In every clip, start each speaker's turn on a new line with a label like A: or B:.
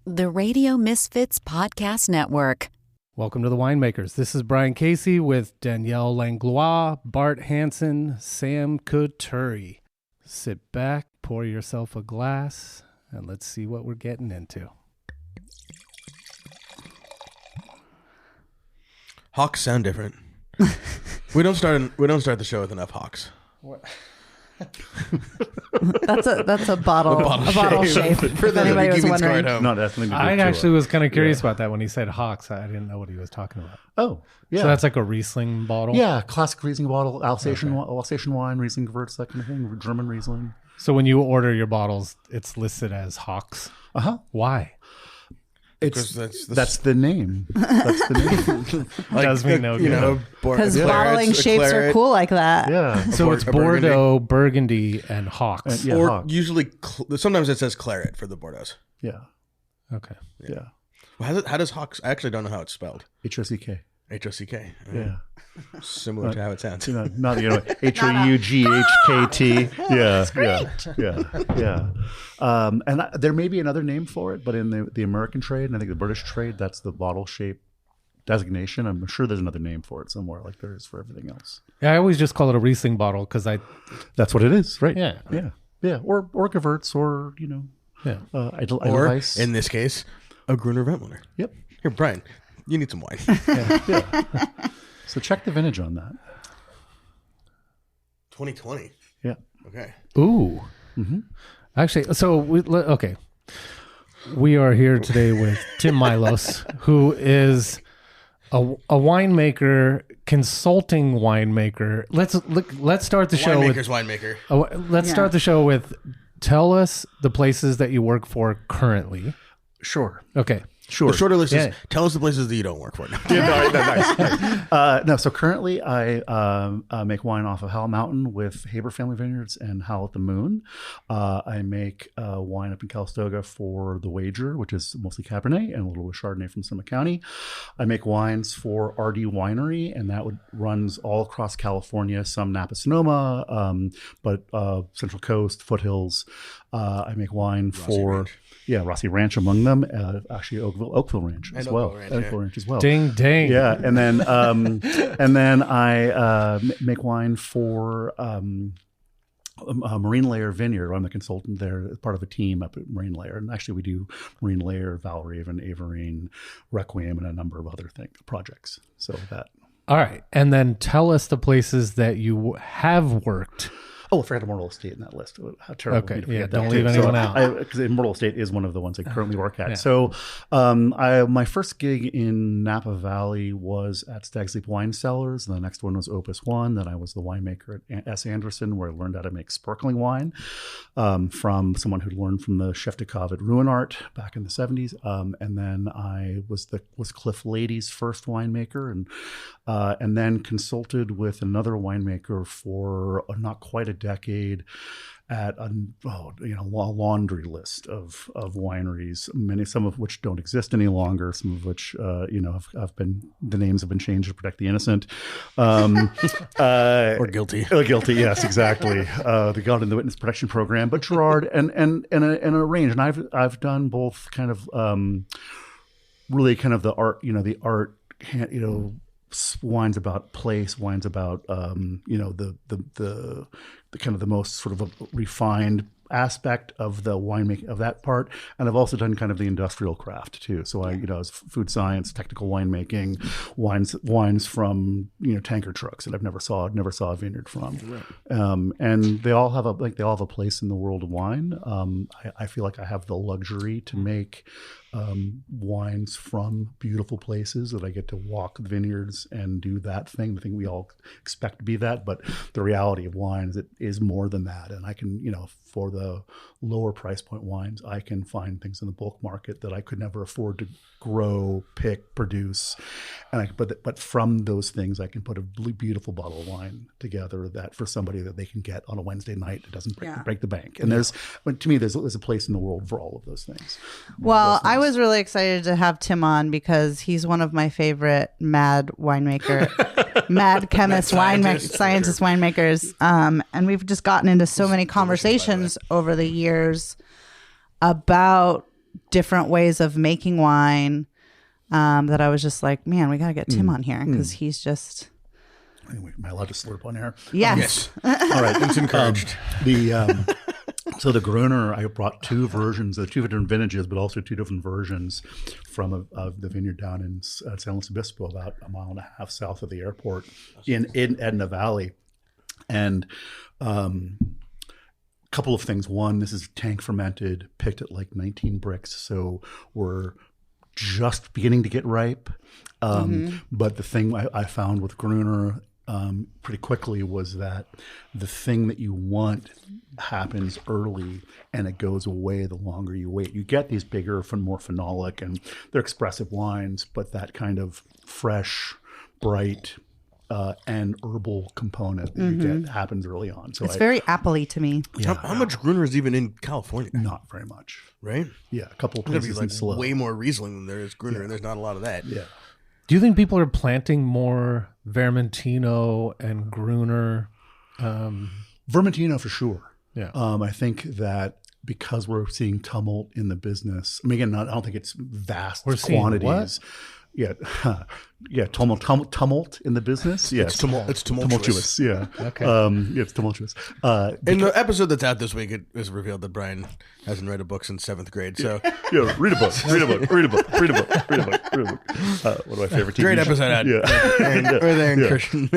A: The Radio Misfits Podcast Network.
B: Welcome to the Winemakers. This is Brian Casey with Danielle Langlois, Bart Hansen, Sam Couturi. Sit back, pour yourself a glass, and let's see what we're getting into.
C: Hawks sound different. We don't start the show with enough hawks.
B: What?
D: That's a bottle shape.
C: For
D: If anybody was wondering.
E: No, definitely.
B: I actually was kind of curious about that when he said hawks. I didn't know what he was talking about.
E: Oh, yeah.
B: So that's like a Riesling bottle?
E: Yeah, classic Riesling bottle, Alsatian wine, Riesling Gewürz, that kind of thing, German Riesling.
B: So when you order your bottles, it's listed as hawks?
E: Uh-huh.
B: Why?
E: That's the name. That's the name.
B: Does me no good.
D: Because bottling shapes are cool like that.
E: Yeah.
B: So it's Bordeaux, Burgundy, and hawks.
E: Yeah,
C: or
E: hawks.
C: usually, sometimes it says claret for the Bordeaux.
E: Yeah.
B: Okay.
E: Yeah.
C: Well, how does hawks? I actually don't know how it's spelled.
E: H-O-C-K.
C: H-O-C-K.
E: Yeah.
C: Similar to how it sounds.
E: Not H-O-U-G-H-K-T. Yeah. And there may be another name for it, but in the American trade, and I think the British trade, that's the bottle shape designation. I'm sure there's another name for it somewhere, like there is for everything else.
B: Yeah, I always just call it a Riesling bottle because
E: That's what it is, right?
B: Yeah.
E: Or Gewürz, or Edelweiss.
C: Or in this case, a Gruner Veltliner.
E: Yep.
C: Here, Brian, you need some wine.
E: Yeah. So check the vintage on that.
C: 2020.
E: Yeah.
C: Okay.
B: Ooh.
E: Mm-hmm.
B: Actually, so we are here today with Tim Milos, who is a winemaker, consulting winemaker. Let's start the show with
C: winemaker.
B: Let's start the show with tell us the places that you work for currently.
E: Sure.
B: Okay.
E: Sure.
C: The shorter list is tell us the places that you don't work for now.
E: No, so currently I make wine off of Howell Mountain with Haber Family Vineyards and Howl at the Moon. I make wine up in Calistoga for The Wager, which is mostly Cabernet and a little bit of Chardonnay from Sonoma County. I make wines for RD Winery, and that runs all across California, some Napa Sonoma, but Central Coast, foothills. I make wine for... Yeah, Rossi Ranch among them. Actually, Oakville Ranch as well. Oakville Ranch as well.
B: Ding, ding.
E: Yeah, and then I make wine for Marine Layer Vineyard. I'm the consultant there, part of a team up at Marine Layer, and actually we do Marine Layer, Valraven, Averine, Requiem, and a number of other projects. So that.
B: All right, and then tell us the places that you have worked.
E: Oh, I forgot Immortal Estate in that list. How terrible.
B: Okay, yeah, don't leave anyone out.
E: Because Immortal Estate is one of the ones I currently work at. Yeah. So my first gig in Napa Valley was at Stag's Leap Wine Cellars. And the next one was Opus One. Then I was the winemaker at S. Anderson, where I learned how to make sparkling wine from someone who learned from the chef de cave at Ruinart back in the 70s. And then I was Cliff Lady's first winemaker, and then consulted with another winemaker for not quite a decade at a laundry list of wineries, some of which don't exist any longer, some of which have been, the names have been changed to protect the innocent,
C: or guilty.
E: Guilty, yes, exactly. They got in the witness protection program, but Gerard and a range, and I've done both kind of really kind of the art, wines about place, wines about the kind of the most sort of a refined aspect of the winemaking of that part, and I've also done kind of the industrial craft too. So I was food science, technical winemaking, wines from tanker trucks that I've never saw a vineyard from, right. And they all have a place in the world of wine. I feel like I have the luxury to make wines from beautiful places, that I get to walk the vineyards and do that thing. The thing we all expect to be that, but the reality of wine is it is more than that. And I can, for the lower price point wines, I can find things in the bulk market that I could never afford to grow, pick, produce. But from those things, I can put a beautiful bottle of wine together that for somebody that they can get on a Wednesday night, it doesn't break the bank. And to me, there's a place in the world for all of those things.
D: Well, I was really excited to have Tim on because he's one of my favorite mad chemist, scientist winemakers. And we've just gotten into so many conversations over the years about different ways of making wine that I was just like, man, we got to get Tim on here because he's just...
E: Anyway, am I allowed to slurp on air?
D: Yes.
E: All right.
C: It's encouraged.
E: So the Gruner, I brought two versions, two different vintages, but also two different versions from the vineyard down in San Luis Obispo, about a mile and a half south of the airport in Edna Valley. And a couple of things. One, this is tank fermented, picked at like 19 bricks. So we're just beginning to get ripe. But the thing I found with Gruner pretty quickly was that the thing that you want happens early and it goes away the longer you wait. You get these bigger, more phenolic, and they're expressive wines, but that kind of fresh, bright, and herbal component that you get happens early on. So
D: it's very appley to me.
C: Yeah. How much Gruner is even in California?
E: Not very much.
C: Right?
E: Yeah, a couple of
C: There's
E: places
C: like
E: in Slow.
C: way more Riesling than there is Gruner, and there's not a lot of that.
E: Yeah.
B: Do you think people are planting more Vermentino and Gruner?
E: Vermentino for sure.
B: Yeah.
E: I think that because we're seeing tumult in the business, I mean, again, I don't think it's vast quantities.
B: What?
E: Yeah, tumult in the business. Yes,
C: It's tumultuous.
E: Yeah,
B: Okay.
E: It's tumultuous.
C: In the episode that's out this week, it was revealed that Brian hasn't read a book since 7th grade. So
E: Yeah, read a book. One of my favorite TV
C: great
E: shows.
C: episode out.
E: Yeah.
C: Or there in Christian.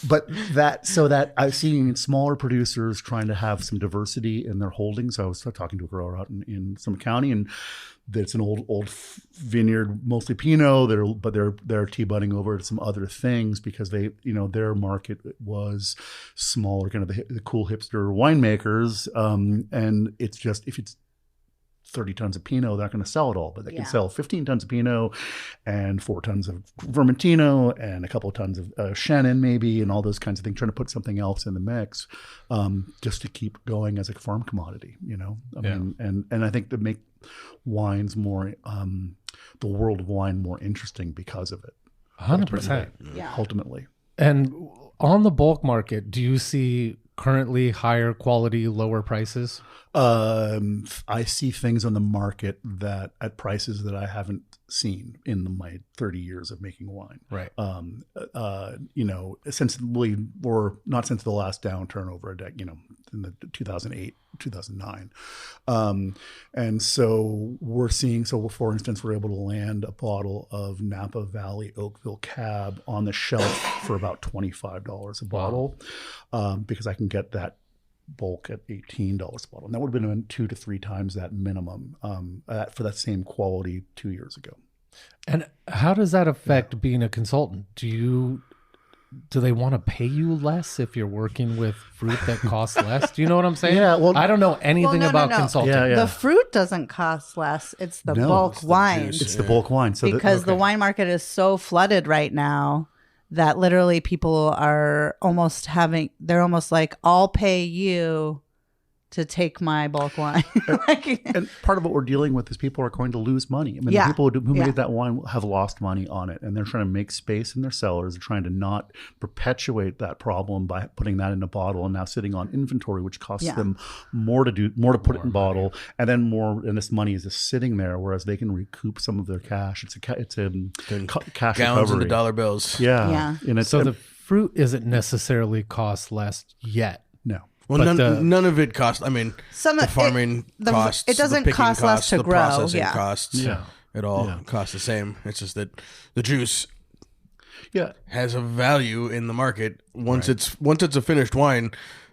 E: But that I've seen smaller producers trying to have some diversity in their holdings. I was talking to a girl out in Sonoma County, and it's an old vineyard, mostly Pinot. But they're tea budding over to some other things because their market was smaller, kind of the cool hipster winemakers, and it's just if it's 30 tons of Pinot, they're not going to sell it all, but they can sell 15 tons of Pinot and 4 tons of Vermentino and a couple of tons of Chenin maybe, and all those kinds of things, trying to put something else in the mix just to keep going as a farm commodity, I mean, and I think to make wines more, the world of wine more interesting because of it.
B: 100%.
E: Ultimately.
B: And on the bulk market, do you see currently higher quality, lower prices?
E: I see things on the market that at prices that I haven't seen in my 30 years of making wine.
B: Right.
E: Essentially, or not since the last downturn over a decade, in the 2008, 2009. And so we're seeing, for instance, we're able to land a bottle of Napa Valley Oakville Cab on the shelf for about $25 a bottle, because I can get that bulk at $18 a bottle. And that would have been 2 to 3 times that minimum for that same quality 2 years ago.
B: And how does that affect being a consultant? Do they want to pay you less if you're working with fruit that costs less? Do you know what I'm saying?
E: Yeah, well,
B: I don't know anything
D: no,
B: about
D: no.
B: consulting.
E: Yeah.
D: The fruit doesn't cost less. It's the bulk wine.
E: It's the bulk wine. So
D: because the wine market is so flooded right now that literally people are they're almost like, I'll pay you to take my bulk wine.
E: And part of what we're dealing with is people are going to lose money. I mean, the people who made that wine have lost money on it, and they're trying to make space in their cellars. They're trying to not perpetuate that problem by putting that in a bottle and now sitting on inventory, which costs them more to put it in bottle, and then more. And this money is just sitting there, whereas they can recoup some of their cash. It's a cash
C: Gallons
E: recovery.
C: and the dollar bills.
E: Yeah. And it's,
B: So the fruit isn't necessarily cost less yet.
E: no.
C: Well, none of it costs. I mean, the farming costs.
D: It doesn't
C: the picking
D: cost less
C: costs,
D: to
C: the
D: grow.
C: processing costs. It all costs the same. It's just that the juice has a value in the market. Once it's a finished wine,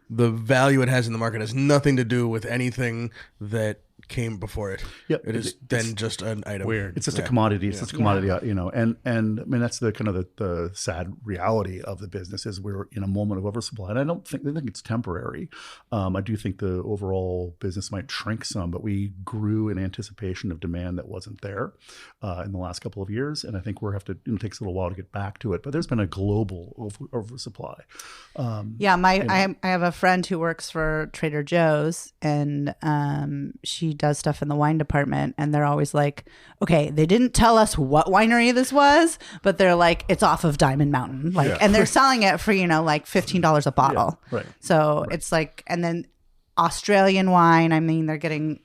C: the value it has in the market has nothing to do with anything that came before it.
E: Yep.
C: It is then just an item.
B: Weird.
E: It's just a commodity. It's just a commodity, and I mean, that's the kind of the sad reality of the business is we're in a moment of oversupply. And I think it's temporary. I do think the overall business might shrink some, but we grew in anticipation of demand that wasn't there in the last couple of years. And I think it takes a little while to get back to it, but there's been a global oversupply.
D: I have a friend who works for Trader Joe's, and she does stuff in the wine department, and they're always like, okay, they didn't tell us what winery this was, but they're like, it's off of Diamond Mountain, and they're selling it for like $15 a bottle.
E: Right.
D: So it's like, and then Australian wine. I mean, they're getting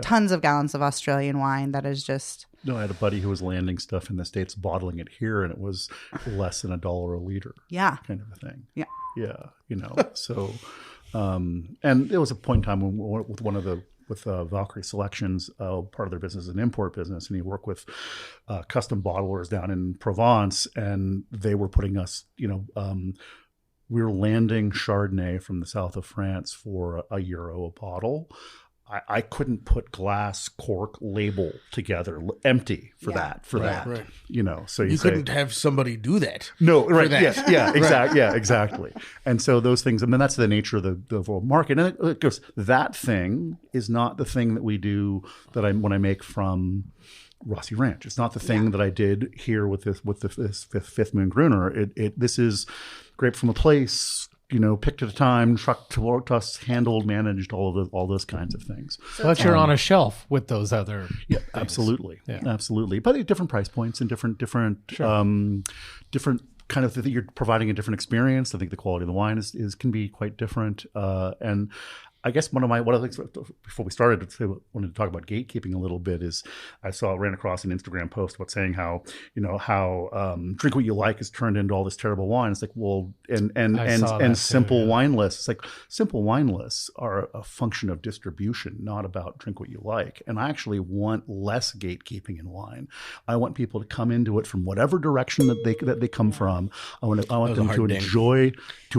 D: tons of gallons of Australian wine. That is just.
E: No, I had a buddy who was landing stuff in the States, bottling it here, and it was less than $1 a liter.
D: Yeah.
E: Kind of a thing.
D: Yeah.
E: Yeah. So, and there was a point in time when with one of the, with Valkyrie Selections, part of their business is an import business, and he worked with custom bottlers down in Provence, and they were putting us, we were landing Chardonnay from the south of France for €1 a bottle. I couldn't put glass cork label together empty for that. Right. So you
C: couldn't have somebody do that.
E: No, right. Yeah, exactly. Yeah, exactly. And so those things, I mean, that's the nature of the overall market. And it goes, that thing is not the thing that we do when I make from Rossi Ranch. It's not the thing that I did here with this Fifth Moon Gruner. This is grape from a place, picked at a time, trucked to us, handled, managed, all those kinds of things.
B: But you're on a shelf with those other
E: things.
B: Absolutely.
E: Yeah. Absolutely. But at different price points and different kind of you're providing a different experience. I think the quality of the wine can be quite different. And I guess one of the things before we started, I wanted to talk about gatekeeping a little bit, is I ran across an Instagram post about saying how drink what you like has turned into all this terrible wine. It's like, well, and simple wine lists. It's like simple wine lists are a function of distribution, not about drink what you like. And I actually want less gatekeeping in wine. I want people to come into it from whatever direction that they come from. I want them to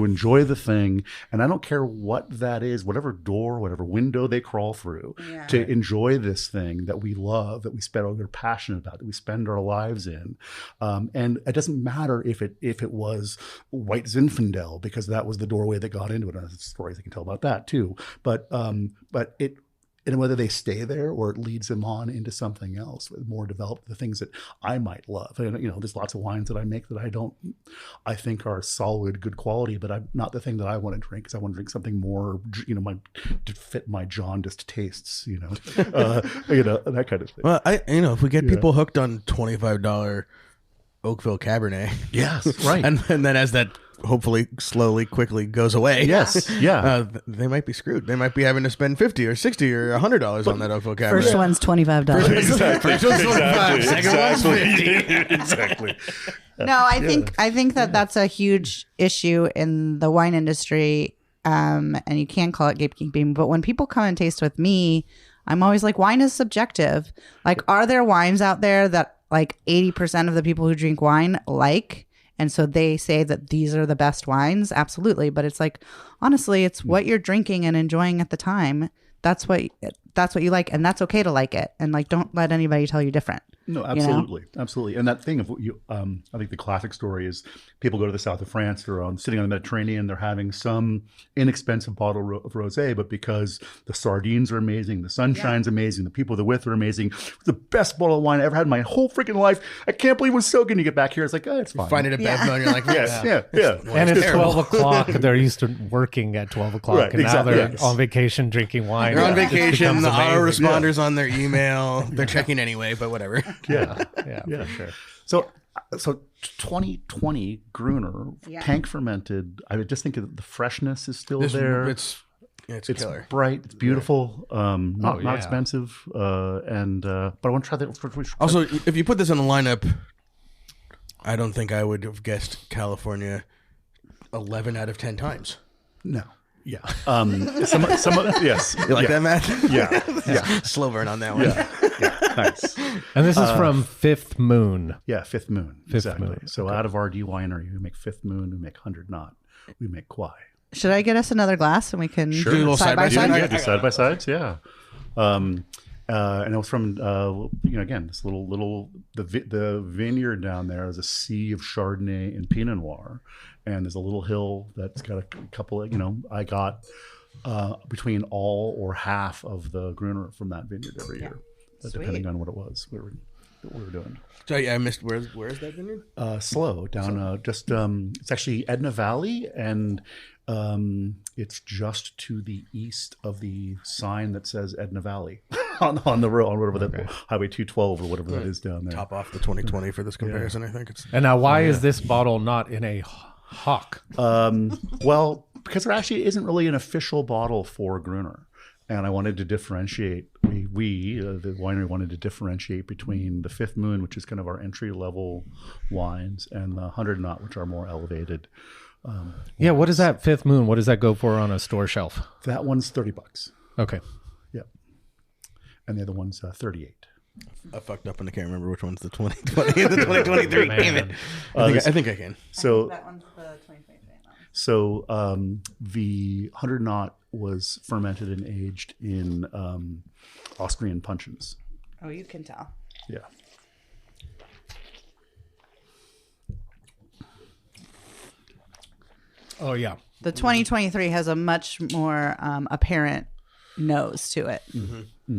E: enjoy the thing, and I don't care what that is, whatever door, whatever window they crawl through, to enjoy this thing that we love, that we we're passionate about, that we spend our lives in. And it doesn't matter if it was White Zinfandel, because that was the doorway that got into it. And there's stories I can tell about that too. But it, and whether they stay there or it leads them on into something else, more developed, the things that I might love. And, there's lots of wines that I make that I think are solid, good quality, but I'm not the thing that I want to drink, because I want to drink something more, to fit my jaundiced tastes, that kind of thing.
C: Well, if we get people hooked on $25 Oakville Cabernet.
E: Yes, right.
C: and then as that hopefully slowly, quickly goes away.
E: Yes, yeah.
C: They might be screwed. They might be having to spend $50 or $60 or $100 on that Oakville Cabernet.
D: First one's $25.
E: Exactly.
C: First one's $25. Second one's $50.
E: Exactly.
D: No, I think that's a huge issue in the wine industry, and you can call it gatekeeping. But when people come and taste with me, I'm always like, wine is subjective. Like, are there wines out there that like 80% of the people who drink wine like? And so they say that these are the best wines. Absolutely. But it's like, honestly, it's what you're drinking and enjoying at the time. That's what you like. And that's okay to like it. And like, don't let anybody tell you different.
E: No, absolutely. Absolutely. And that thing of what I think the classic story is people go to the south of France, they're sitting on the Mediterranean, they're having some inexpensive bottle of rosé, but because the sardines are amazing, the sunshine's amazing, the people they're with are amazing, it's the best bottle of wine I ever had in my whole freaking life. I can't believe it was so good. You get back here, it's like, oh, it's fine.
C: You find it at Bevmo and you're like,
E: yeah.
B: And it's 12 o'clock. They're used to working at 12 o'clock, right, and now they're on vacation drinking wine.
C: They're on vacation. The autoresponders on their email. They're checking anyway, but whatever.
E: Yeah.
B: For sure.
E: So 2020 Gruner, tank fermented. I would just think the freshness is still there.
C: It's killer.
E: Bright. It's beautiful. Not expensive. But I want to try that.
C: Also, if you put this in a lineup, I don't think I would have guessed California 11 out of 10 times.
E: No. Yeah. Yes.
C: You like that, Matt?
E: Yeah.
C: Slow burn on that one.
E: Yeah. Nice.
B: And this is from Fifth Moon.
E: Yeah, Fifth Moon.
B: Exactly.
E: Moon. So out of RD Winery, we make Fifth Moon, we make 100 Knot, we make Kwai.
D: Should I get us another glass and we can
C: do
D: side by side?
E: Yeah, do side by sides. Yeah. And it was from again, this little the vineyard down there is a sea of Chardonnay and Pinot Noir, and there's a little hill that's got a couple of I got between all or half of the Gruner from that vineyard every year, depending on what it was we were doing.
C: So I missed where is that vineyard?
E: Slow down. It's actually Edna Valley, and it's just to the east of the sign that says Edna Valley on the road, on whatever that Highway 212 or whatever that is down there.
C: Top off the 2020 for this comparison, I think it's.
B: And now, why is this bottle not in a hock?
E: Well, because there actually isn't really an official bottle for Gruner. And I wanted to differentiate, the winery wanted to differentiate between the Fifth Moon, which is kind of our entry-level wines, and the 100 Knot, which are more elevated.
B: Yeah, what is that Fifth Moon? What does that go for on a store shelf?
E: That one's $30.
B: Okay.
E: Yeah. And the other one's 38.
C: I fucked up and I can't remember which one's the 2020 and the 2023. Damn it. I think I can.
D: So that one's the 2023.
E: So the 100 Knot was fermented and aged in Austrian puncheons.
D: Oh, you can tell.
E: Yeah.
B: Oh, yeah.
D: The 2023 has a much more apparent nose to it.
E: Mm-hmm.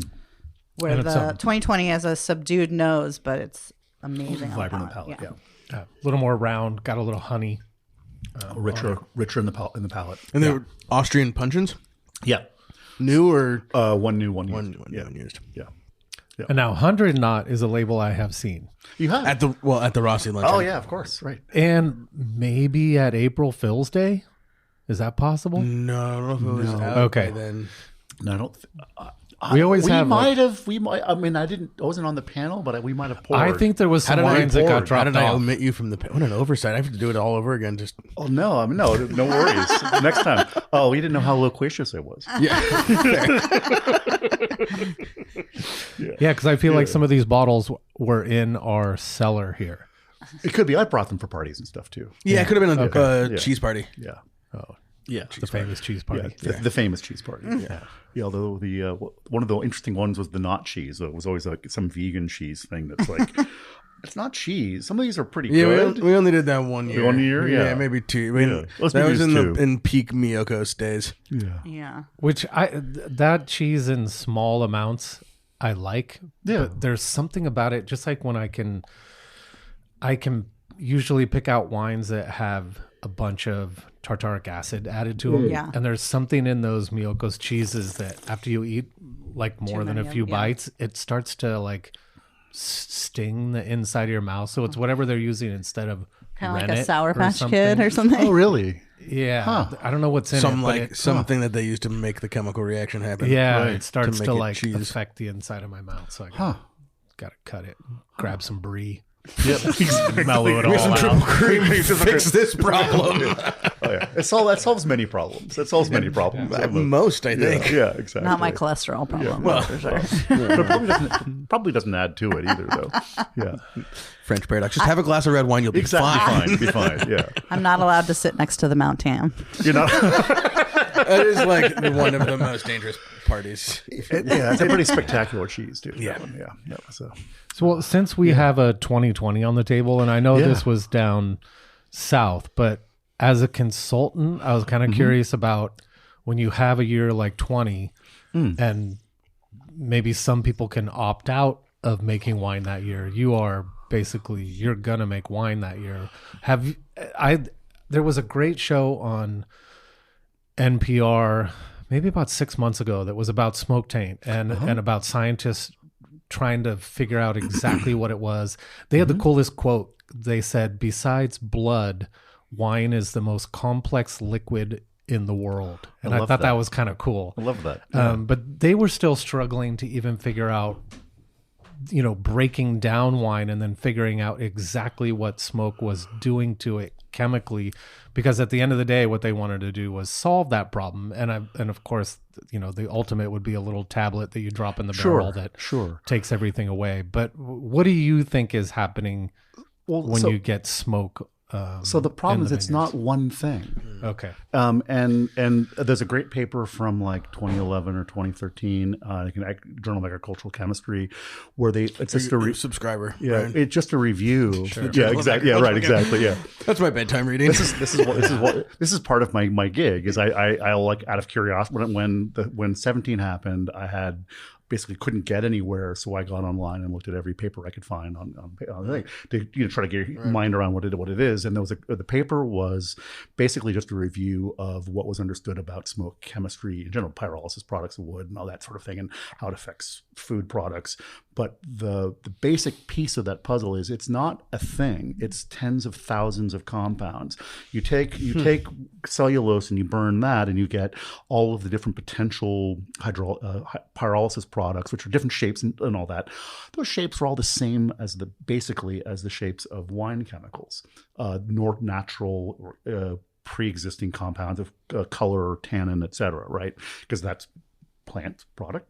D: Where
B: And
D: the 2020 has a subdued nose, but it's amazing.
E: Vibrant on the palate, yeah.
B: A little more round, got a little honey.
E: Richer in the palate.
C: And they were Austrian puncheons?
E: Yeah.
C: New or?
E: One new, one used.
C: One new and used.
E: Yeah.
B: And now 100 Knot is a label I have seen.
E: You have?
C: At the Rossi lunch.
E: Oh, yeah, of course. Right.
B: And maybe at April Fool's Day? Is that possible?
C: No, I don't know if it was out
B: Okay.
C: by then.
E: No, I don't.
B: We always have.
E: We might. I mean, I wasn't on the panel, but we might have poured.
B: I think there was some wines that got dropped
C: How did I
B: off.
C: omit you from the? What an oversight! I have to do it all over again. Just
E: Oh no! I mean, no worries. Next time. Oh, we didn't know how loquacious I was.
B: Yeah, because I feel like some of these bottles were in our cellar here.
E: It could be. I brought them for parties and stuff too.
C: it could have been a cheese party.
E: Yeah.
B: Oh,
E: Yeah.
B: the famous cheese party.
E: The famous cheese party. Yeah. Yeah. Although the one of the interesting ones was the not cheese. It was always like some vegan cheese thing that's like it's not cheese. Some of these are pretty good.
C: We only did that 1 year.
E: 1 year, yeah.
C: maybe two. I mean,
E: Let's
C: that
E: be
C: was
E: used to.
C: in peak Miyokos days.
E: Yeah.
D: Yeah.
B: Which that cheese in small amounts I like.
E: Yeah.
B: But there's something about it, just like when I can usually pick out wines that have a bunch of tartaric acid added to them.
D: Yeah.
B: And there's something in those Miyokos cheeses that after you eat like more than a few bites, it starts to like sting the inside of your mouth. So it's whatever they're using instead of
D: Kind of like a
B: rennet
D: Sour
B: or
D: Patch
B: something.
D: Kid or something.
E: Oh, really?
B: Yeah.
E: Huh.
B: I don't know what's in it.
C: Something that they use to make the chemical reaction happen.
B: Yeah,
C: Right.
B: it starts
C: make
B: to
C: it
B: like
C: cheese.
B: affect the inside of my mouth. So I got to cut it, grab some brie.
E: Yep.
B: Mellow it
C: Here's some
B: all
C: triple
B: out.
C: cream to fix this problem.
E: Oh yeah. That solves many problems. That solves many problems.
C: Most, I think.
E: Yeah, exactly.
D: Not my cholesterol problem.
C: Well,
D: for sure.
E: But it probably doesn't add to it either, though. Yeah.
C: French paradox. Just have a glass of red wine. You'll be fine.
E: Be fine. Yeah.
D: I'm not allowed to sit next to the Mount Tam.
E: You're not.
C: That is like one of the most dangerous parties.
E: Yeah, it's a pretty spectacular cheese, too.
C: Yeah.
E: Yeah. So
B: Well, since we have a 2020 on the table, and I know this was down south, but as a consultant, I was kind of curious about when you have a year like 20, and maybe some people can opt out of making wine that year. You're gonna make wine that year. There was a great show on NPR maybe about 6 months ago that was about smoke taint and about scientists trying to figure out exactly what it was. They had the coolest quote. They said, besides blood, wine is the most complex liquid in the world. And I thought that was kind of cool.
E: I love that.
B: But they were still struggling to even figure out, breaking down wine and then figuring out exactly what smoke was doing to it chemically, because at the end of the day, what they wanted to do was solve that problem. And of course, the ultimate would be a little tablet that you drop in the barrel that takes everything away. But what do you think is happening when you get smoke?
E: So the problem is it's not one thing.
B: Okay.
E: And there's a great paper from like 2011 or 2013, Journal of Agricultural Chemistry, where it's just a
C: subscriber.
E: Yeah,
C: Brian.
E: it's just a review.
B: Sure.
E: Yeah, exactly. Yeah, right. Exactly. Yeah.
C: That's my bedtime reading.
E: This is part of my gig. Is I'll like out of curiosity when 17 happened, I had basically couldn't get anywhere. So I got online and looked at every paper I could find on the thing to try to get your mind around what it is. And the paper was basically just a review of what was understood about smoke chemistry in general, pyrolysis products of wood and all that sort of thing, and how it affects food products. But the basic piece of that puzzle is it's not a thing. It's tens of thousands of compounds. You take cellulose and you burn that, and you get all of the different potential pyrolysis products, which are different shapes and all that. Those shapes are all the same as basically the shapes of wine chemicals, natural pre-existing compounds of color, tannin, etc. Right? Because that's plant product.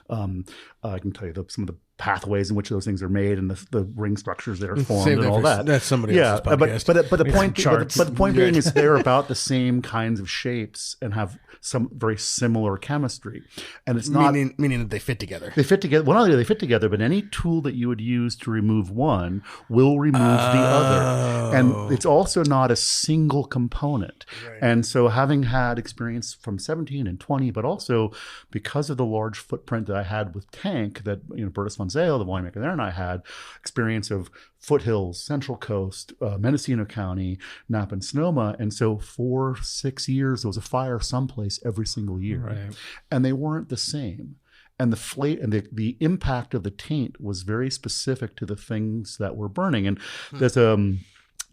E: I can tell you some of the pathways in which those things are made and the ring structures that are formed and all that.
C: That's somebody else's podcast.
E: But the point being is they're about the same kinds of shapes and have some very similar chemistry. And it's not
C: meaning that they fit together.
E: They fit together. Well, not only do they fit together, but any tool that you would use to remove one will remove the other. And it's also not a single component. Right. And so having had experience from 17 and 20, but also because of the large footprint that I had with Tank, that Bertus von Zale, the winemaker there, and I had experience of foothills, Central Coast, Mendocino County, Napa and Sonoma. And so for 6 years, there was a fire someplace every single year. Right. And they weren't the same. And the impact of the taint was very specific to the things that were burning. And there's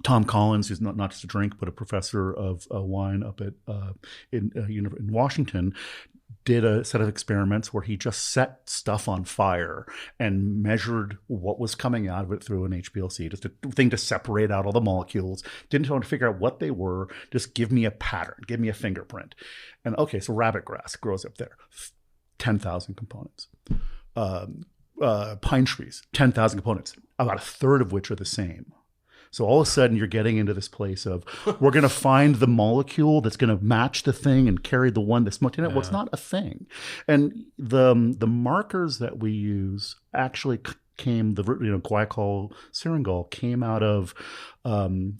E: Tom Collins, who's not just a drink, but a professor of wine up at in Washington, did a set of experiments where he just set stuff on fire and measured what was coming out of it through an HPLC, just a thing to separate out all the molecules. Didn't want to figure out what they were, just give me a pattern, give me a fingerprint. And okay, so rabbit grass grows up there, 10,000 components. Pine trees, 10,000 components, about a third of which are the same. So all of a sudden you're getting into this place of, we're going to find the molecule that's going to match the thing and carry the one that's smoked in it. Well, it's not a thing. And the markers that we use actually came, guaiacol, syringol came out of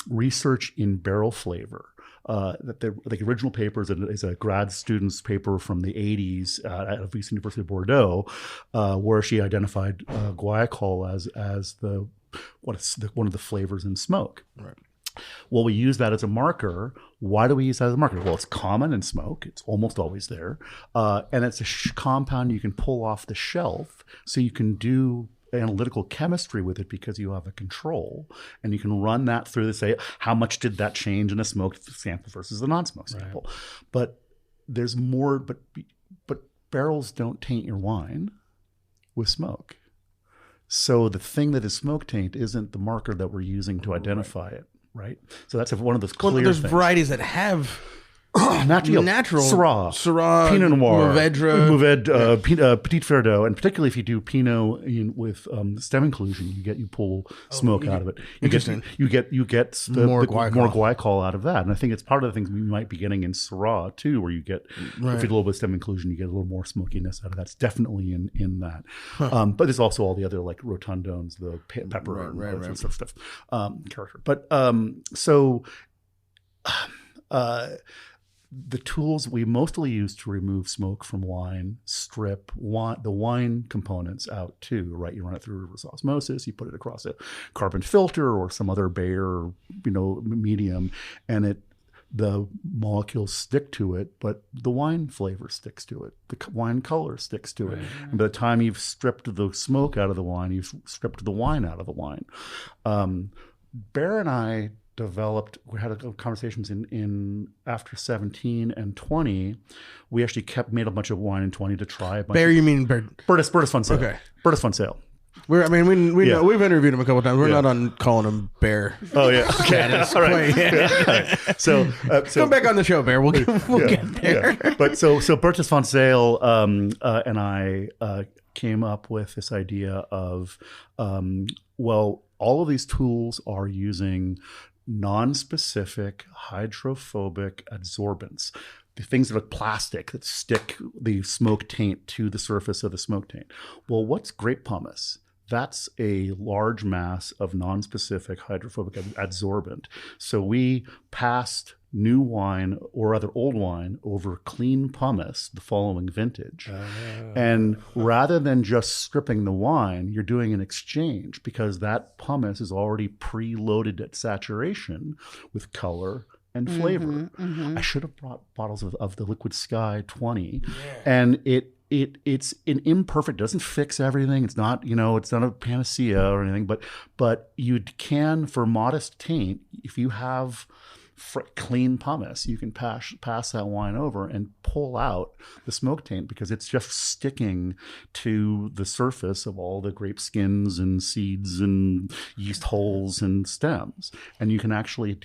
E: research in barrel flavor. That the original paper is a grad student's paper from the 80s at the University of Bordeaux, where she identified guaiacol as one of the flavors in smoke. Right. Well, we use that as a marker. Why do we use that as a marker? Well, it's common in smoke. It's almost always there. And it's a compound you can pull off the shelf, so you can do analytical chemistry with it because you have a control, and you can run that through to say, how much did that change in a smoked sample versus the non-smoked sample? Right. But there's more, but barrels don't taint your wine with smoke. So the thing that is smoke taint isn't the marker that we're using to identify it, right? So that's one of those clear
C: there's
E: things.
C: Varieties that have
E: natural Syrah, Pinot Noir,
C: Mourvedre,
E: Petit Verdot, and particularly if you do Pinot with stem inclusion, you pull smoke out of it. You get more guaiacol out of that, and I think it's part of the things we might be getting in Syrah too, where you get if you do a little bit of stem inclusion, you get a little more smokiness out of that. It's definitely in that. But there's also all the other like rotundones, the pepper, and that sort of stuff, character. But the tools we mostly use to remove smoke from wine strip the wine components out too, right? You run it through reverse osmosis, you put it across a carbon filter or some other Bayer, medium, and the molecules stick to it, but the wine flavor sticks to it. The wine color sticks to it. And by the time you've stripped the smoke out of the wine, you've stripped the wine out of the wine. Bear and I we had conversations in after 17 and 20. We actually made a bunch of wine in 20 to try a bunch.
C: Bear, you mean
E: Bertus von Zale. Okay. Bertus von Zale.
C: We know, we've interviewed him a couple of times. We're not on calling him Bear.
E: Oh yeah. Okay. All right. Yeah. So
C: come back on the show, Bear. We'll get there.
E: Yeah. But so Bertus von Zale and I came up with this idea of all of these tools are using non-specific hydrophobic adsorbents, the things that are plastic that stick the smoke taint to the surface of the smoke taint. Well, what's grape pomace? that's a large mass of nonspecific hydrophobic adsorbent. So we passed new wine or other old wine over clean pumice the following vintage. And rather than just stripping the wine, you're doing an exchange because that pumice is already preloaded at saturation with color and flavor. I should have brought bottles of the Liquid Sky 20. And it's an imperfect, doesn't fix everything. It's not, it's not a panacea or anything, but you can, for modest taint, if you have clean pumice, you can pass that wine over and pull out the smoke taint because it's just sticking to the surface of all the grape skins and seeds and yeast holes and stems. And you can actually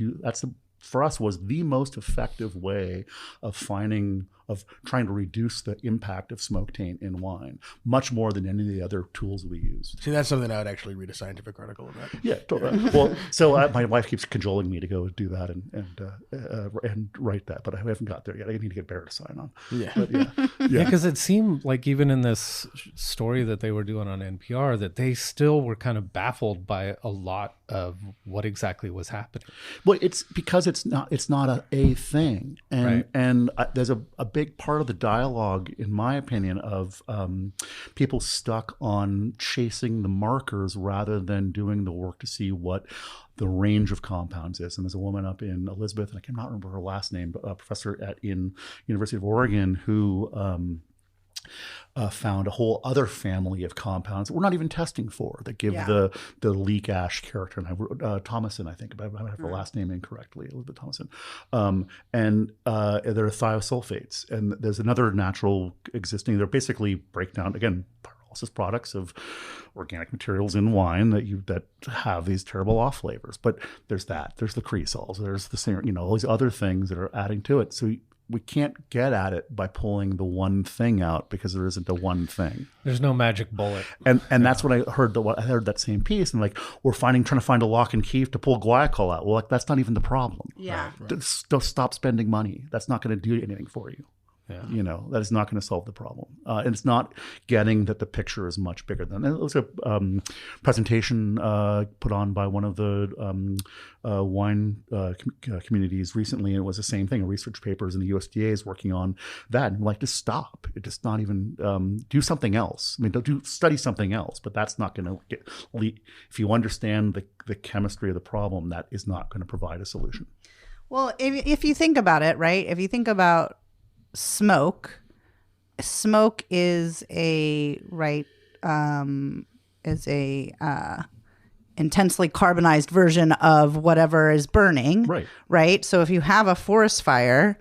E: for us was the most effective way of trying to reduce the impact of smoke taint in wine, much more than any of the other tools we use.
C: See, that's something I would actually read a scientific article about.
E: Yeah, totally. Well, so my wife keeps cajoling me to go do that and write that, but I haven't got there yet. I need to get Bear to sign on.
C: Yeah,
B: because it seemed like even in this story that they were doing on NPR, that they still were kind of baffled by a lot of what exactly was happening.
E: Well, it's because it's not a thing, and there's a big part of the dialogue, in my opinion, of people stuck on chasing the markers rather than doing the work to see what the range of compounds is. And there's a woman up in Elizabeth, and I cannot remember her last name, but a professor in University of Oregon who found a whole other family of compounds that we're not even testing for that give the leak ash character. And Thomason, I think, if I have her last name incorrectly, Elizabeth Thomason. And there are thiosulfates, and there's another natural existing. They're basically breakdown again. Pyrolysis products of organic materials in wine that have these terrible off flavors. But there's the creosols, there's the all these other things that are adding to it. So we can't get at it by pulling the one thing out because there isn't a one thing.
B: There's no magic bullet.
E: And that's what I heard. I heard that same piece, and we're trying to find a lock and key to pull guaiacol out. Well, that's not even the problem.
D: Yeah.
E: Right. Stop spending money. That's not going to do anything for you. Yeah. That is not going to solve the problem. And it's not getting that the picture is much bigger than. It was a presentation put on by one of the wine communities recently, and it was the same thing. Research papers, and the USDA is working on that. And to stop. It just not even do something else. I mean, study something else, but that's not going to if you understand the chemistry of the problem, that is not going to provide a solution.
D: Well, if you think about it, right? If you think about smoke is a intensely carbonized version of whatever is burning, right? So if you have a forest fire,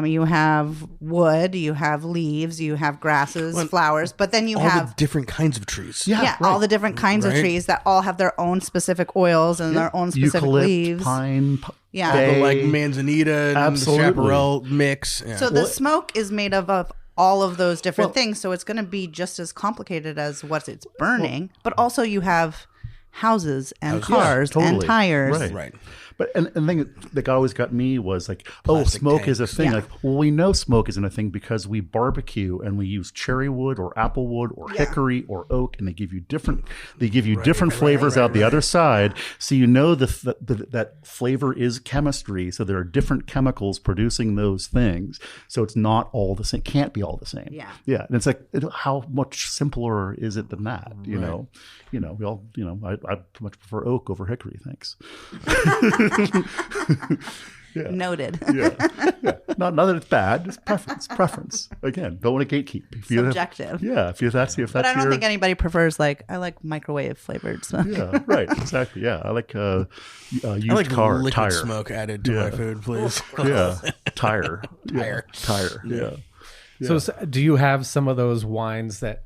D: you have wood, you have leaves, you have grasses, flowers, but then you have
C: the different kinds of trees.
D: All the different kinds of trees that all have their own specific oils and their own specific leaves.
E: Pine,
C: the manzanita and the chaparral mix. Yeah.
D: So the smoke is made of all of those different things. So it's going to be just as complicated as what it's burning. But also you have houses and cars and tires.
E: Right. But and the thing that always got me was plastic smoke tanks. Is a thing.
D: Yeah.
E: We know smoke isn't a thing because we barbecue and we use cherry wood or apple wood or hickory or oak, and they give you different flavors out the other side. So that flavor is chemistry. So there are different chemicals producing those things. So it's not all the same. Can't be all the same.
D: Yeah.
E: Yeah. And it's how much simpler is it than that? You know. We all. I much prefer oak over hickory. Thanks.
D: Noted.
E: Not that it's bad. It's preference. Again, don't want to gatekeep.
D: Subjective.
E: If that's
D: but I don't think anybody prefers I like microwave flavored smoke.
E: Yeah, right. Exactly. Yeah, I like used
C: like
E: car
C: liquid
E: tire
C: smoke added to my food, please.
E: Tire. Tire. Yeah.
B: So do you have some of those wines that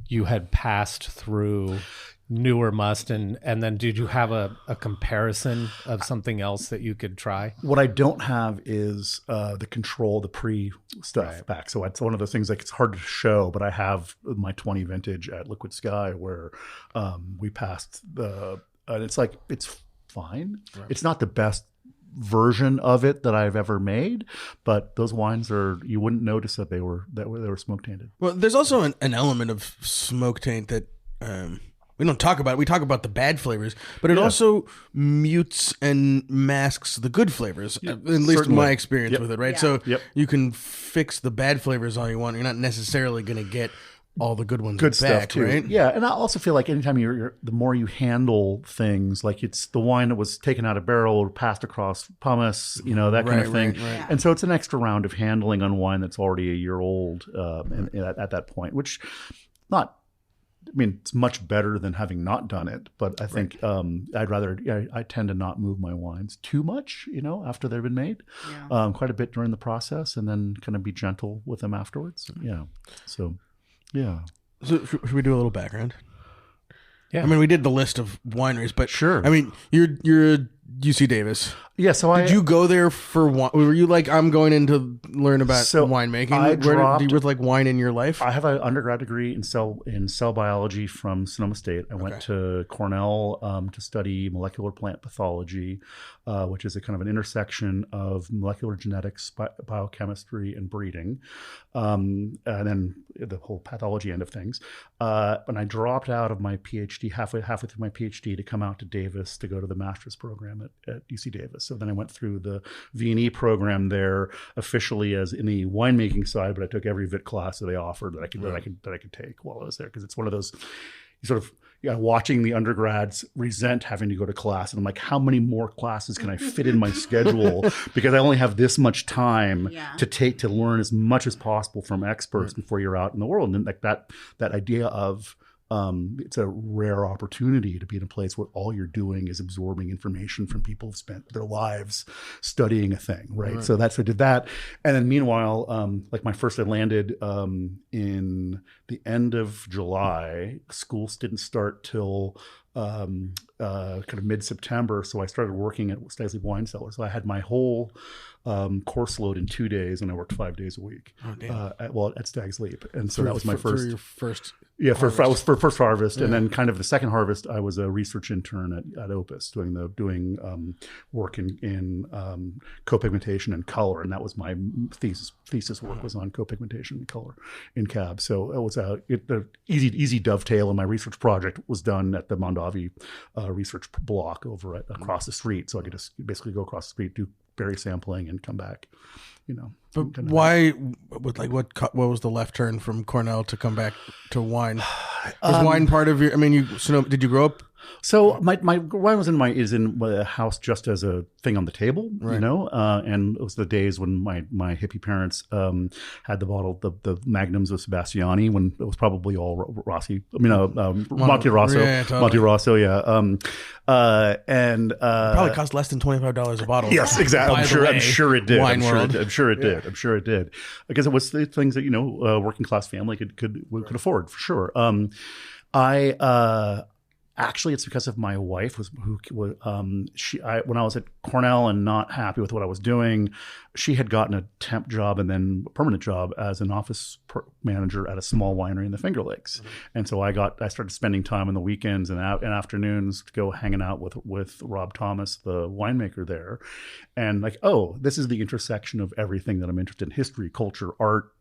B: you had passed through newer must, and then did you have a comparison of something else that you could try?
E: What I don't have is the control, the pre stuff back. So it's one of those things it's hard to show, but I have my 20 vintage at Liquid Sky where we passed and it's fine. Right. It's not the best version of it that I've ever made, but those wines you wouldn't notice that they were smoke tainted.
C: Well, there's also an element of smoke taint that we talk about the bad flavors, but it also mutes and masks the good flavors, at least in my experience with it, right? So you can fix the bad flavors all you want. You're not necessarily going to get all the good ones
E: good
C: back,
E: stuff too.
C: Right?
E: Yeah, and I also feel like anytime the more you handle things, like it's the wine that was taken out of barrel, passed across pumice, that kind of thing. Right. And so it's an extra round of handling on wine that's already a year old at that point, which it's much better than having not done it. But I think I tend to not move my wines too much, after they've been made, quite a bit during the process, and then kind of be gentle with them afterwards. Yeah. So. Yeah.
C: So should we do a little background?
B: Yeah.
C: I mean, we did the list of wineries, but
E: sure.
C: I mean, you're at UC Davis.
E: Yeah. So
C: did you go there for wine? Were you like, I'm going in to learn about winemaking? Do you like wine in your life?
E: I have an undergrad degree in cell biology from Sonoma-based. I went to Cornell to study molecular plant pathology, which is a kind of an intersection of molecular genetics, biochemistry, and breeding, and then the whole pathology end of things. And I dropped out of my PhD halfway through my PhD to come out to Davis to go to the master's program at UC Davis. So then I went through the V&E program there officially as in the winemaking side, but I took every VIT class that they offered that I could take while I was there, because it's one of those sort of watching the undergrads resent having to go to class, and I'm like, how many more classes can I fit in my schedule, because I only have this much time to learn as much as possible from experts before you're out in the world. And like that idea of it's a rare opportunity to be in a place where all you're doing is absorbing information from people who've spent their lives studying a thing, right? So I did that. And then meanwhile, I landed in the end of July. School didn't start till kind of mid-September. So I started working at Stag's Leap Wine Cellar. So I had my whole course load in 2 days, and I worked 5 days a week at Stag's Leap. And so that was my first.
C: Your first.
E: Yeah, for first harvest, and then kind of the second harvest, I was a research intern at Opus doing work in copigmentation and color, and that was my thesis work was on copigmentation and color in Cab. So it was the easy dovetail, and my research project was done at the Mondavi research block over across the street. So I could just basically go across the street, do berry sampling, and come back.
C: But why? What was the left turn from Cornell to come back to wine? Was wine part of your? I mean, did you grow up?
E: So my wine is in a house just as a thing on the table, and it was the days when my hippie parents had the magnums of Sebastiani, when it was probably all Rossi. Monte Rosso. Yeah, totally. Monte Rosso, yeah. And
C: probably cost less than $25 a bottle.
E: Yes, exactly. I'm sure it did.
C: Wine world.
E: I'm sure it did. Because it was the things that working class family could afford for sure. Actually, it's because of my wife when I was at Cornell and not happy with what I was doing, she had gotten a temp job and then a permanent job as an office manager at a small winery in the Finger Lakes. Mm-hmm. And so I started spending time on the weekends and afternoons to go hanging out with Rob Thomas, the winemaker there. And this is the intersection of everything that I'm interested in: history, culture, art,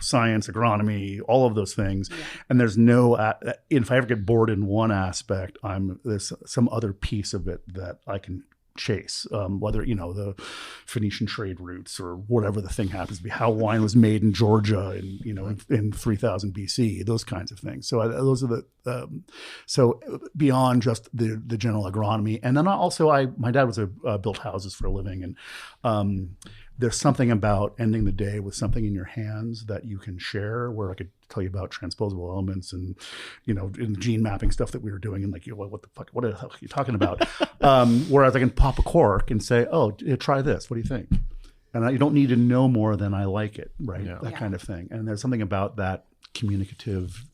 E: science, agronomy, all of those things. Yeah. And there's if I ever get bored in one aspect, there's some other piece of it that I can chase, whether, the Phoenician trade routes or whatever the thing happens to be, how wine was made in Georgia in 3000 BC, those kinds of things. So those are so beyond just the general agronomy. And then my dad was built houses for a living, and there's something about ending the day with something in your hands that you can share, where I could tell you about transposable elements and, in gene mapping stuff that we were doing, and what the fuck, what the hell are you talking about? Whereas I can pop a cork and say, oh, try this. What do you think? And you don't need to know more than I like it, right? Yeah. That kind of thing. And there's something about that communicative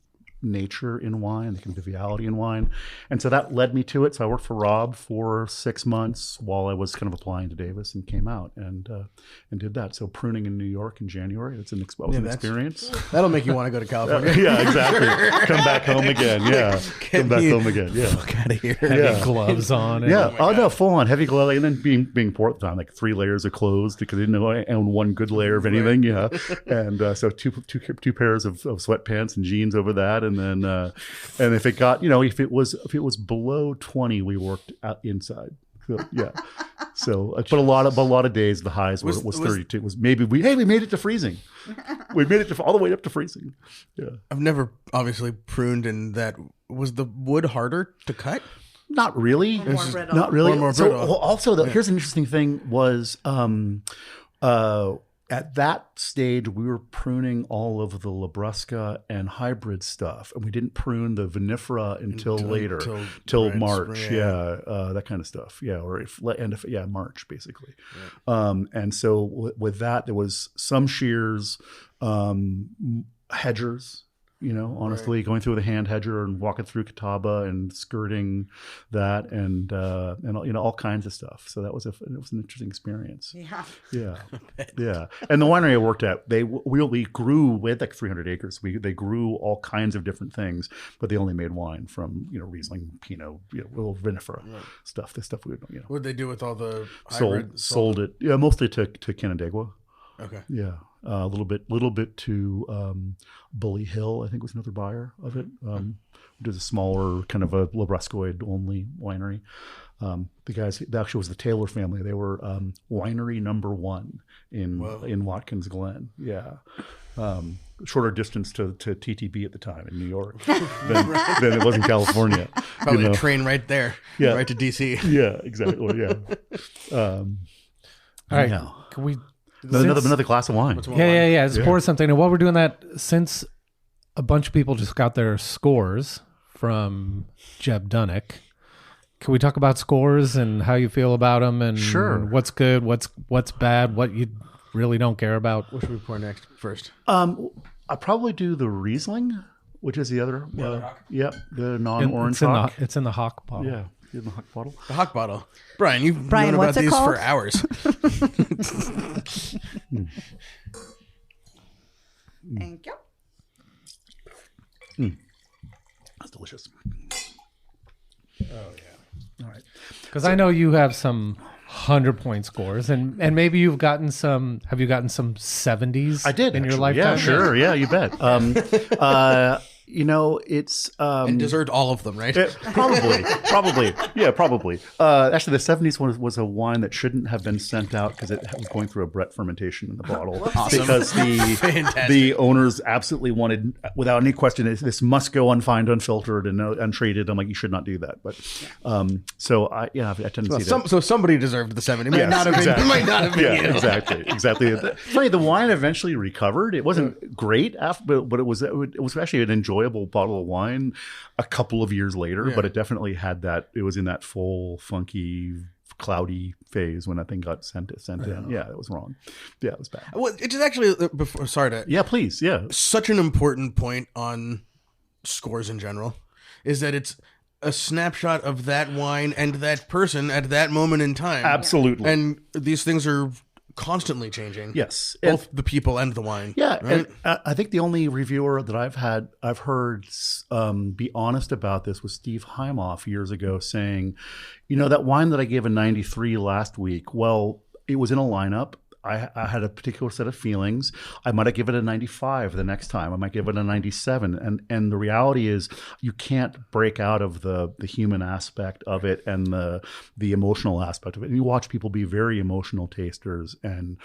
E: nature in wine, the conviviality in wine. And so that led me to it. So I worked for Rob for 6 months while I was kind of applying to Davis, and came out and did that. So pruning in New York in January, it's an experience.
C: That'll make you want to go to California.
E: Yeah, exactly. Come back home again. Yeah. Come back home again. Yeah.
C: Fuck out of here.
B: Heavy gloves on.
E: Yeah. No, full on heavy gloves. And then being poor at the time, 3 layers of clothes, because I didn't know I owned one good layer of anything. Right. Yeah. And so two pairs of sweatpants and jeans over that. and then and if it got, if it was below 20, we worked out inside. So, yeah. So, but a lot of days the highs was 32. It was maybe we made it to freezing. We made it all the way up to freezing. Yeah.
C: I've never obviously pruned in that. Was the wood harder to cut?
E: Not really. Not really.
C: More
E: so
C: brittle.
E: also, here's an interesting thing was at that stage, we were pruning all of the Labrusca and hybrid stuff, and we didn't prune the vinifera until later, till March. Spring, that kind of stuff. Yeah, or March basically. Yeah. And so with that, there was some shears, hedgers. Honestly, going through the hand hedger and walking through Catawba and skirting that and all kinds of stuff. So it was an interesting experience. Yeah. And the winery I worked at, we grew. We had like 300 acres. They grew all kinds of different things, but they only made wine from Riesling, Pinot, little vinifera stuff. The stuff we would.
C: What did they do with all the
E: sold it? Yeah, mostly to Canandaigua.
C: Okay.
E: Yeah. A little bit to Bully Hill, I think was another buyer of it. Which is a smaller kind of a Labruscoid only winery. The guys, that actually was the Taylor family. They were winery number 1 in Watkins Glen. Yeah. Shorter distance to TTB at the time in New York than it was in California.
C: Probably a train right there, right to DC.
E: Yeah, exactly. Yeah.
B: All right. Can we...
E: Another glass of wine.
B: Yeah. Let's pour something. And while we're doing that, since a bunch of people just got their scores from Jeb Dunnuck, can we talk about scores and how you feel about them and what's good, what's bad, what you really don't care about?
C: What should we pour next first?
E: I'll probably do the Riesling, which is the other. The non-orange Hock.
B: It's in the Hock bottle.
E: Yeah. In the Hock bottle.
C: The Hock bottle. Brian, you've known about these for hours.
D: Thank you.
E: That's delicious.
C: Oh, yeah.
E: All right.
B: Because I know you have some 100-point scores, and maybe you've gotten some. Have you gotten some 70s?
E: I did
B: in your
E: actually.
B: lifetime.
E: Yeah, sure. Yeah, you bet. It's
C: and deserved all of them, right?
E: Probably. Yeah, probably. Actually, the 70s one was a wine that shouldn't have been sent out because it was going through a Brett fermentation in the bottle.
C: Awesome.
E: Because the owners absolutely wanted, without any question, this must go unfined, unfiltered, and untreated. I'm like, you should not do that. But so I tend to see that.
C: So somebody deserved the 70. Might not have been.
E: Yeah, exactly. Funny, the wine eventually recovered. It wasn't great after, but it was actually an enjoyable bottle of wine a couple of years later, but it definitely had that. It was in that full funky cloudy phase when that thing got sent in. Yeah, it was wrong. Yeah, it was bad.
C: Well, it is actually
E: please.
C: Such an important point on scores in general is that it's a snapshot of that wine and that person at that moment in time.
E: Absolutely.
C: And these things are constantly changing.
E: Yes.
C: Both the people and the wine.
E: Yeah.
C: Right?
E: And I think the only reviewer that I've heard be honest about this was Steve Heimoff years ago saying, that wine that I gave a 93 last week, well, it was in a lineup. I had a particular set of feelings. I might have given it a 95 the next time. I might give it a 97. And the reality is you can't break out of the human aspect of it and the emotional aspect of it. And you watch people be very emotional tasters, and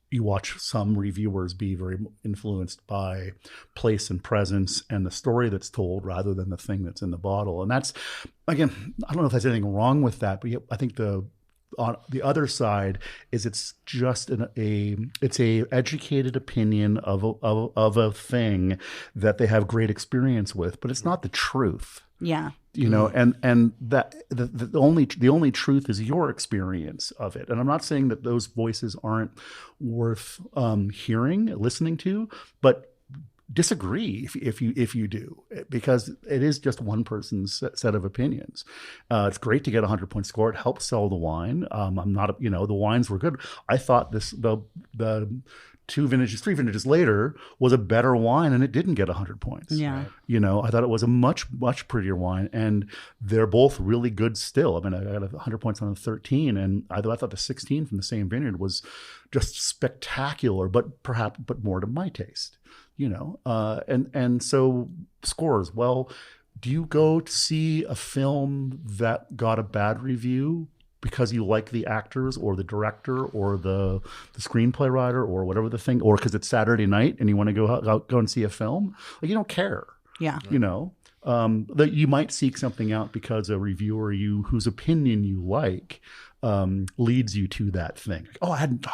E: you watch some reviewers be very influenced by place and presence and the story that's told rather than the thing that's in the bottle. And that's, again, I don't know if there's anything wrong with that, but I think on the other side is it's just it's a educated opinion of a thing that they have great experience with, but it's not the truth.
D: Yeah.
E: And that the only truth is your experience of it. And I'm not saying that those voices aren't worth listening to, but disagree if you do, because it is just one person's set of opinions. It's great to get a 100-point score. It helps sell the wine. I'm not, the wines were good. I thought the 3 vintages later was a better wine, and it didn't get 100 points.
D: Yeah.
E: I thought it was a much, much prettier wine, and they're both really good still. I mean, I got 100 points on the 13, and I thought the 16 from the same vineyard was just spectacular, but more to my taste. And so scores. Well, do you go to see a film that got a bad review because you like the actors or the director or the screenplay writer or whatever the thing, or because it's Saturday night and you want to go and see a film? Like, you don't care.
D: Yeah.
E: That you might seek something out because a reviewer whose opinion you like leads you to that thing. Oh, I hadn't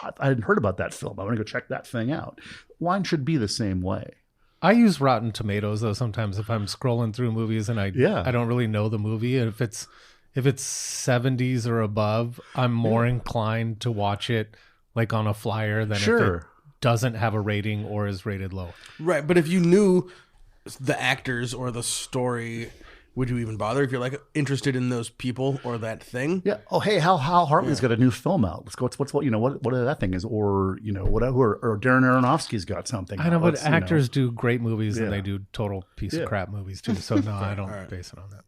E: heard about that film. I want to go check that thing out. Wine should be the same way.
B: I use Rotten Tomatoes though sometimes if I'm scrolling through movies and I don't really know the movie. And if it's 70s or above, I'm more inclined to watch it like on a flyer than if it doesn't have a rating or is rated low.
C: Right, but if you knew the actors or the story, would you even bother if you're like interested in those people or that thing?
E: Yeah. Oh, hey, Hal Hartley's got a new film out. Let's go. What's what that thing is, or whatever. Or Darren Aronofsky's got something.
B: I know, but actors do great movies and they do total piece of crap movies too. So no, I don't base it on that.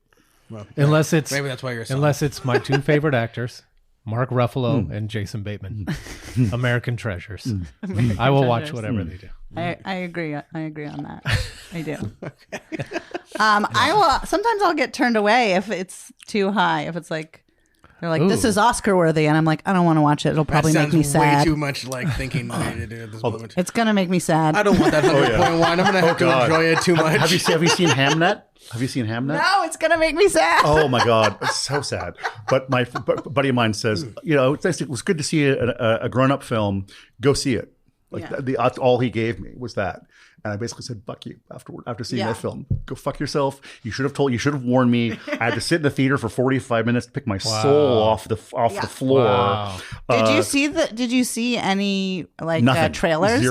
C: Well,
B: unless it's
C: maybe that's why you're.
B: Unless it's my two favorite actors, Mark Ruffalo and Jason Bateman, American treasures. I will watch whatever they do.
D: I agree. I agree on that. I do. I will. Sometimes I'll get turned away if it's too high. If it's like they're like, this is Oscar worthy, and I'm like, I don't want to watch it. It'll probably make me sad.
C: Way too much like thinking I need to do at this moment.
D: It's gonna make me sad.
C: I don't want that 100-point wine. I'm gonna have to enjoy it too much.
E: Have you seen Hamnet? Have you seen Hamnet?
D: No, it's gonna make me sad.
E: Oh my God, it's so sad. But my buddy of mine says, it was good to see a grown-up film. Go see it. All he gave me was that. And I basically said, fuck you after seeing that film. Go fuck yourself. You should have warned me. I had to sit in the theater for 45 minutes to pick my soul off the floor.
B: Wow.
D: Did you see any trailers?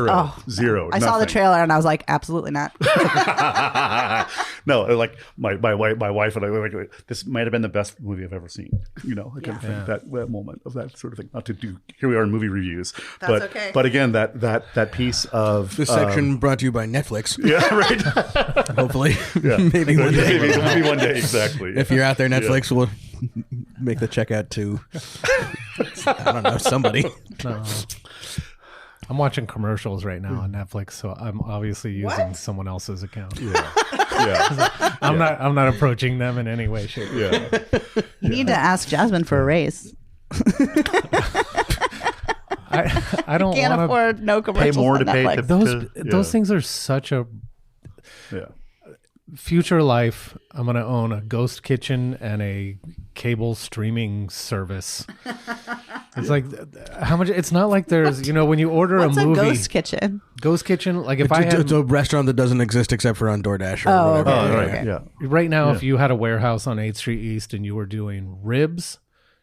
E: Zero.
D: I saw the trailer and I was like, absolutely not.
E: No, like my wife and I, this might have been the best movie I've ever seen. I kind of think that moment of that sort of thing. Not to do, here we are in movie reviews.
D: That's okay.
E: But again, that piece of
C: this section brought to you by Netflix.
E: Yeah, right.
C: Hopefully. Yeah. Maybe one day.
E: Maybe one day, exactly.
C: If you're out there, Netflix will make the checkout to, I don't know, somebody.
B: No. I'm watching commercials right now on Netflix, so I'm obviously using someone else's account.
E: Yeah.
B: I'm not approaching them in any way, shape.
E: Yeah.
D: You need to ask Jasmine for a raise.
B: I don't
D: can't afford no commercials.
E: Pay more
D: on
E: to pay
D: Netflix.
B: Those things are such a future life. I'm gonna own a ghost kitchen and a cable streaming service. It's like how much? It's not like there's when you order
D: What's
B: a movie.
D: Ghost kitchen.
B: Like if I had
C: it's a restaurant that doesn't exist except for on DoorDash or whatever.
E: Oh, right. Okay. Yeah.
B: Right now, if you had a warehouse on 8th Street East and you were doing ribs,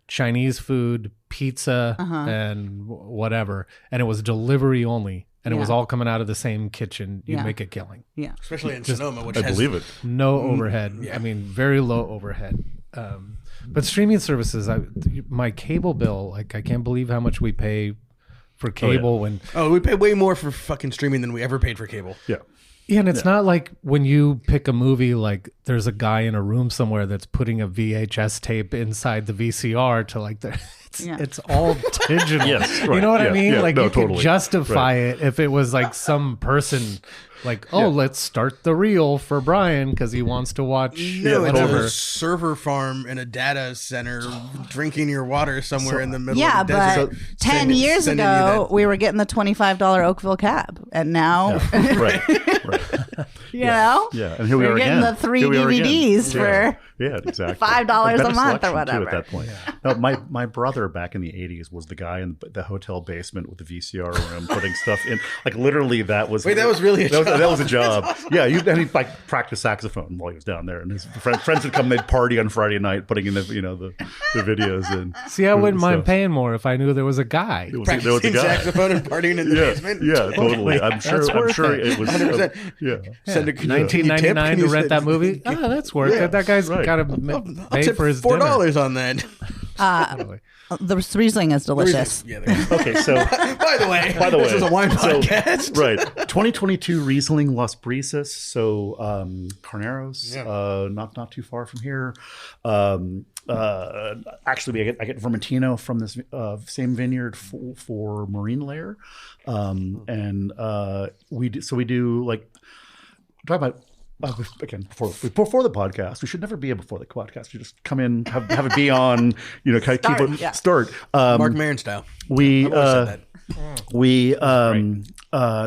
B: Chinese food, pizza, and whatever, and it was delivery only, and it was all coming out of the same kitchen, you'd make a killing.
D: Yeah.
C: Especially in Sonoma, which
E: I
C: has
E: believe it.
B: No overhead. Yeah. I mean, very low overhead. But streaming services, my cable bill, like I can't believe how much we pay for cable.
C: we pay way more for fucking streaming than we ever paid for cable.
E: Yeah.
B: Yeah, and it's not like when you pick a movie, like there's a guy in a room somewhere that's putting a VHS tape inside the VCR to it's all digital.
E: Yes, right.
B: You know what I mean?
E: Yeah,
B: like you
E: totally.
B: could justify it if it was like some person like, let's start the reel for Brian because he wants to watch whatever.
C: It's a server farm in a data center drinking your water somewhere in the middle of the desert.
D: But 10 years ago, we were getting the $25 Oakville cab. And now...
E: Right.
D: You know?
E: Yeah, and here we are
D: getting
E: again.
D: the 3 DVDs for
E: exactly.
D: $5 a month or whatever.
E: Too, at that point. No, my brother back in the 80s was the guy in the hotel basement with the VCR room putting stuff in. Like literally that was...
C: Wait, that was really a job.
E: That was a job. Awesome. Yeah, and he'd like practice saxophone while he was down there. And his friends would come, they'd party on Friday night putting in the videos. And
B: see, I wouldn't mind paying more if I knew there was a guy.
C: There was a guy. Saxophone and partying in the basement?
E: Yeah, totally. I'm sure it was...
C: 100%. Send a
B: $19.99 to rent that movie. Oh, that's worth it. That guy's got to pay for his
C: $4 on that.
D: The Riesling is delicious.
E: Okay, so
C: by the way, this is a wine podcast.
E: Right. 2022 Riesling Las Brisas. So Carneros, not too far from here. Actually, I get Vermentino from this same vineyard for Marine Layer, and we do like talk about. Again, before the podcast, we should never be before the podcast. You just come in, have it be on, start.
C: Mark Maron style.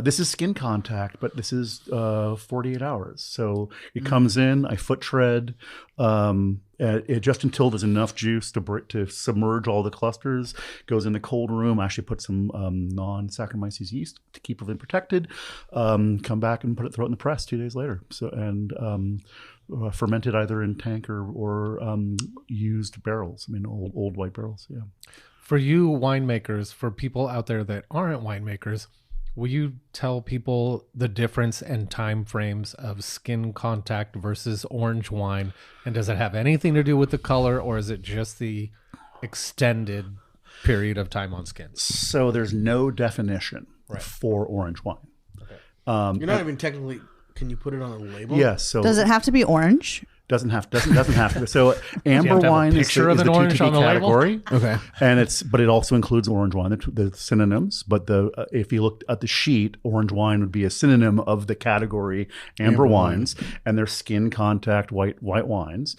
E: This is skin contact, but this is 48 hours. So it comes in, I foot tread, just until there's enough juice to submerge all the clusters. Goes in the cold room. I actually put some non-Saccharomyces yeast to keep it protected. Come back and throw it in the press 2 days later. So fermented either in tank or used barrels. I mean, old white barrels. Yeah.
B: For you winemakers, for people out there that aren't winemakers, will you tell people the difference in time frames of skin contact versus orange wine? And does it have anything to do with the color, or is it just the extended period of time on skin?
E: So there's no definition for orange wine.
C: Okay. You're not even technically. Can you put it on a label?
E: Yes. So
D: does it have to be orange?
E: Doesn't have to. So amber wine is the TTP category.
C: Okay,
E: but it also includes orange wine, the synonyms. But if you look at the sheet, orange wine would be a synonym of the category amber wines, and they're skin contact white wines.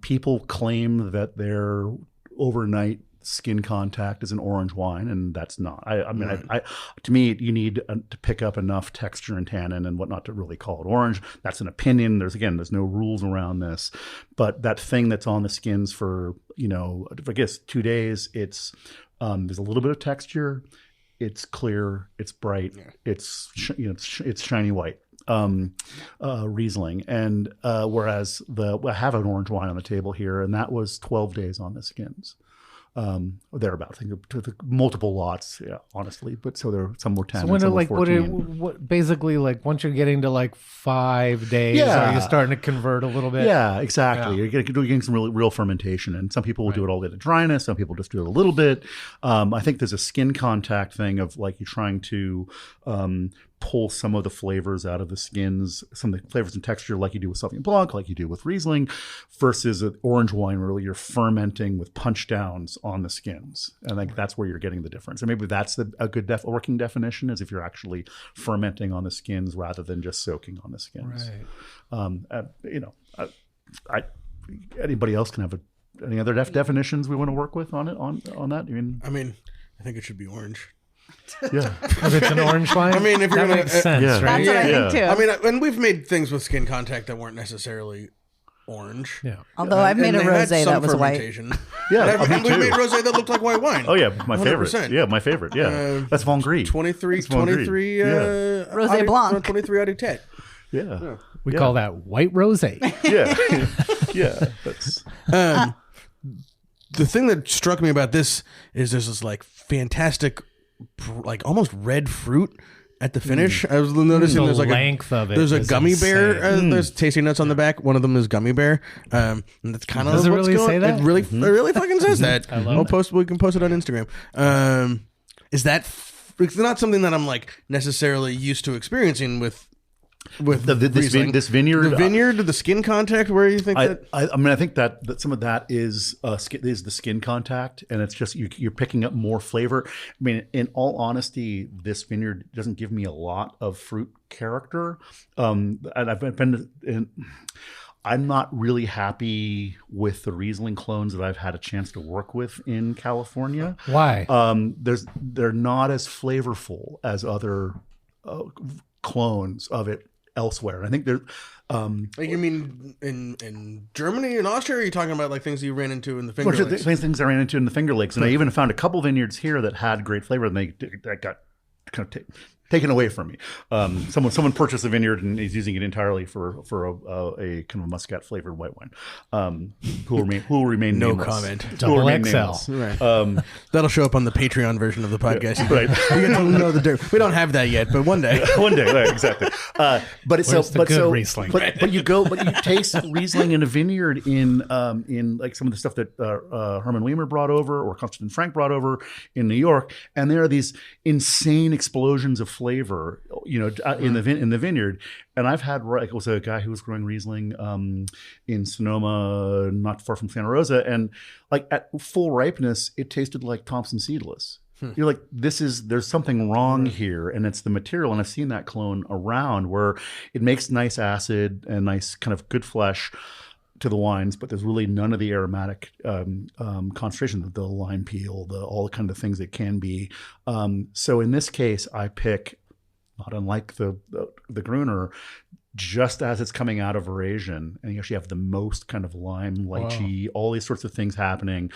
E: People claim that they're overnight skin contact is an orange wine, and that's not. To me, you need to pick up enough texture and tannin and whatnot to really call it orange. That's an opinion. There's no rules around this, but that thing that's on the skins for I guess 2 days, it's there's a little bit of texture. It's clear. It's bright. It's shiny white. Riesling, and whereas I have an orange wine on the table here, and that was 12 days on the skins. Thereabouts. I think to multiple lots, honestly. But so there some were 10. So when
B: what basically like once you're getting to like 5 days, are you starting to convert a little bit?
E: Yeah, exactly. Yeah. You're getting some real fermentation, and some people will do it all the way to dryness. Some people just do it a little bit. I think there's a skin contact thing of like you're trying to pull some of the flavors out of the skins, some of the flavors and texture like you do with Sauvignon Blanc, like you do with Riesling, versus an orange wine where you're fermenting with punch downs on the skins. And I think that's where you're getting the difference. And maybe that's a good working definition, is if you're actually fermenting on the skins rather than just soaking on the skins. Right. Anybody else can have any other definitions we want to work with on it on that?
C: I think it should be orange.
E: Yeah,
B: if it's an orange wine.
C: If you're
B: makes sense, right?
D: That's what I think too.
C: And we've made things with skin contact that weren't necessarily orange.
B: Yeah.
D: Although I've made a rosé that was white.
E: Yeah,
C: and we made rosé that looked like white wine.
E: Oh yeah, my
C: 100%.
E: favorite. Yeah, my favorite. Yeah, that's Vin Gris.
C: 23
D: Rosé Blanc.
C: 23 out of 10.
E: Yeah.
B: We call that white rosé.
E: Yeah. That's
C: the thing that struck me about this is there's this like fantastic, like almost red fruit at the finish. I was noticing there's like
B: length of it.
C: There's a gummy bear. There's tasty nuts on the back. One of them is gummy bear. And that's kind of
B: does it really say that?
C: It really fucking says that. I love it. We can post it on Instagram. Is that? It's not something that I'm like necessarily used to experiencing with
E: this vineyard,
C: the skin contact. Where you think that?
E: I think that some of that is the skin contact, and it's just you're picking up more flavor. I mean, in all honesty, this vineyard doesn't give me a lot of fruit character, and I'm not really happy with the Riesling clones that I've had a chance to work with in California.
B: Why?
E: They're not as flavorful as other clones of it elsewhere. I think they're
C: you mean in Germany and Austria, or are you talking about like things you ran into in the Finger Lakes?
E: Things I ran into in the Finger Lakes, and I even found a couple vineyards here that had great flavor, and that got kind of taken away from me. Someone purchased a vineyard and is using it entirely for a kind of muscat flavored white wine. Who will remain
C: no
E: nameless.
C: comment.
B: Double XL.
C: Right. That'll show up on the Patreon version of the podcast.
E: Right.
C: You get to know the difference. We don't have that yet, but one day.
E: Right, exactly. But
B: Riesling?
E: But you taste Riesling in a vineyard in like some of the stuff that Herman Weimer brought over or Constantin Frank brought over in New York, and there are these insane explosions of flavor, in the vineyard. And I've had, it was a guy who was growing Riesling in Sonoma, not far from Santa Rosa, and like at full ripeness, it tasted like Thompson Seedless. You're like, there's something wrong here, and it's the material. And I've seen that clone around where it makes nice acid and nice kind of good flesh to the wines, but there's really none of the aromatic concentration, the lime peel, all the kind of things it can be. So in this case, I pick, not unlike the Gruner, just as it's coming out of aeration, and you actually have the most kind of lime, lychee, all these sorts of things happening.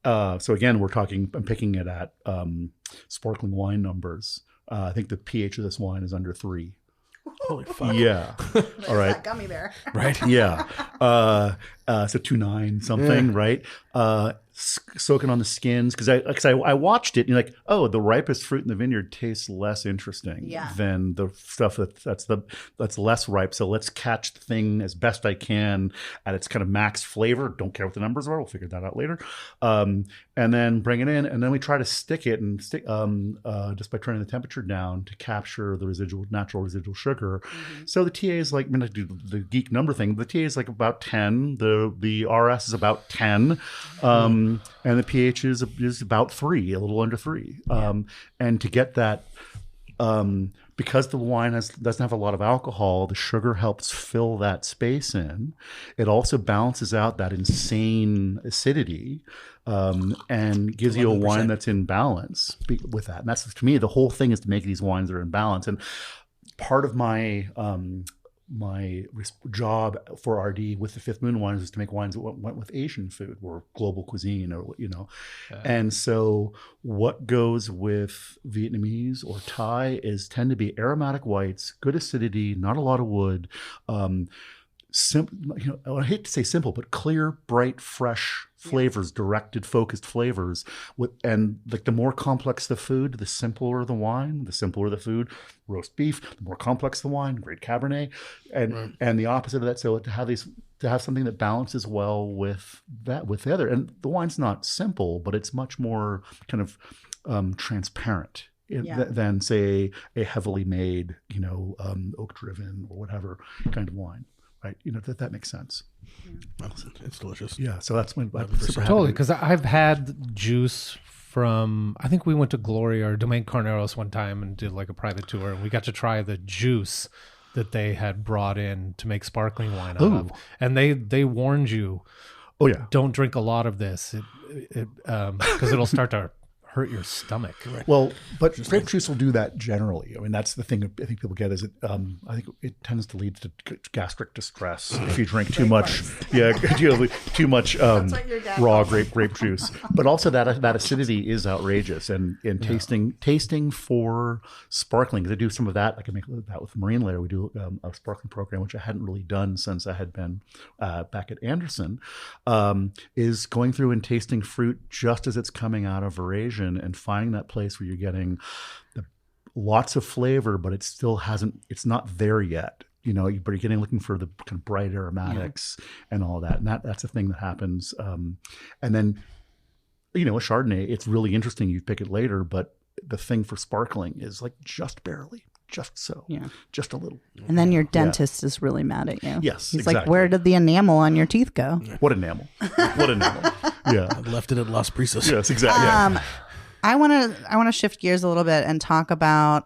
E: So again, I'm picking it at sparkling wine numbers. I think the pH of this wine is under 3.
C: Holy fuck.
E: Yeah. All right.
D: That gummy bear.
E: Right. Yeah. So 2.9 something, right? Soaking on the skins. Because I watched it and you're like, oh, the ripest fruit in the vineyard tastes less interesting than the stuff that's less ripe. So let's catch the thing as best I can at its kind of max flavor. Don't care what the numbers are. We'll figure that out later. And then bring it in, and then we try to stick it and just by turning the temperature down to capture the natural residual sugar. Mm-hmm. So the TA is like, I do the geek number thing. The TA is like about 10. The RS is about 10. And the pH is about 3, a little under 3. And to get that, because the wine doesn't have a lot of alcohol, the sugar helps fill that space in. It also balances out that insane acidity, and gives 11%. You a wine that's in balance with that. And that's, to me, the whole thing is to make these wines that are in balance. And part of my job for RD with the Fifth Moon wines is to make wines that went with Asian food or global cuisine, or And so what goes with Vietnamese or Thai tend to be aromatic whites, good acidity, not a lot of wood. I hate to say simple, but clear, bright, fresh flavors, directed, focused flavors. And like the more complex the food, the simpler the wine, the simpler the food. Roast beef, the more complex the wine, great Cabernet, and the opposite of that. So to have something that balances well with the other, and the wine's not simple, but it's much more kind of transparent. Than say a heavily made, oak driven or whatever kind of wine. Right, that makes sense.
C: Yeah. It's delicious.
E: Yeah, so that's my
B: totally, because I've had juice from, I think we went to Gloria or Domaine Carneros one time and did like a private tour, and we got to try the juice that they had brought in to make sparkling wine out of, and they warned you, don't drink a lot of this, because it'll start to hurt your stomach. Right?
E: Well, but grape juice will do that generally. I mean, that's the thing I think people get is I think it tends to lead to gastric distress if you drink too much. Too much raw grape juice. But also that acidity is outrageous. And tasting for sparkling, because I do some of that. I can make that with Marine Layer. We do a sparkling program, which I hadn't really done since I had been back at Anderson. Is going through and tasting fruit just as it's coming out of aeration, and finding that place where you're getting lots of flavor, but it's not there yet, but you're looking for the kind of bright aromatics and all that. And that's a thing that happens. And then, a Chardonnay, it's really interesting. You pick it later, but the thing for sparkling is like just barely. Just so. Yeah. Just a little.
D: And then your dentist is really mad at you.
E: Yes,
D: He's
E: exactly.
D: like, where did the enamel on your teeth go?
E: What enamel? Yeah.
C: I left it at Las Brisas.
E: Yes, exactly.
D: I want to shift gears a little bit and talk about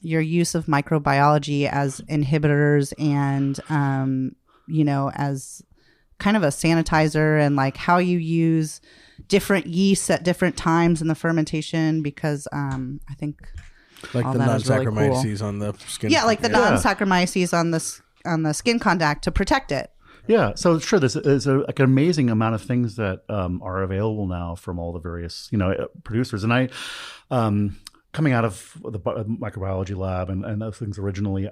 D: your use of microbiology as inhibitors and, as kind of a sanitizer, and like how you use different yeasts at different times in the fermentation, because I think...
C: Like the non-Saccharomyces on the skin.
D: Yeah, like the non-Saccharomyces on the skin contact to protect it.
E: Yeah, so sure, there's an amazing amount of things that are available now from all the various producers, and I, coming out of the microbiology lab and those things originally,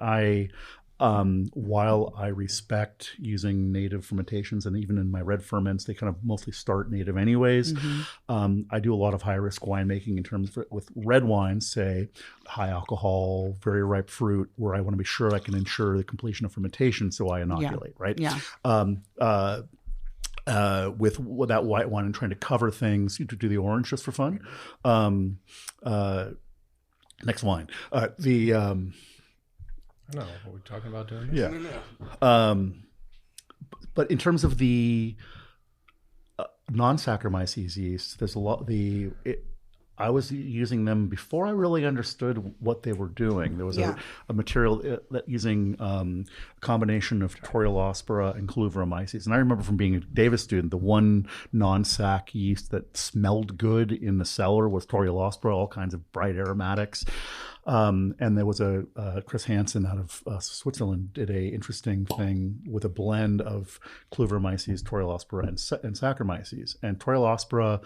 E: while I respect using native fermentations, and even in my red ferments, they kind of mostly start native anyways. Mm-hmm. I do a lot of high risk winemaking in terms of, with red wines, say high alcohol, very ripe fruit, where I want to be sure I can ensure the completion of fermentation, so I inoculate, right?
D: Yeah.
E: With that white wine and trying to cover things, to do the orange just for fun. Next wine.
B: I don't know. Are we talking about doing this?
E: Yeah. But in terms of the non-Saccharomyces yeast, there's a lot. I was using them before I really understood what they were doing. There was a material that using a combination of Torreospora and Cluveromyces. And I remember from being a Davis student, the one non-sac yeast that smelled good in the cellar was Torreospora, all kinds of bright aromatics. And there was Chris Hansen out of Switzerland did a interesting thing with a blend of Cluveromyces, Torreospora, and Saccharomyces. And Torreospora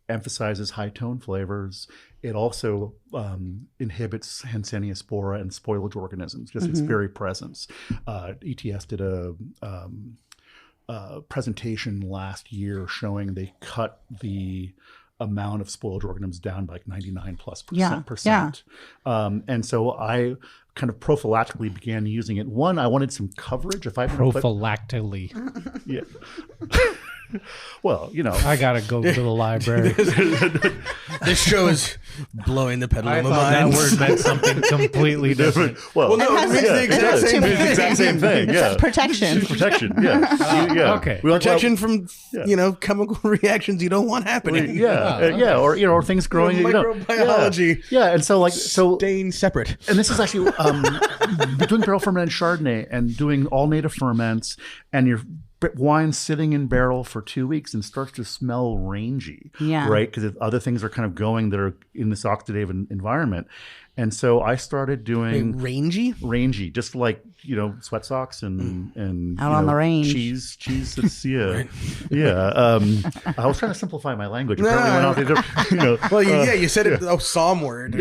E: emphasizes high tone flavors. It also inhibits Hansenia spora and spoilage organisms, just its very presence. ETS did a presentation last year showing they cut the amount of spoilage organisms down by like 99+%. And so I kind of prophylactically began using it. One, I wanted some coverage. If I
B: prophylactically.
E: Yeah. Well,
B: I gotta go to the library.
C: This show is blowing the pedal
B: I
C: of my
B: thought
C: mind.
B: that word meant something completely different.
C: Well, no, it means the exact same thing.
E: It's the exact same thing. Yeah,
D: Protection.
E: Protection. Yeah.
B: Okay.
C: Protection from chemical reactions you don't want happening.
E: Or things growing.
C: Microbiology.
E: And so
C: staying separate.
E: And this is actually doing barrel fermented Chardonnay and doing all native ferments, and your wine sitting in barrel for 2 weeks and starts to smell rangy, right? Because other things are kind of going that are in this oxidative environment. And so I started doing rangy, just like sweat socks and
D: out on the range,
E: cheese. That's I was trying to simplify my language. You said it a psalm word.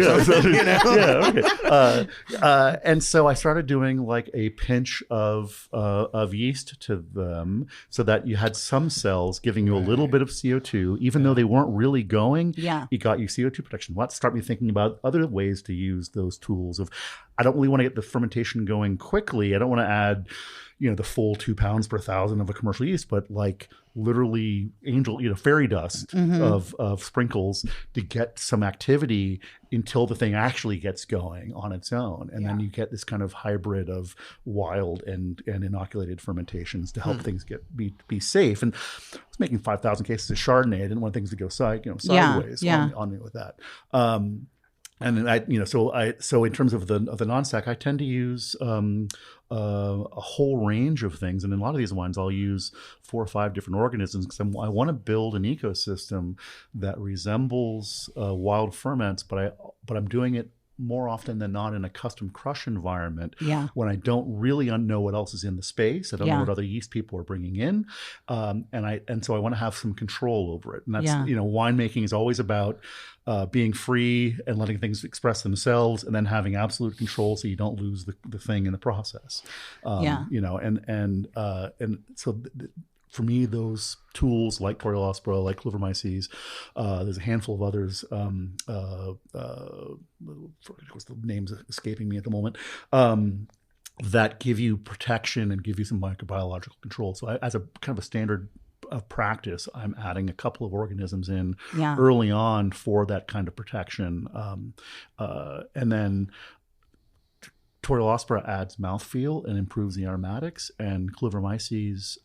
E: And so I started doing like a pinch of yeast to them, so that you had some cells giving you a little bit of CO2, even though they weren't really going. You got you CO2 protection. Well, that started me thinking about other ways to use those tools of, I don't really want to get the fermentation going quickly. I don't want to add, the full 2 pounds per 1,000 of a commercial yeast, but like literally fairy dust of sprinkles to get some activity until the thing actually gets going on its own. And then you get this kind of hybrid of wild and inoculated fermentations to help things be safe. And I was making 5,000 cases of Chardonnay. I didn't want things to go sideways on me with that. And then so in terms of the non-sac, I tend to use a whole range of things, and in a lot of these wines, I'll use 4 or 5 different organisms because I want to build an ecosystem that resembles wild ferments, but I'm doing it more often than not in a custom crush environment when I don't really know what else is in the space. I don't know what other yeast people are bringing in. And so I want to have some control over it. And that's, winemaking is always about being free and letting things express themselves and then having absolute control so you don't lose the thing in the process. For me, those tools like Torreospora, like Cluveromyces, there's a handful of others. The name's escaping me at the moment. That give you protection and give you some microbiological control. So as a kind of a standard of practice, I'm adding a couple of organisms in early on for that kind of protection, and then Torreospora adds mouthfeel and improves the aromatics, and Cluveromyces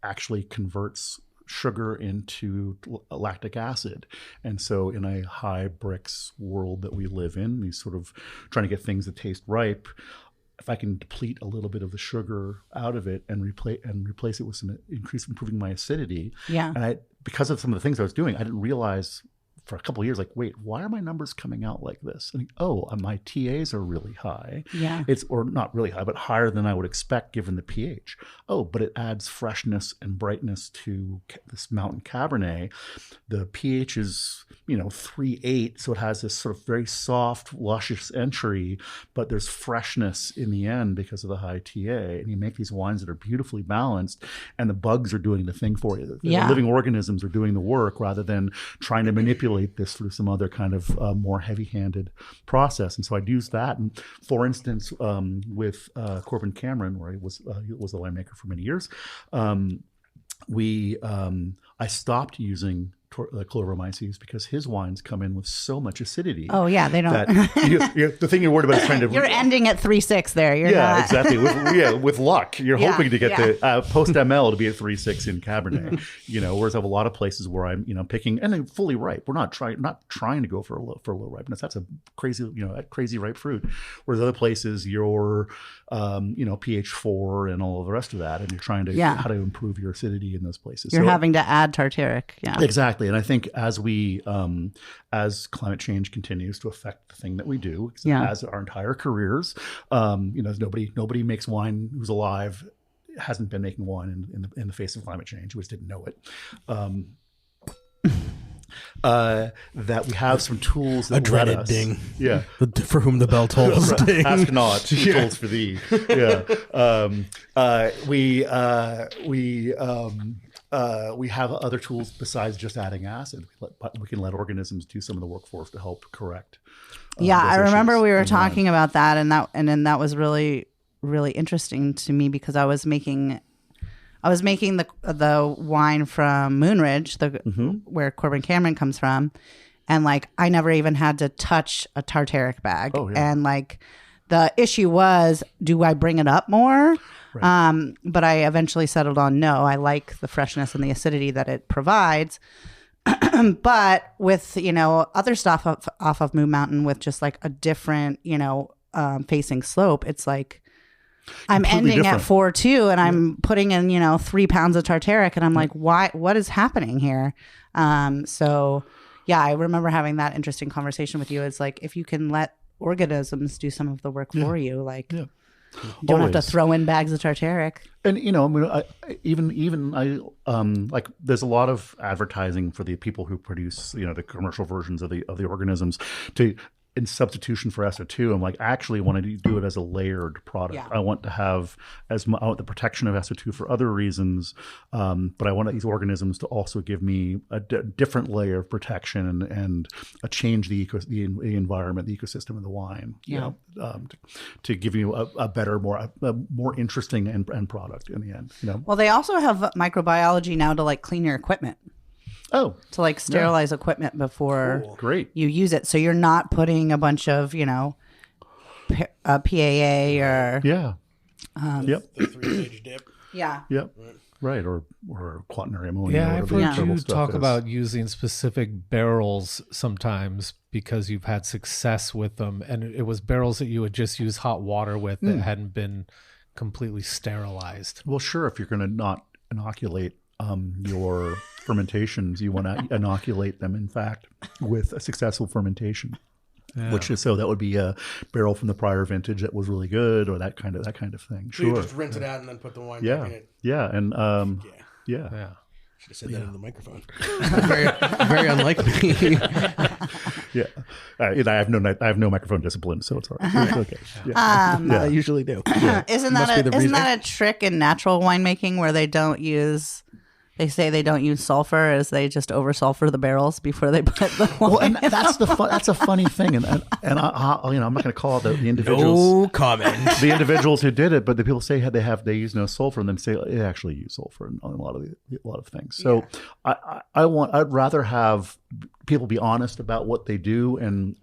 E: actually converts sugar into lactic acid. And so in a high bricks world that we live in, these sort of trying to get things that taste ripe, if I can deplete a little bit of the sugar out of it and replace it with some improving my acidity. And because of some of the things I was doing, I didn't realize for a couple of years, like, wait, why are my numbers coming out like this? And my TAs are really high. Or not really high, but higher than I would expect given the pH. But it adds freshness and brightness to this mountain Cabernet. The pH is, 3.8, so it has this sort of very soft, luscious entry, but there's freshness in the end because of the high TA. And you make these wines that are beautifully balanced, and the bugs are doing the thing for you. The living organisms are doing the work rather than trying to manipulate this through some other kind of more heavy-handed process. And so I'd use that. And for instance, with Corbin Cameron, where he was the winemaker for many years, I stopped using Chloromyces, because his wines come in with so much acidity.
D: Oh yeah, they don't.
E: The thing you're worried about is trying to.
D: You're ending at 3.6 there. You're not.
E: Exactly. With luck, you're hoping to get the post ML to be at 3.6 in Cabernet. Whereas I have a lot of places where I'm picking and they're fully ripe. We're not trying to go for low ripeness. That's a crazy ripe fruit. Whereas other places you're pH 4 and all of the rest of that, and you're trying to how to improve your acidity in those places.
D: You're having to add tartaric. Yeah.
E: Exactly. And I think as climate change continues to affect the thing that we do, as our entire careers, nobody makes wine who's alive hasn't been making wine in the face of climate change. We just didn't know it. That we have some tools that
C: a dreaded ding.
E: Yeah.
C: For whom the bell tolls. Ding.
E: Ask not, who tolls for thee. Yeah. We have other tools besides just adding acid. We can let organisms do some of the work for us to help correct.
D: I remember we were talking about that, and then that was really, really interesting to me because I was making the wine from Moonridge, where Corbin Cameron comes from, and I never even had to touch a tartaric bag. Oh, yeah. And the issue was, do I bring it up more? Right. But I eventually settled on no. I like the freshness and the acidity that it provides. But with other stuff off of Moon Mountain with just a different facing slope, it's I'm ending different. At 4.2 and I'm putting in 3 pounds of tartaric, and I'm like, why? What is happening here? So I remember having that interesting conversation with you. It's if you can let organisms do some of the work for you, you don't have to throw in bags of tartaric.
E: And there's a lot of advertising for the people who produce the commercial versions of the organisms in substitution for SO2. I'm I actually want to do it as a layered product. Yeah. I want to have I want the protection of SO2 for other reasons, but I want these organisms to also give me a different layer of protection and change the environment, the ecosystem of the wine. To give you a better, more interesting end product in the end.
D: Well, they also have microbiology now to clean your equipment.
E: Oh,
D: to sterilize equipment before you use it, so you're not putting a bunch of PAA or
E: the
C: 3-stage dip.
D: Yeah.
E: Yep. Right, or quaternary ammonia.
B: Yeah, I've heard you talk about using specific barrels sometimes because you've had success with them, and it was barrels that you would just use hot water with that hadn't been completely sterilized.
E: Well, sure, if you're going to not inoculate your fermentations, you want to inoculate them, in fact, with a successful fermentation. Yeah. That would be a barrel from the prior vintage that was really good, or that kind of thing.
C: So you just rinse it out and then put the wine back in it.
E: Yeah, and
C: Should have said that in the microphone. very, very unlike me.
E: Yeah, I have no microphone discipline, so it's all right. It's okay.
C: I usually do.
D: Isn't that a trick in natural winemaking where they don't use? They say they don't use sulfur, as they just oversulfur the barrels before they put the wine.
E: Well, and that's a funny thing, and I'm not going to call out the individuals.
C: No comment.
E: The individuals who did it, but the people say they use no sulfur, and then say they actually use sulfur in a lot of things. So I'd rather have people be honest about what they do, and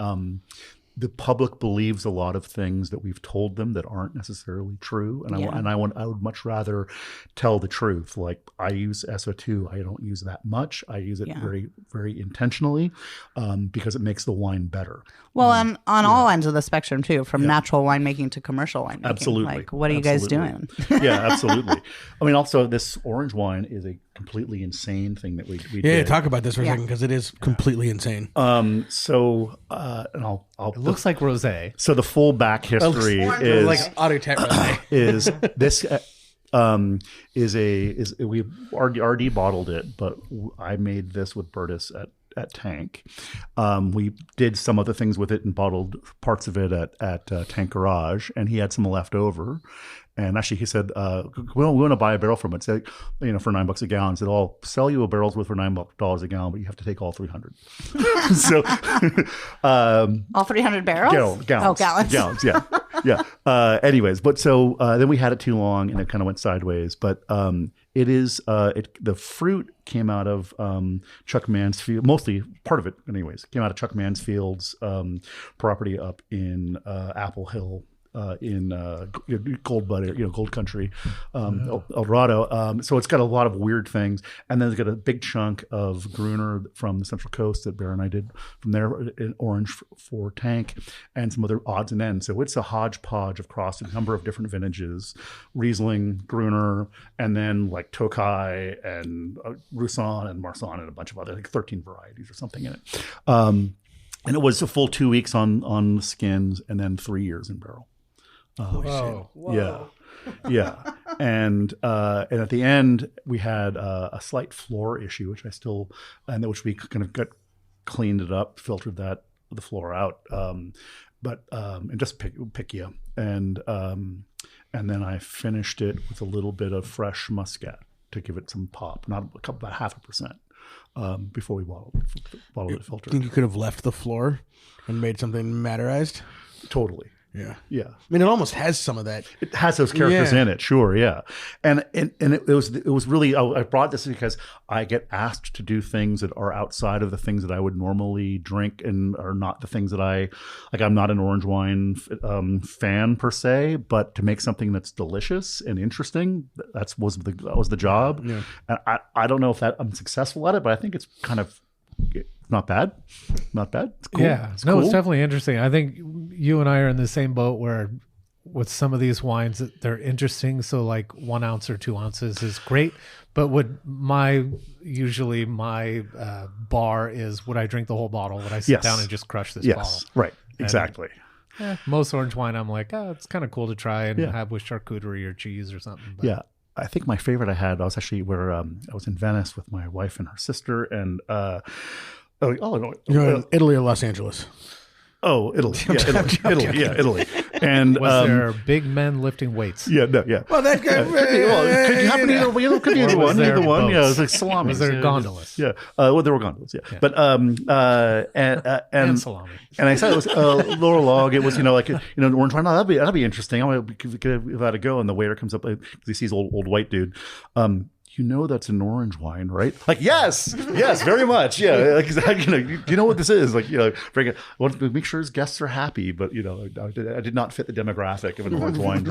E: the public believes a lot of things that we've told them that aren't necessarily true, and I would much rather tell the truth. I use SO2, I don't use that much. I use it very, very intentionally because it makes the wine better.
D: Well, on all ends of the spectrum too, from natural winemaking to commercial winemaking.
E: Absolutely.
D: What are you guys doing?
E: Yeah, absolutely. I mean, also this orange wine is a completely insane thing that we did.
C: Talk about this for a second, because it is completely insane.
E: And I'll
B: it looks like rosé.
E: So the full back history is
C: like Autotech rosé.
E: Is this we RD bottled it, but I made this with Bertus at Tank. We did some other things with it and bottled parts of it at Tank Garage, and he had some left over. And actually, he said, we want to buy a barrel from it. Say, for $9 a gallon. He said, I'll sell you a barrel's worth for $9 a gallon, but you have to take all 300. So,
D: all 300 barrels?
E: Gallons.
D: Oh, gallons.
E: Gallons, yeah. Yeah. Anyways, but so then we had it too long and it kind of went sideways. But it is the fruit came out of Chuck Mansfield, mostly part of it, anyways, came out of Chuck Mansfield's property up in Apple Hill. In Gold Butter, Gold Country, El Dorado. So it's got a lot of weird things. And then it's got a big chunk of Gruner from the Central Coast that Bear and I did from there in Orange for Tank and some other odds and ends. So it's a hodgepodge of cross a number of different vintages, Riesling, Gruner, and then like Tokai and Roussanne and Marsanne and a bunch of other, like 13 varieties or something in it. And it was a full 2 weeks on the skins and then 3 years in barrel.
B: Whoa.
E: Yeah. And at the end we had a slight floor issue, which we kind of cleaned it up, filtered the floor out, and just pick you. And then I finished it with a little bit of fresh muscat to give it some pop, about 0.5%, before we bottled it, filtered.
C: Think you could have left the floor and made something matterized?
E: Totally. Yeah.
C: I mean, it almost has some of that.
E: It has those characters in it, sure, yeah. And it was really. I brought this because I get asked to do things that are outside of the things that I would normally drink and are not the things that I like. I'm not an orange wine fan per se, but to make something that's delicious and interesting, that was the job. Yeah. And I don't know if I'm successful at it, but I think it's kind of. Not bad. It's cool.
B: Yeah. It's definitely interesting. I think you and I are in the same boat where with some of these wines, they're interesting. So like 1 ounce or 2 ounces is great. But usually my bar is, would I drink the whole bottle? Would I sit down and just crush this bottle?
E: Right. Exactly.
B: Most orange wine, I'm like, it's kind of cool to try and have with charcuterie or cheese or something. But.
E: Yeah. I think my favorite I was actually where I was in Venice with my wife and her sister, and no,
C: you're in Italy or Los Angeles?
E: Oh, Italy. Yeah, Italy. And
B: was there big men lifting weights?
E: Yeah, no, yeah.
C: Well, that guy.
E: Could you happen could be either one. Either one. Yeah, it was like salami.
B: Was there gondolas?
E: Yeah. Well, there were gondolas. Yeah. But and
B: salami.
E: And I said it was lower log. It was orange wine. No, that'd be interesting. I'm gonna give that a go. And the waiter comes up because he sees old white dude. That's an orange wine, right? Like, yes, very much. Yeah, like, exactly. Do you know what this is? Like, I want to make sure his guests are happy, but I did not fit the demographic of an orange wine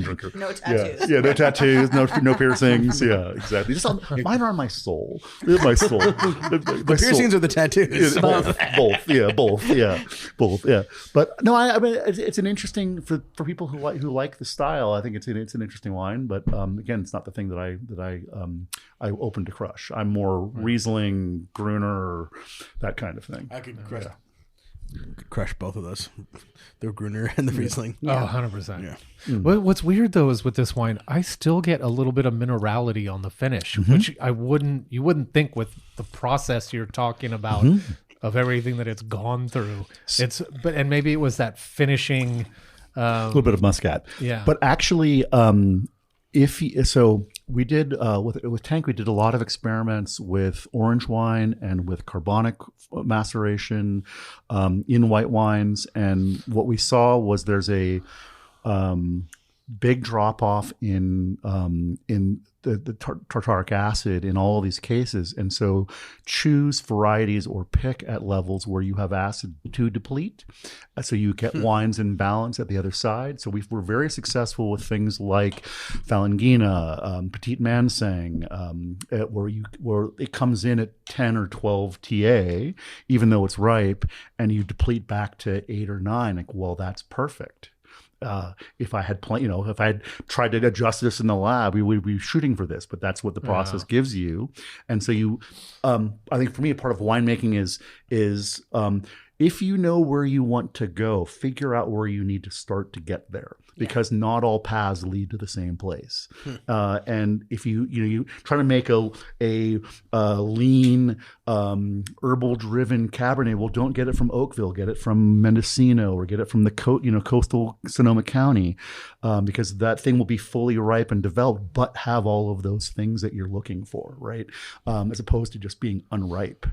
E: drinker.
D: No tattoos.
E: Yeah, no tattoos, no piercings. Yeah, exactly. Just mine are on my soul. My soul.
C: The piercings or the tattoos?
E: Yeah, both. Yeah, but no, I mean, it's an interesting for people who like the style. I think it's an interesting wine, but again, it's not the thing that I open to crush. I'm more Riesling, Gruner, that kind of thing.
C: I could crush both of those, the Gruner and the Riesling.
B: Yeah. Oh, 100%. Yeah. What's weird though is with this wine, I still get a little bit of minerality on the finish, which you wouldn't think with the process you're talking about of everything that it's gone through. And maybe it was that finishing.
E: A little bit of muscat.
B: Yeah.
E: But actually, we did with Tank, we did a lot of experiments with orange wine and with carbonic maceration in white wines, and what we saw was there's a big drop off in the tartaric acid in all of these cases, and so choose varieties or pick at levels where you have acid to deplete, so you get wines in balance at the other side. So we were very successful with things like Falangina, Petit Manseng, where it comes in at 10 or 12 TA, even though it's ripe, and you deplete back to 8 or 9. Like, well, that's perfect. If I had if I had tried to adjust this in the lab, we would be shooting for this, but that's what the process gives you. And so I think for me, a part of winemaking is if you know where you want to go, figure out where you need to start to get there, because not all paths lead to the same place. And if you try to make a lean herbal-driven Cabernet, well, don't get it from Oakville, get it from Mendocino, or get it from the coastal Sonoma County, because that thing will be fully ripe and developed, but have all of those things that you're looking for, right? As opposed to just being unripe,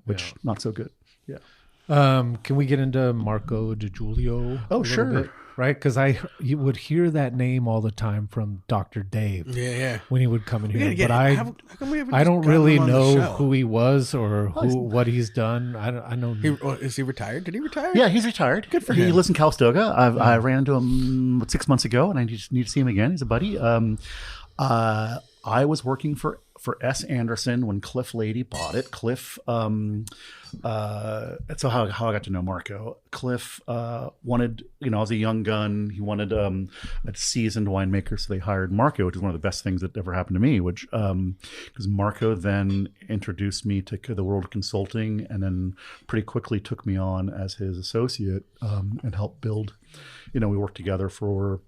E: which not so good. Yeah.
B: Can we get into Marco Di Giulio?
E: Oh, sure.
B: Bit? Right, because you would hear that name all the time from Dr. Dave.
C: Yeah.
B: When he would come in here,
C: but
B: how come I don't really know who he was or what he's done. I know.
C: Is he retired? Did he retire?
E: Yeah, he's retired.
C: Good for him.
E: He lives in Calistoga. I ran into him 6 months ago, and I just need to see him again. He's a buddy. I was working for S. Anderson when Cliff Lady bought it. Cliff, that's how I got to know Marco. Cliff wanted, I was a young gun. He wanted a seasoned winemaker, so they hired Marco, which is one of the best things that ever happened to me, which because Marco then introduced me to the world of consulting and then pretty quickly took me on as his associate and helped build. We worked together for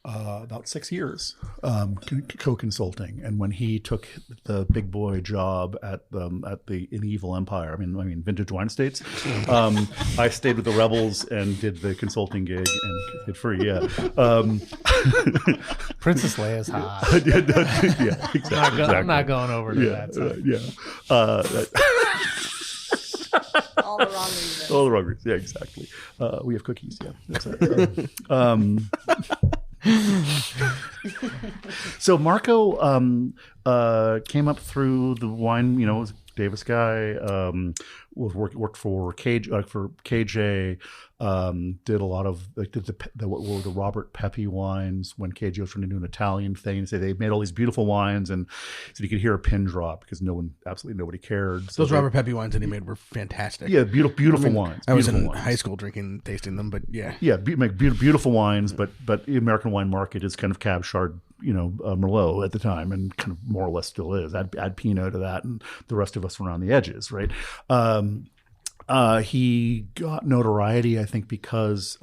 E: about 6 years co-consulting, and when he took the big boy job at the In Evil Empire, I mean Vintage Wine Estates, I stayed with the Rebels and did the consulting gig and did free.
B: Princess Leia's hot.
E: Yeah, exactly.
B: I'm not going over to that.
D: All the wrong reasons.
E: All the wrong reasons. Yeah, exactly. We have cookies. Yeah, that's right. So Marco came up through the wine, was a Davis guy, worked for KJ, did a lot of did what were the Robert Pepe wines when KJ was trying to do an Italian thing. So they made all these beautiful wines, and so you could hear a pin drop because absolutely nobody cared. So
C: those Robert Pepe wines that he made were fantastic.
E: Yeah, beautiful wines.
C: I was in high school tasting them, but
E: make beautiful wines, but the American wine market is kind of Cab Chard, Merlot at the time, and kind of more or less still is. Add Pinot to that, and the rest of us were on the edges, right? He got notoriety, I think, because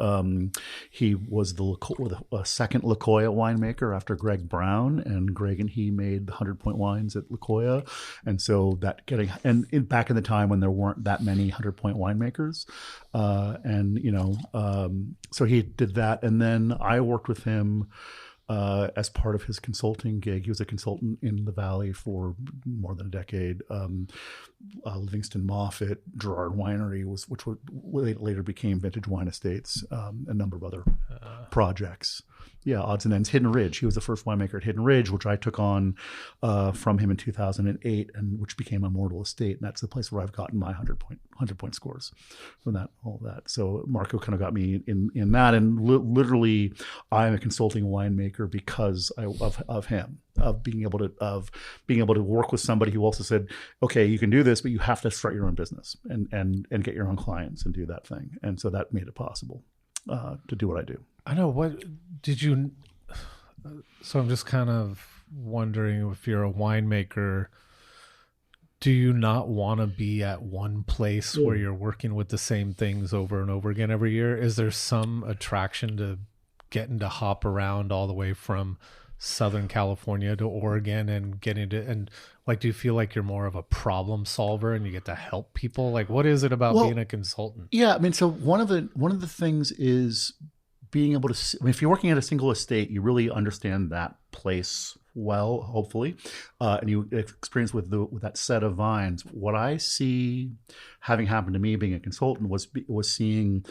E: he was the second La Jolla winemaker after Greg Brown, and Greg and he made the 100-point wines at La Jolla, and so back in the time when there weren't that many 100-point winemakers, so he did that, and then I worked with him. As part of his consulting gig. He was a consultant in the Valley for more than a decade. Livingston Moffett, Gerard Winery, which later became Vintage Wine Estates, a number of other projects. Yeah, odds and ends. Hidden Ridge. He was the first winemaker at Hidden Ridge, which I took on from him in 2008, and which became Immortal Estate. And that's the place where I've gotten my 100-point scores from all that. So Marco kind of got me in that, and literally, I'm a consulting winemaker because of him, of being able to work with somebody who also said, okay, you can do this, but you have to start your own business and get your own clients and do that thing. And so that made it possible to do what I do.
B: I know. What did you? So I'm just kind of wondering, if you're a winemaker, do you not want to be at one place where you're working with the same things over and over again every year? Is there some attraction to getting to hop around all the way from Southern California to Oregon and getting to, and like, do you feel like you're more of a problem solver and you get to help people? Like, what is it about being a consultant?
E: Yeah, I mean, so one of the things is being able to, if you're working at a single estate, you really understand that place well, hopefully, and you experience with that set of vines. What I see having happened to me being a consultant was seeing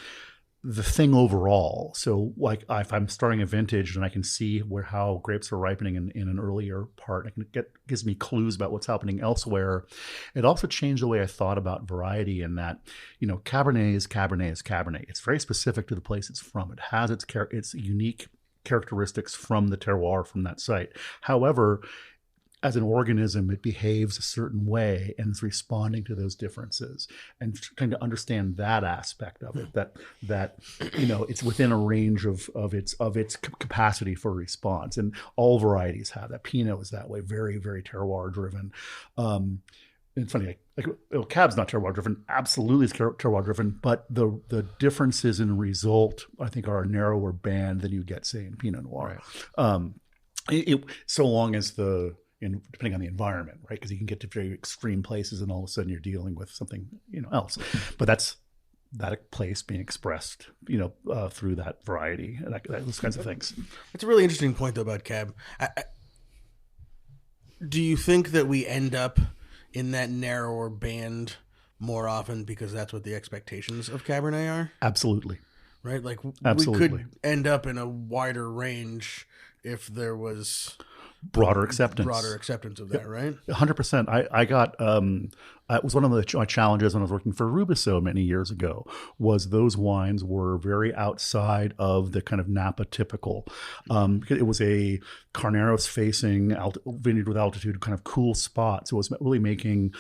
E: the thing overall. So like if I'm starting a vintage and I can see how grapes are ripening in an earlier part, gives me clues about what's happening elsewhere. It also changed the way I thought about variety, in that, Cabernet is Cabernet. It's very specific to the place it's from. It has its unique characteristics from the terroir, from that site. However, as an organism, it behaves a certain way and is responding to those differences, and trying to understand that aspect of it, that it's within a range of its capacity for response. And all varieties have that. Pinot is that way, very, very terroir driven. It's funny, Cab's not terroir driven, absolutely is terroir driven, but the differences in result, I think, are a narrower band than you get, say, in Pinot Noir. Right. So long as depending on the environment, right? Because you can get to very extreme places, and all of a sudden you're dealing with something, else. But that's that place being expressed, through that variety, and those kinds of things.
C: It's a really interesting point, though, about Cab. Do you think that we end up in that narrower band more often because that's what the expectations of Cabernet are?
E: Absolutely.
C: Right? Like
E: Absolutely.
C: we could end up in a wider range if there was
E: broader acceptance
C: of that, right?
E: 100%. I got it was one of my challenges when I was working for Rubiso many years ago, was those wines were very outside of the kind of Napa typical. It was a Carneros facing vineyard with altitude, kind of cool spot. So it was really making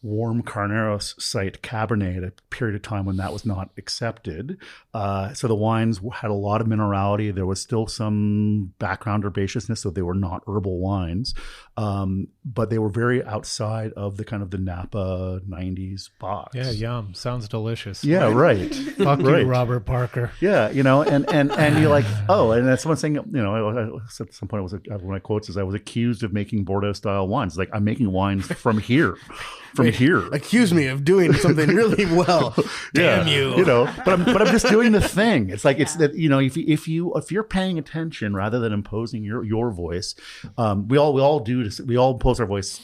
E: warm Carneros site Cabernet at a period of time when that was not accepted. So the wines had a lot of minerality. There was still some background herbaceousness, so they were not herbal wines. But they were very outside of the kind of the Napa 90s box.
B: Yeah, yum. Sounds delicious.
E: Yeah, right.
B: Fuck you, Robert Parker.
E: Yeah, you know, and you're like, oh, and that's someone saying, you know, at some point, one of my quotes is, I was accused of making Bordeaux-style wines. Like, I'm making wines from here. Here.
C: Accuse me of doing something really well. Damn you.
E: You know, but I'm just doing the thing. It's like, it's that, you know, if you're paying attention rather than imposing your voice, we all impose our voice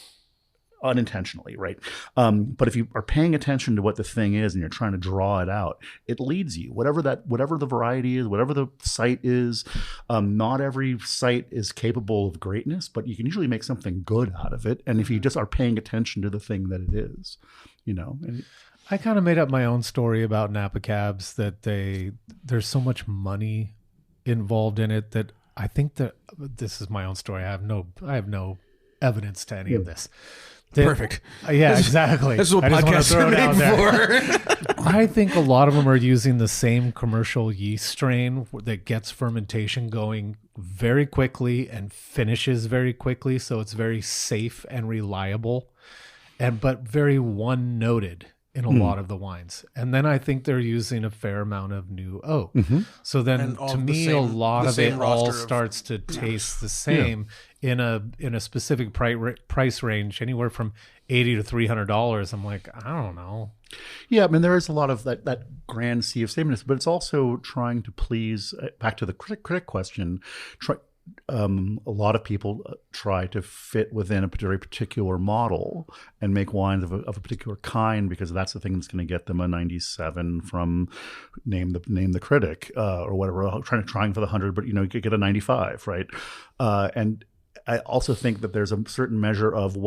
E: unintentionally, right? But if you are paying attention to what the thing is and you're trying to draw it out, it leads you. Whatever the variety is, whatever the site is, not every site is capable of greatness, but you can usually make something good out of it. And if you just are paying attention to the thing that it is, you know.
B: I kind of made up my own story about Napa cabs, that there's so much money involved in it that I think that this is my own story. I have no evidence to any of this.
C: Perfect.
B: Yeah, exactly.
C: This is what podcasts are made for.
B: I think a lot of them are using the same commercial yeast strain that gets fermentation going very quickly and finishes very quickly, so it's very safe and reliable, but very one-noted in a lot of the wines. And then I think they're using a fair amount of new oak. Mm-hmm. So then to me, a lot of it all starts to taste the same in a specific price range, anywhere from $80 to $300. I'm like, I don't know.
E: Yeah, I mean, there is a lot of that grand sea of sameness, but it's also trying to please, back to the critic question, a lot of people try to fit within a very particular model and make wines of a particular kind because that's the thing that's going to get them a 97 from name the critic or whatever. Trying for the 100, but you know, you could get a 95, right? And I also think that there's a certain measure of,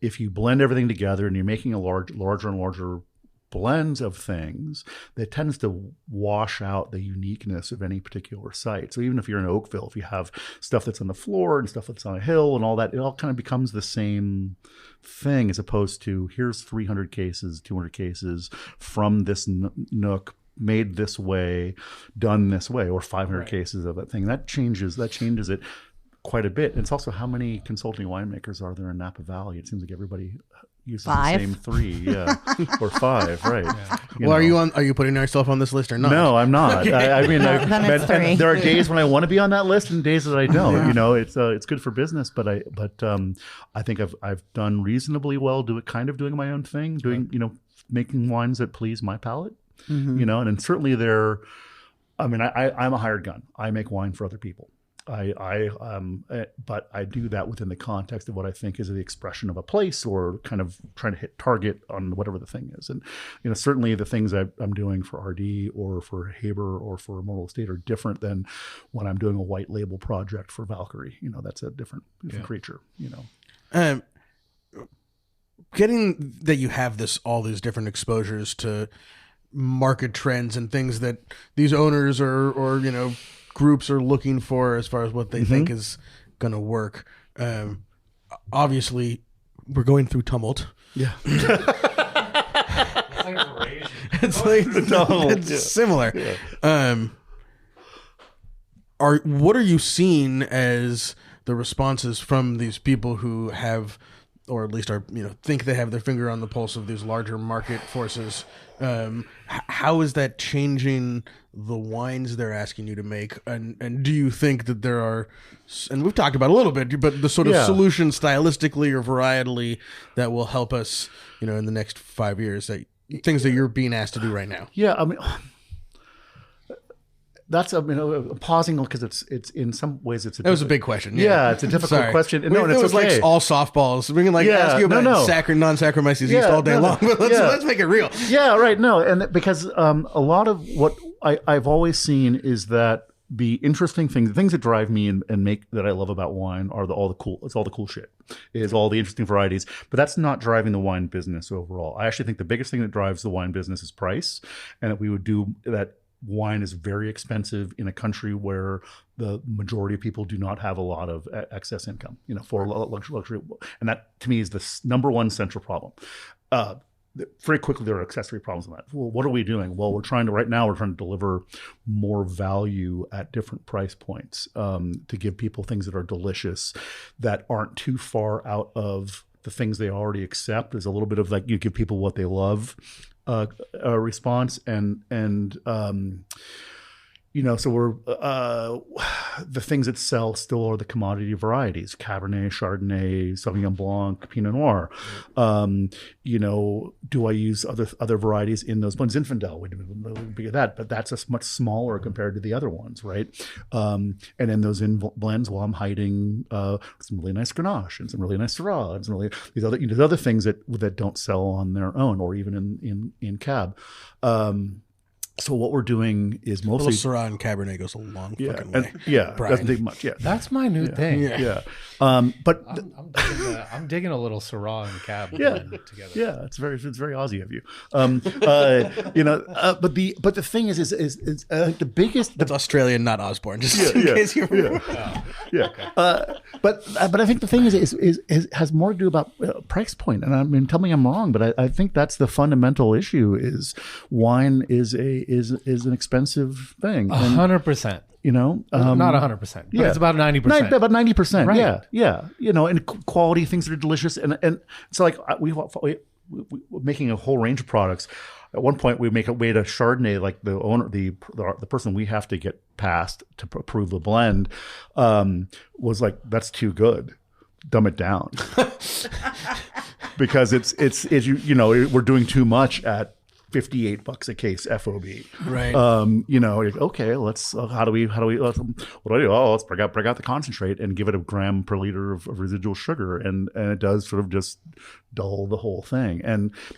E: if you blend everything together and you're making a larger and larger blends of things, that tends to wash out the uniqueness of any particular site. So even if you're in Oakville, if you have stuff that's on the floor and stuff that's on a hill and all that, it all kind of becomes the same thing, as opposed to, here's 300 cases, 200 cases from this nook, made this way, done this way, or 500 cases of that thing. That changes it quite a bit. And it's also, how many consulting winemakers are there in Napa Valley? It seems like everybody uses the same 3, or 5, right?
C: Yeah. Are you putting yourself on this list or not?
E: No, I'm not. There are days when I want to be on that list and days that I don't. Yeah. You know, it's good for business, but I think I've done reasonably well doing my own thing, making wines that please my palate. Mm-hmm. You know, and certainly I'm a hired gun. I make wine for other people. But I do that within the context of what I think is the expression of a place, or kind of trying to hit target on whatever the thing is. And, you know, certainly the things I'm doing for RD or for Haber or for Immortal Estate are different than when I'm doing a white label project for Valkyrie. You know, that's a different creature, you know.
C: Getting that you have all these different exposures to market trends and things that these owners or you know, groups are looking for as far as what they think is going to work. Obviously, we're going through tumult.
E: Yeah.
C: It's similar. Yeah. What are you seeing as the responses from these people who have, or at least think they have their finger on the pulse of these larger market forces? How is that changing the wines they're asking you to make? And do you think that there are, and we've talked about a little bit, but the sort of solution stylistically or varietally that will help us, you know, in the next 5 years, things that you're being asked to do right now?
E: Yeah, I mean, that's I'm pausing because it's in some ways it
C: was a big question.
E: Yeah, it's a difficult question. No, and it's
C: was
E: okay.
C: like all softballs. We can ask you about non-Saccharomyces yeast all day long. But let's make it real.
E: Yeah, right. No, and because a lot of what I've always seen is that the interesting things, the things that drive me and make that I love about wine are all the cool shit. Is all the interesting varieties, but that's not driving the wine business overall. I actually think the biggest thing that drives the wine business is price, and that we would do that. Wine is very expensive in a country where the majority of people do not have a lot of excess income, for luxury. And that to me is the number one central problem. Very quickly, there are accessory problems in that. Well, what are we doing? Well, we're trying to deliver more value at different price points to give people things that are delicious, that aren't too far out of the things they already accept. There's a little bit of you give people what they love. A response and so we're the things that sell still are the commodity varieties: Cabernet, Chardonnay, Sauvignon Blanc, Pinot Noir. Do I use other varieties in those blends? Zinfandel would be that, but that's a much smaller compared to the other ones, right? And in those blends, I'm hiding some really nice Grenache and some really nice Syrah and some really these other things that don't sell on their own or even in Cab. So what we're doing is mostly
C: Syrah and Cabernet goes a long fucking way.
E: Doesn't take much. Yeah,
B: that's my new thing.
E: Yeah.
B: But I'm digging a little Syrah and Cab together.
E: Yeah, it's very Aussie of you. But the thing is the biggest.
C: That's Australian, not Osborne. Just in case you were.
E: But I think the thing is has more to do about price point. And I mean, tell me I'm wrong, but I think that's the fundamental issue. Is wine is an expensive thing.
B: 100%.
E: Not
B: 100%, but it's about 90%.
E: About 90%,
B: right.
E: Yeah. And quality things that are delicious, and it's like we're making a whole range of products. At one point, we made a Chardonnay, like the owner, the person we have to get past to approve the blend, was like, "That's too good, dumb it down," because it's we're doing too much at $58 a case FOB.
C: Right.
E: Okay, let's, what do I do? Oh, let's break out the concentrate and give it a gram per liter of residual sugar. And it does sort of just dull the whole thing.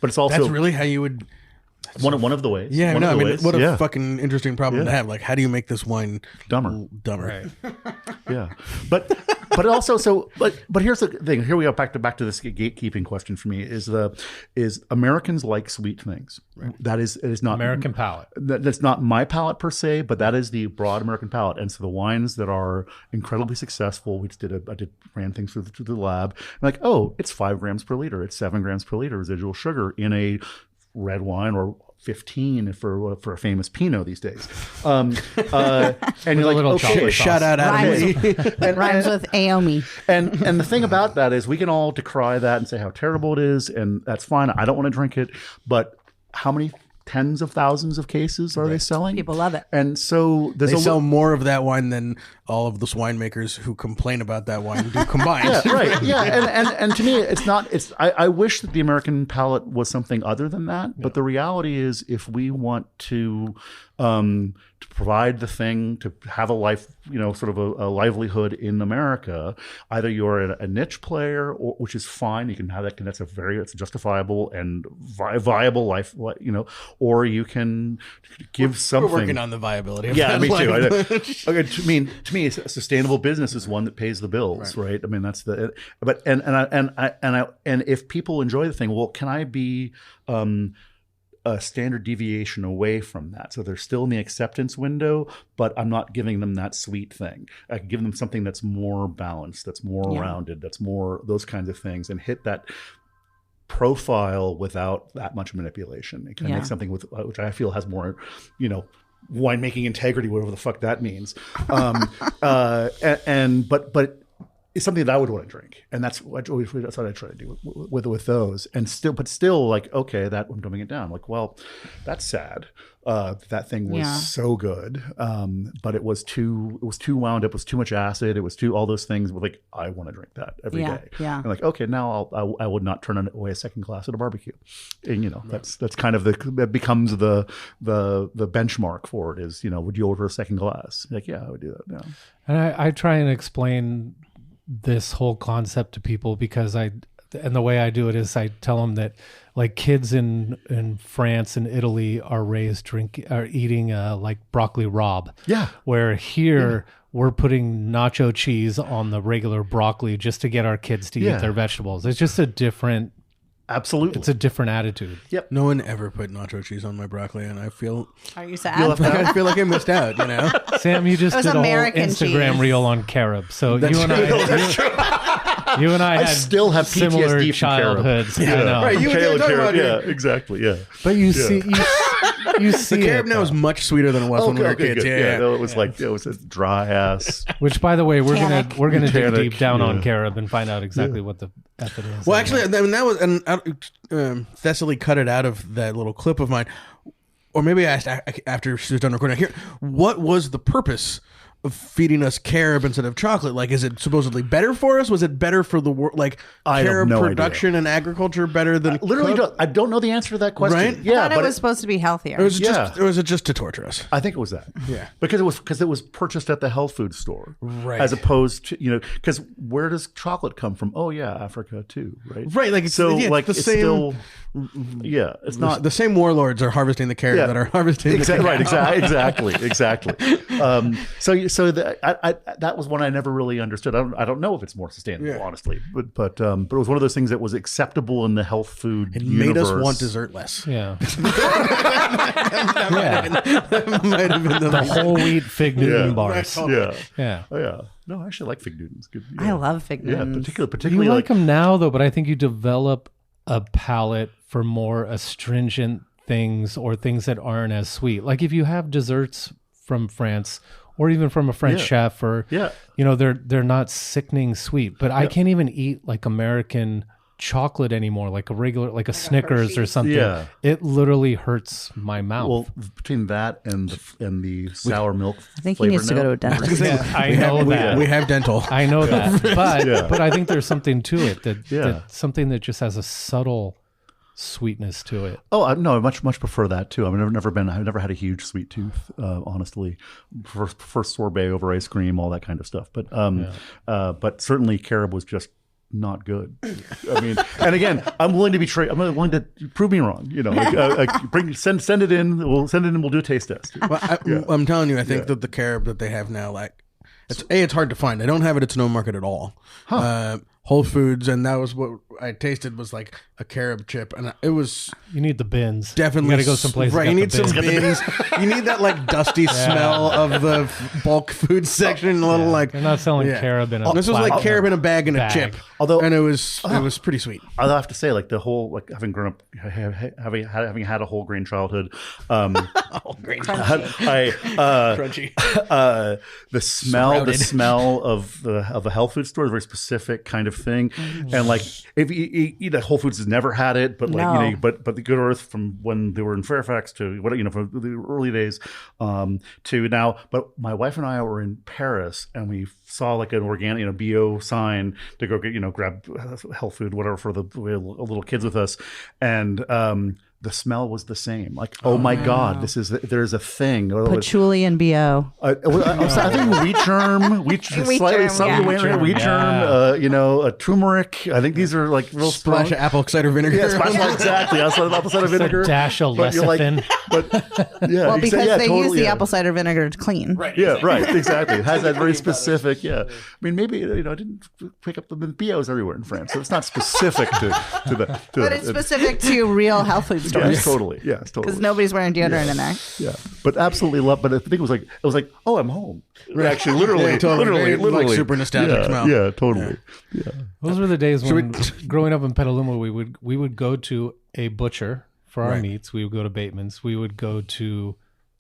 E: But it's also.
C: That's really how you would.
E: One of the ways.
C: Yeah, what a fucking interesting problem to have. Like, how do you make this wine
E: dumber?
C: Right.
E: Yeah. But also but here's the thing. Here we go back to this gatekeeping question for me is Americans like sweet things. Right. That is not
B: American palate.
E: That's not my palate per se, but that is the broad American palate. And so the wines that are incredibly successful, I ran things through the lab. Like, oh, it's 5 grams per liter. It's 7 grams per liter residual sugar in a red wine, or 15 for a famous Pinot these days. And you're like, okay,
C: shout out
D: Rhymes with Aomi.
E: And the thing about that is we can all decry that and say how terrible it is, and that's fine. I don't want to drink it, but how many tens of thousands of cases are they selling?
D: People love it.
E: And so
C: they sell more of that wine than all of those winemakers who complain about that wine do combined.
E: Yeah, right. Yeah. And to me, I wish that the American palate was something other than that. But the reality is, if we want to provide the thing, to have a life, sort of a livelihood in America, either you're a niche player, which is fine. You can have that. That's a justifiable and viable life, or you can give something.
C: We're working on the viability of
E: that.
C: Me too.
E: Okay, to me, a sustainable business is one that pays the bills, right? I mean, that's and if people enjoy the thing, well, can I be a standard deviation away from that? So they're still in the acceptance window, but I'm not giving them that sweet thing. I can give them something that's more balanced, that's more rounded, that's more those kinds of things, and hit that profile without that much manipulation. It can make something with which I feel has more, winemaking integrity, whatever the fuck that means. But is something that I would want to drink, and that's what I try to do with those. And still, like, okay, that I'm dumbing it down. Like, well, that's sad. That thing was so good, but it was too wound up. It was too much acid. It was all those things. But like, I want to drink that every day. Yeah. And like, okay, now I would not turn away a second glass at a barbecue. And that's kind of that becomes the benchmark for it. Is would you order a second glass? Like, yeah, I would do that now.
B: And I try and explain this whole concept to people because and the way I do it is I tell them that like kids in France and Italy are eating like broccoli rabe.
E: Yeah.
B: Where here we're putting nacho cheese on the regular broccoli just to get our kids to eat their vegetables. It's just a different.
E: Absolutely.
B: It's a different attitude.
E: Yep.
C: No one ever put nacho cheese on my broccoli, and I feel...
D: Are you sad?
C: I feel like I missed out,
B: Sam, you just did a whole Instagram reel on carob. So you and I had
E: still have
B: similar
E: PTSD
B: childhoods.
E: Yeah.
B: I know.
C: Right, you were talking about
E: exactly, yeah.
B: But you see
C: the carob now is much sweeter than it was when we were kids.
E: Yeah. No, it was a dry ass.
B: Which, by the way, we're gonna dig deep down on carob and find out exactly what the F it is.
C: Well, actually, that was Thessaly cut it out of that little clip of mine, or maybe I asked after she was done recording. Here, what was the purpose of feeding us carob instead of chocolate? Like, is it supposedly better for us? Was it better for the world? Like, carob production and agriculture better than
E: I don't know the answer to that question.
C: Right?
E: Yeah,
D: I thought it was supposed to be healthier.
C: Or was it just to torture us?
E: I think it was that.
C: Yeah,
E: because it was purchased at the health food store,
C: right?
E: As opposed to because where does chocolate come from? Oh yeah, Africa too, right?
C: Right, like
E: it's the same. Still, it's not
C: the same warlords are harvesting the carob that are harvesting the carob.
E: Right, exactly. So that was one I never really understood. I don't know if it's more sustainable, honestly, but it was one of those things that was acceptable in the health food.
C: It
E: universe.
C: made us want dessert less.
B: Yeah,
C: that might have been
B: the whole wheat fig Newton bars.
E: Yeah. Oh yeah. No, I actually like fig Newtons. Good. Yeah.
D: I love fig Newtons.
E: Yeah, particularly
B: you like them now though, but I think you develop a palate for more astringent things or things that aren't as sweet. Like if you have desserts from France or even from a French chef or they're not sickening sweet, but I can't even eat like American chocolate anymore, like a regular, like a Snickers or something. Yeah. It literally hurts my mouth.
E: Well, between that and the sour milk,
D: I think he needs to go to a dentist.
B: I know that
C: we have dental.
B: I know that, but I think there's something to it that something that just has a subtle sweetness to it.
E: Oh no, I much prefer that too. I've never had a huge sweet tooth, honestly. First sorbet over ice cream, all that kind of stuff. But certainly carob was just not good. I mean, and again, I'm willing to I'm willing to prove me wrong. Send it in. We'll send it in. We'll do a taste test.
C: Well, I'm telling you, I think that the carob that they have now, like, it's hard to find. I don't have it at Sonoma Market at all. Whole Foods, and that was what I tasted was like a carob chip, and it was.
B: You need the bins.
C: Definitely,
B: you gotta go someplace.
C: Right, you need some bins. You need that like dusty smell of the bulk food section. A little like
B: they're not selling carob in a.
C: This was like carob in a bag and a chip. And it was pretty sweet.
E: I'll have to say, like the whole having grown up, having had a whole grain childhood,
C: whole grain
E: crunchy. The smell of the health food store is a very specific kind of thing, and like if you eat at Whole Foods has never had it, but like but the Good Earth from when they were in Fairfax to from the early days to now. But my wife and I were in Paris, and we saw like an organic bio sign to go get grab health food, whatever, for the little kids with us, and the smell was the same. Like, oh my God, there's a thing.
D: Patchouli and BO.
E: I think wheat germ, slightly something wheat germ, turmeric. I think these are like real
C: splash
E: strong.
C: of apple cider vinegar.
E: Yeah, exactly. Apple cider vinegar.
B: A dash of lecithin.
D: Because they use the apple cider vinegar to clean.
E: Right. Yeah, right. Exactly. It has that very specific. Yeah. I mean, maybe I didn't pick up the BOs everywhere in France, so it's not specific to the.
D: But it's specific to real health food stores.
E: Yes, totally. Yes, totally.
D: Because nobody's wearing deodorant in there.
E: Yeah, but absolutely love. But I think it was like, oh, I'm home. Actually, literally, literally,
C: like super nostalgic smell.
E: Yeah, totally. Yeah.
B: Those were the days when, growing up in Petaluma, we would go to a butcher for our meats. We would go to Bateman's. We would go to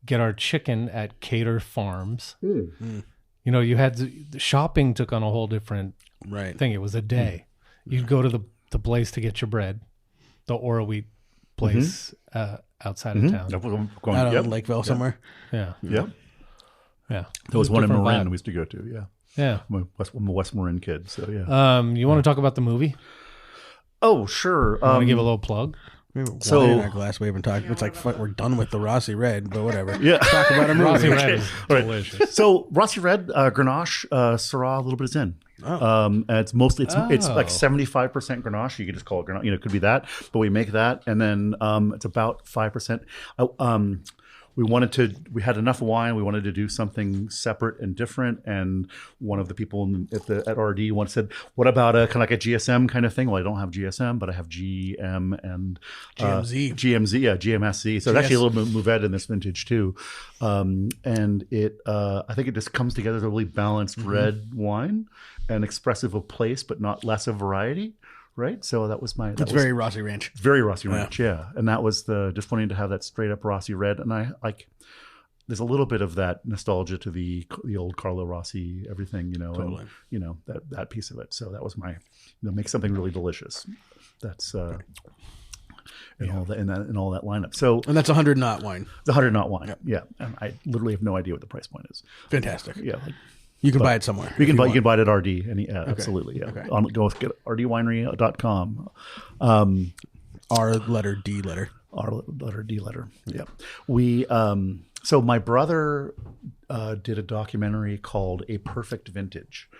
B: get our chicken at Cater Farms. You had the shopping took on a whole different thing. It was a day. You'd go to the place to get your bread, the Oro Wheat place outside of town.
C: Out of Lakeville somewhere.
B: Yeah.
E: Yeah.
B: Yeah.
E: There was one in
B: Different
E: Marin
B: vibe.
E: we used to go to. Yeah.
B: Yeah.
E: I'm a West Marin kid. So yeah.
B: You want to talk about the movie?
E: Oh, sure.
B: Want to give a little plug?
C: We were water in our glass. We haven't talked. It's like we're done with the Rossi Red, but whatever.
E: Yeah.
C: Talk about a movie.
B: Rossi Red is
E: Right.
B: delicious.
E: So Rossi Red, Grenache, Syrah, a little bit of Zin. It's mostly it's like 75% Grenache. You could just call it Grenache. You know, it could be that, but we make that, and then it's about 5%. We had enough wine. We wanted to do something separate and different. And one of the people at RD once said, "What about a kind of like a GSM kind of thing?" Well, I don't have GSM, but I have GM and GMZ, yeah, GMSC. So it's actually a little bit Mourvèdre in this vintage too. And I think it just comes together as a really balanced red wine, and expressive of place, but not less of variety. Right, so that was
C: It's very Rossi Ranch.
E: Very Rossi Ranch, yeah. And that was just wanting to have that straight up Rossi Red, and I like. There's a little bit of that nostalgia to the old Carlo Rossi everything,
C: Totally.
E: and that piece of it. So that was my, make something really delicious. That's all that in all that lineup. So
C: And that's 100 knot wine.
E: it's 100 knot wine, yeah. And I literally have no idea what the price point is.
C: Fantastic.
E: Yeah,
C: You can buy it somewhere.
E: you can buy it at RD. Absolutely, yeah.
C: Okay.
E: Go get rdwinery.com.
C: R letter D letter.
E: R letter D letter. Yeah. We so my brother did a documentary called A Perfect Vintage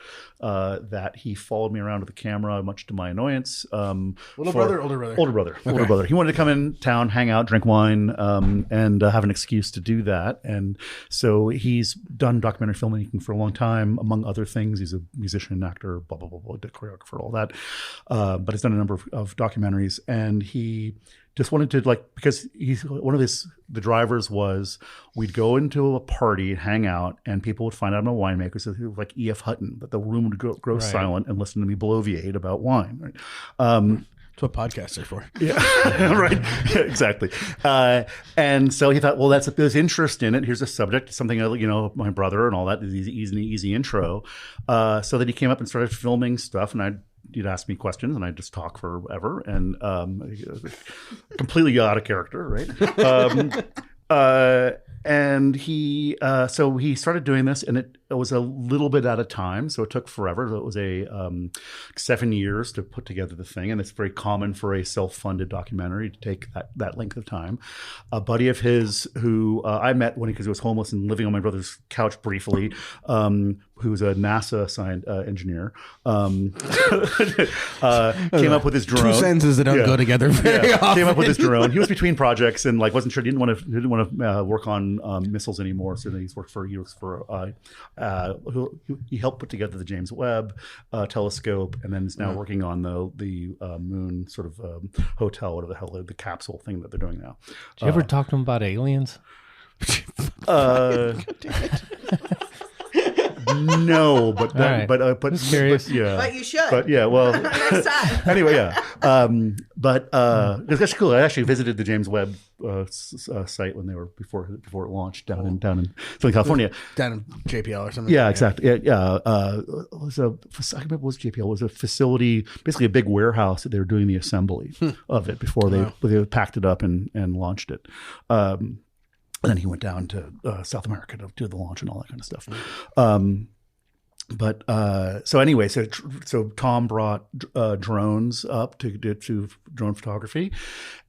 E: that he followed me around with the camera, much to my annoyance.
C: Little brother, older brother?
E: Older brother. Older brother. He wanted to come in town, hang out, drink wine, and have an excuse to do that. And so he's done documentary filmmaking for a long time, among other things. He's a musician, actor, blah, blah, blah, blah, choreographer, all that. But he's done a number of documentaries. And he just wanted to, because he's one of the drivers was we'd go into a party, hang out, and people would find out I'm a winemaker. So he was like E.F. Hutton, but the room would grow silent and listen to me bloviate about wine. Right?
C: That's what podcasts are for.
E: Yeah, right. Yeah, exactly. And so he thought, well, there's interest in it. Here's a subject, something, my brother and all that. Easy intro. So then he came up and started filming stuff, and you'd ask me questions, and I'd just talk forever, and completely out of character, right? And he started doing this, and it was a little bit at a time, so it took forever. So it was 7 years to put together the thing, and it's very common for a self-funded documentary to take that length of time. A buddy of his who I met because he was homeless and living on my brother's couch briefly, who's a NASA engineer, came up with his drone.
C: Two sentences that don't go together very often.
E: Came up with his drone. He was between projects and wasn't sure. Didn't want to work on missiles anymore. So then he helped put together the James Webb telescope, and then is now working on the moon sort of hotel, whatever the hell, the capsule thing that they're doing now.
B: Did you ever talk to him about aliens?
E: No, but
B: curious.
E: Yeah,
D: But you should.
E: But yeah, well,
D: Next time.
E: anyway, yeah. It's cool. I actually visited the James Webb site when they were before it launched down in Southern California,
C: down in JPL or something.
E: Yeah, exactly. Yeah. I remember what was JPL? It was a facility, basically a big warehouse that they were doing the assembly of it before they packed it up and launched it. And then he went down to South America to do the launch and all that kind of stuff. So Tom brought drones up to drone photography,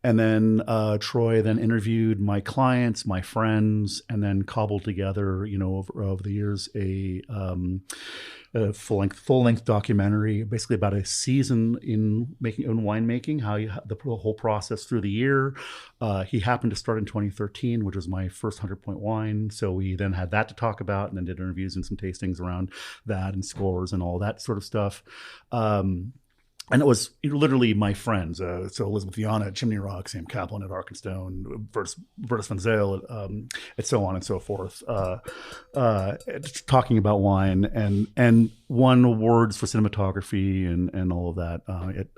E: and then Troy then interviewed my clients, my friends, and then cobbled together, over the years a full length documentary, basically about a season in winemaking, how the whole process through the year. He happened to start in 2013, which was my first 100-point wine. So we then had that to talk about, and then did interviews and some tastings around that and scores and all that sort of stuff. And it was literally my friends. So Elizabeth Viana at Chimney Rock, Sam Kaplan at Arkenstone, Bertus van Zyl, and so on and so forth, talking about wine and won awards for cinematography and all of that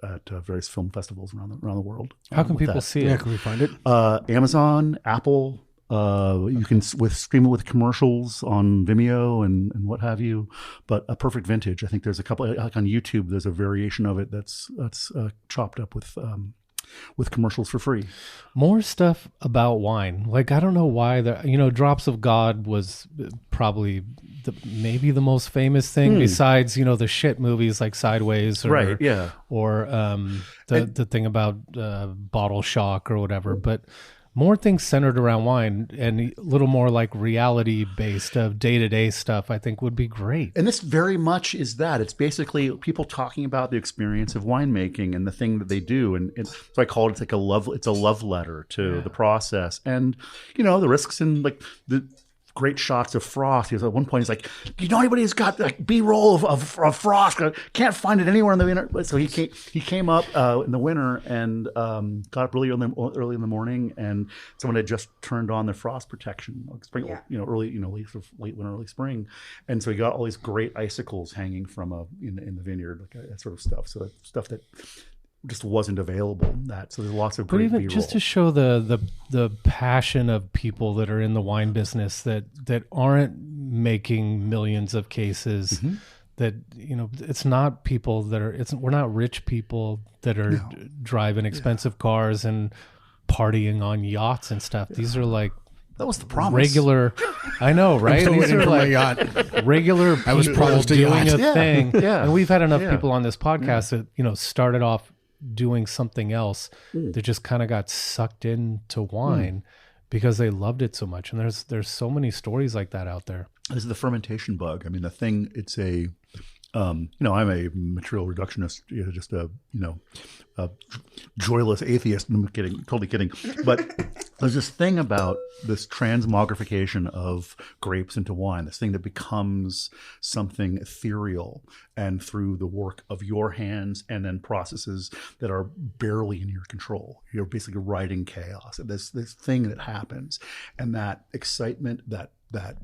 E: at various film festivals around the world.
B: How can people see it?
C: Yeah, can we find it?
E: Amazon, Apple, You can stream it with commercials on Vimeo and what have you. But a perfect vintage. I think there's a couple, like on YouTube, there's a variation of it that's chopped up with commercials for free.
B: More stuff about wine. Like, I don't know why Drops of God was probably maybe the most famous thing besides, the shit movies like Sideways or the thing about Bottle Shock or whatever. But more things centered around wine and a little more like reality based of day-to-day stuff, I think would be great.
E: And this very much is that. It's basically people talking about the experience of winemaking and the thing that they do. And so I call it, it's a love letter to the process. And, the risks and like the great shots of frost. He was, at one point, he's like, anybody who's got like B-roll of frost? Can't find it anywhere in the winter. So he came up in the winter and got up really early in the morning, and someone had just turned on their frost protection, spring, early, late winter, early spring, and so he got all these great icicles hanging from in the vineyard, like that sort of stuff. So stuff that just wasn't available. So there's lots of great B-roll.
B: Just to show the passion of people that are in the wine business that aren't making millions of cases. Mm-hmm. That it's not people that we're not rich people that are driving expensive cars and partying on yachts and stuff. These are like,
E: that was the promise.
B: Regular, I know, right? These are like regular people doing a thing. Yeah. And we've had enough people on this podcast that started off doing something else that just kind of got sucked into wine because they loved it so much. And there's so many stories like that out there.
E: This is the fermentation bug. I mean, the thing, it's a, I'm a material reductionist, just a joyless atheist. I'm kidding, totally kidding. But there's this thing about this transmogrification of grapes into wine, this thing that becomes something ethereal, and through the work of your hands and then processes that are barely in your control. You're basically riding chaos. This thing that happens, and that excitement, that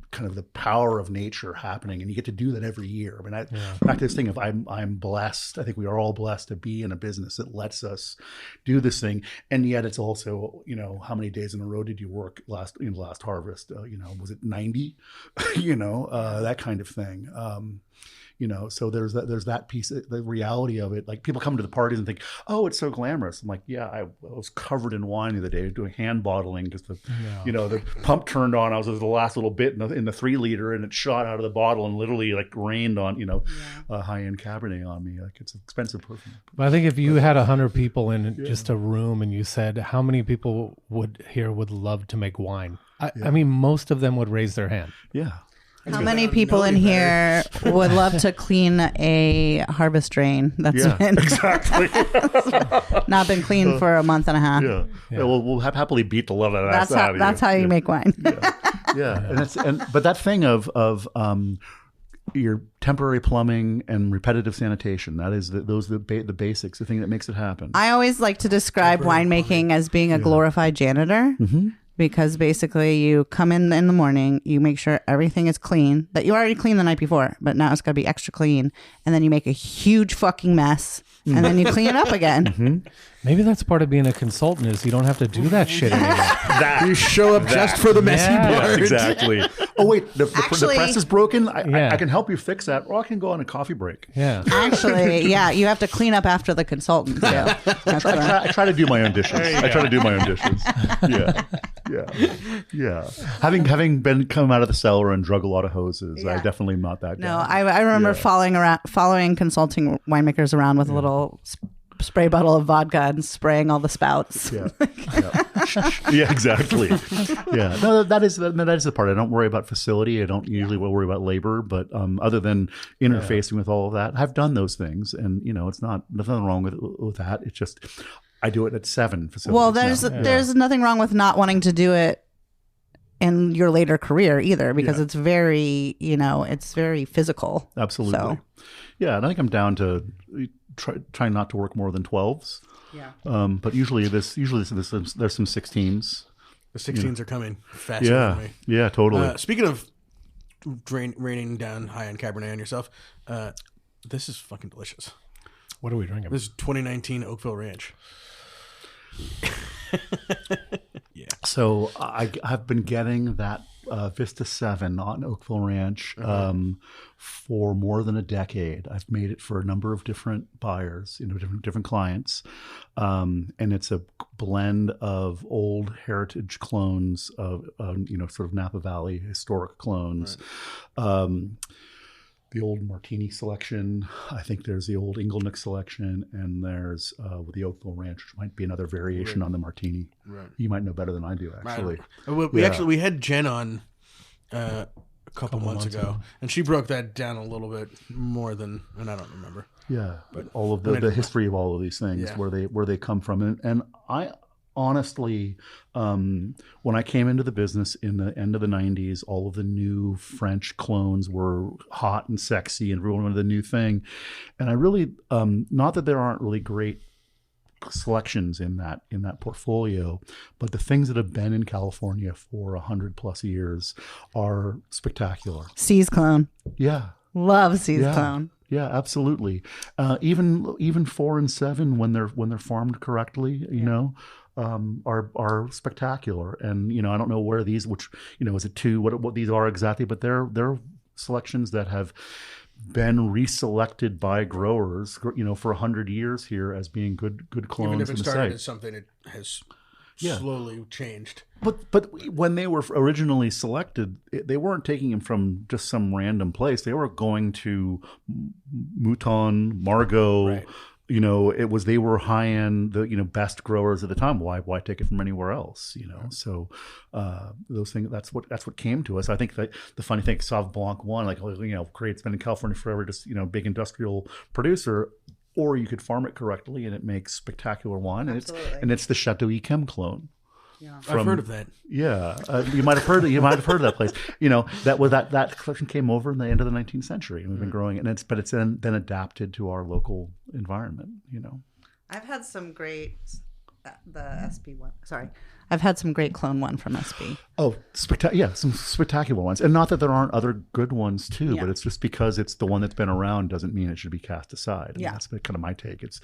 E: kind of the power of nature happening, and you get to do that every year. I mean, back to this thing of I'm blessed. I think we are all blessed to be in a business that lets us do this thing, and yet it's also, how many days in a row did you work last harvest? Was it 90? That kind of thing. So there's that piece, the reality of it. Like, people come to the parties and think, oh, it's so glamorous. I'm like, yeah, I was covered in wine the other day doing hand bottling. Just the pump turned on. I was at the last little bit in the 3 liter, and it shot out of the bottle and literally like rained on high-end Cabernet on me. Like, it's expensive perfume.
B: But I think if you had 100 people in just a room and you said, how many people would love to make wine? I mean, most of them would raise their hand.
E: Yeah.
D: How many people in here would love to clean a harvest drain that's been not been cleaned for a month and a half?
E: Yeah. We'll happily beat the love out of that.
D: That's how you make wine.
E: But that thing of your temporary plumbing and repetitive sanitation, those are the basics, the thing that makes it happen.
D: I always like to describe winemaking as being a glorified janitor. Mm-hmm. Because basically you come in the morning, you make sure everything is clean, that you already cleaned the night before, but now it's got to be extra clean. And then you make a huge fucking mess, and then you clean it up again.
B: Mm-hmm. Maybe that's part of being a consultant, is you don't have to do that shit anymore.
C: You show up just for the messy part.
E: Exactly. Oh, wait, the press is broken? I can help you fix that, or I can go on a coffee break.
B: Yeah.
D: Actually, you have to clean up after the consultant, too.
E: I try to do my own dishes. Yeah. Having come out of the cellar and drug a lot of hoses, I definitely am not that guy.
D: No, I remember following consulting winemakers around with a little spray bottle of vodka and spraying all the spouts.
E: Yeah, exactly. Yeah, no, that is the part. I don't worry about facility. I don't usually worry about labor, but other than interfacing with all of that, I've done those things, and it's nothing wrong with that. It's just I do it at 7 facilities.
D: Well, there's nothing wrong with not wanting to do it in your later career either, because it's very it's very physical.
E: Absolutely. So. Yeah, and I think I'm down to trying not to work more than 12s.
D: Yeah.
E: But usually there's some 16s.
C: The 16s are coming fast for me.
E: Yeah, totally.
C: Speaking of raining down high-end Cabernet on yourself, this is fucking delicious.
B: What are we drinking?
C: This is 2019 Oakville Ranch. Yeah.
E: So I've been getting that Vista 7 on Oakville Ranch for more than a decade. I've made it for a number of different buyers, different clients. And it's a blend of old heritage clones of, sort of Napa Valley historic clones. Right. The old Martini selection. I think there's the old Inglenook selection, and there's with the Oakville Ranch, which might be another variation on the Martini. Right. You might know better than I do, actually.
C: We had Jen on a couple months ago, and she broke that down a little bit more than, and I don't remember.
E: Yeah, but all of the history of all of these things, where they come from, and I honestly, when I came into the business in the end of the 90s, all of the new French clones were hot and sexy and everyone wanted the new thing. And I really, not that there aren't really great selections in that portfolio, but the things that have been in California for 100+ years are spectacular.
D: C's clone.
E: Yeah.
D: Love C's clone.
E: Yeah, absolutely. Even 4 and 7 when they're farmed correctly, are spectacular. And I don't know where these, which is it 2, what these are exactly, but they're selections that have been reselected by growers, for 100 years here as being good clones.
C: Even if it started as something, it has slowly changed.
E: But when they were originally selected, they weren't taking them from just some random place. They were going to Mouton, Margaux. Right. They were high end, the best growers at the time. Why take it from anywhere else? So those things. That's what came to us. I think that the funny thing, Sauv Blanc won. Great. It's been in California forever. Just big industrial producer. Or you could farm it correctly, and it makes spectacular wine. And it's the Chateau Yquem clone.
C: Yeah. I've heard of that.
E: Yeah, you might have heard it. You might have heard of that place. That collection came over in the end of the 19th century, and we've been growing it. And it's then adapted to our local environment.
D: I've had some great the SB one. Sorry, I've had some great clone one from SB.
E: Oh, some spectacular ones, and not that there aren't other good ones too, but it's just because it's the one that's been around doesn't mean it should be cast aside. And that's kind of my take. It's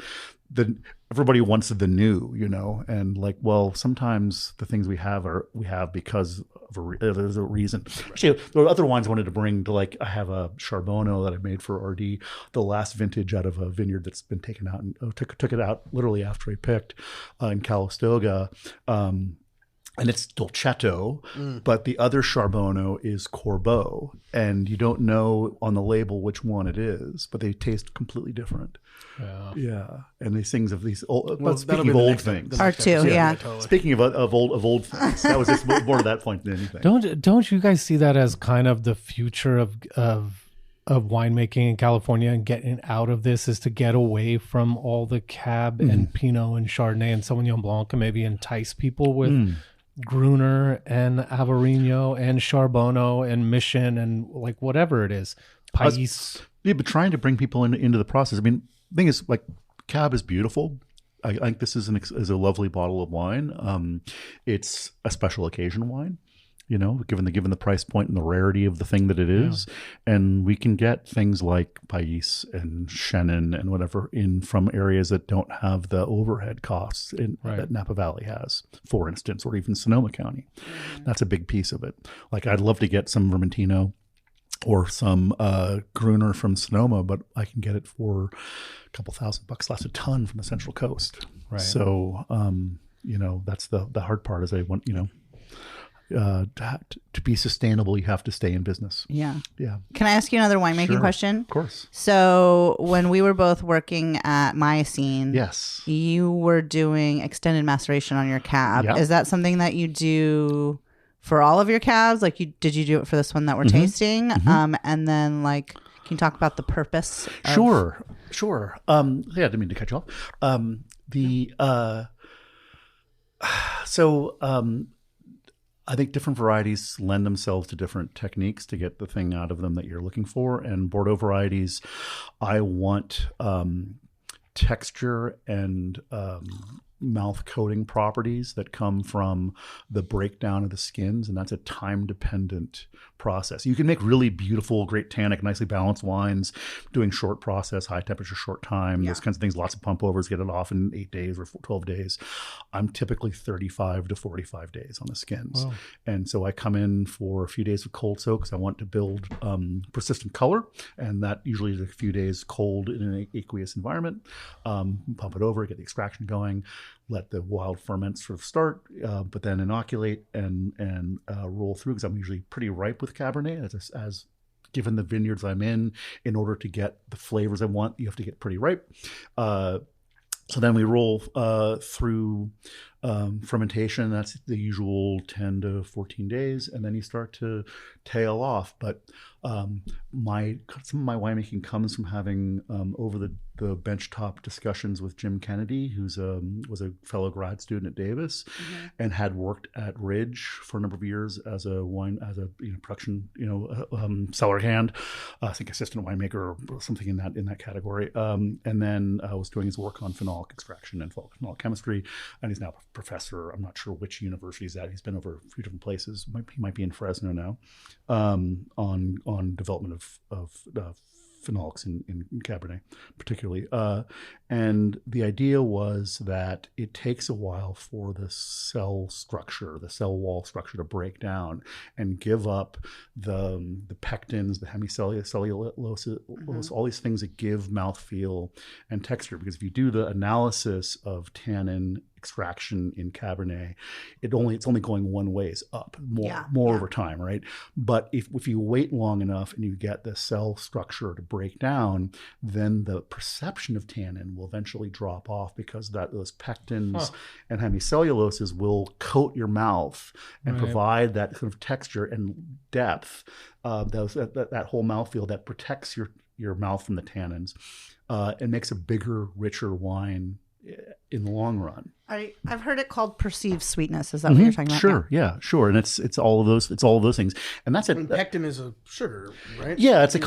E: everybody wants the new, and sometimes the things we have because of there's a reason. Actually, there were other wines I wanted to bring to I have a Charbonneau that I made for RD, the last vintage out of a vineyard that's been taken out and took it out literally after I picked in Calistoga. And it's Dolcetto, but the other Charbonneau is Corbeau, and you don't know on the label which one it is, but they taste completely different. Yeah. And these things of these old, speaking of old things,
D: part 2, yeah.
E: Totally. Speaking of old things, that was just more to that point than anything.
B: Don't you guys see that as kind of the future of winemaking in California, and getting out of this is to get away from all the Cab and Pinot and Chardonnay and Sauvignon Blanc, and maybe entice people with Gruner and Averino and Charbonneau and Mission and whatever it is, Pais.
E: But trying to bring people into the process. I mean, the thing is, Cab is beautiful. I think this is a lovely bottle of wine. It's a special occasion wine. Given the price point and the rarity of the thing that it is. And we can get things like Pais and Chenin and whatever from areas that don't have the overhead costs that Napa Valley has, for instance, or even Sonoma County. That's a big piece of it. I'd love to get some Vermentino or some Gruner from Sonoma, but I can get it for a couple $1,000 less a ton from the Central Coast. Right. So, that's the hard part is I want, to be sustainable, you have to stay in business.
D: Yeah.
E: Yeah.
D: Can I ask you another winemaking question?
E: Of course.
D: So when we were both working at Miocene,
E: yes, you
D: were doing extended maceration on your cab.
E: Yep.
D: Is that something that you do for all of your cabs? Did you do it for this one that we're tasting? And then can you talk about the purpose?
E: Sure. I didn't mean to cut you off. I think different varieties lend themselves to different techniques to get the thing out of them that you're looking for. And Bordeaux varieties, I want texture and mouth coating properties that come from the breakdown of the skins, and that's a time-dependent process. You can make really beautiful, great tannic, nicely balanced wines doing short process, high temperature, short time, those kinds of things, lots of pump overs, get it off in 8 days or 12 days. I'm typically 35 to 45 days on the skins. Wow. And so I come in for a few days of cold soak because I want to build persistent color, and that usually is a few days cold in an aqueous environment. Pump it over, get the extraction going, let the wild ferments sort of start, but then inoculate and roll through, because I'm usually pretty ripe with Cabernet as given the vineyards I'm in order to get the flavors I want, you have to get pretty ripe. So then we roll through fermentation. That's the usual 10 to 14 days. And then you start to tail off. But some of my winemaking comes from having over the benchtop discussions with Jim Kennedy, who's was a fellow grad student at Davis, and had worked at Ridge for a number of years as a production cellar hand, I think assistant winemaker or something in that category, and then was doing his work on phenolic extraction and phenolic chemistry, and he's now a professor. I'm not sure which university he's at. He's been over a few different places. He might be in Fresno now, on development of phenolics in Cabernet particularly. And the idea was that it takes a while for the cell wall structure to break down and give up the pectins, the hemicellulose, all these things that give mouthfeel and texture. Because if you do the analysis of tannin extraction in Cabernet, it's only going one way, is up, more over time, right? But if you wait long enough and you get the cell structure to break down, then the perception of tannin will eventually drop off, because those pectins and hemicelluloses will coat your mouth and provide that sort of texture and depth, that whole mouthfeel that protects your mouth from the tannins, and makes a bigger, richer wine in the long run.
D: I've heard it called perceived sweetness. Is that what you're talking about?
E: Sure, yeah, sure. And it's all of those things. And that's it.
C: Pectin is a sugar, right?
E: Yeah, it's a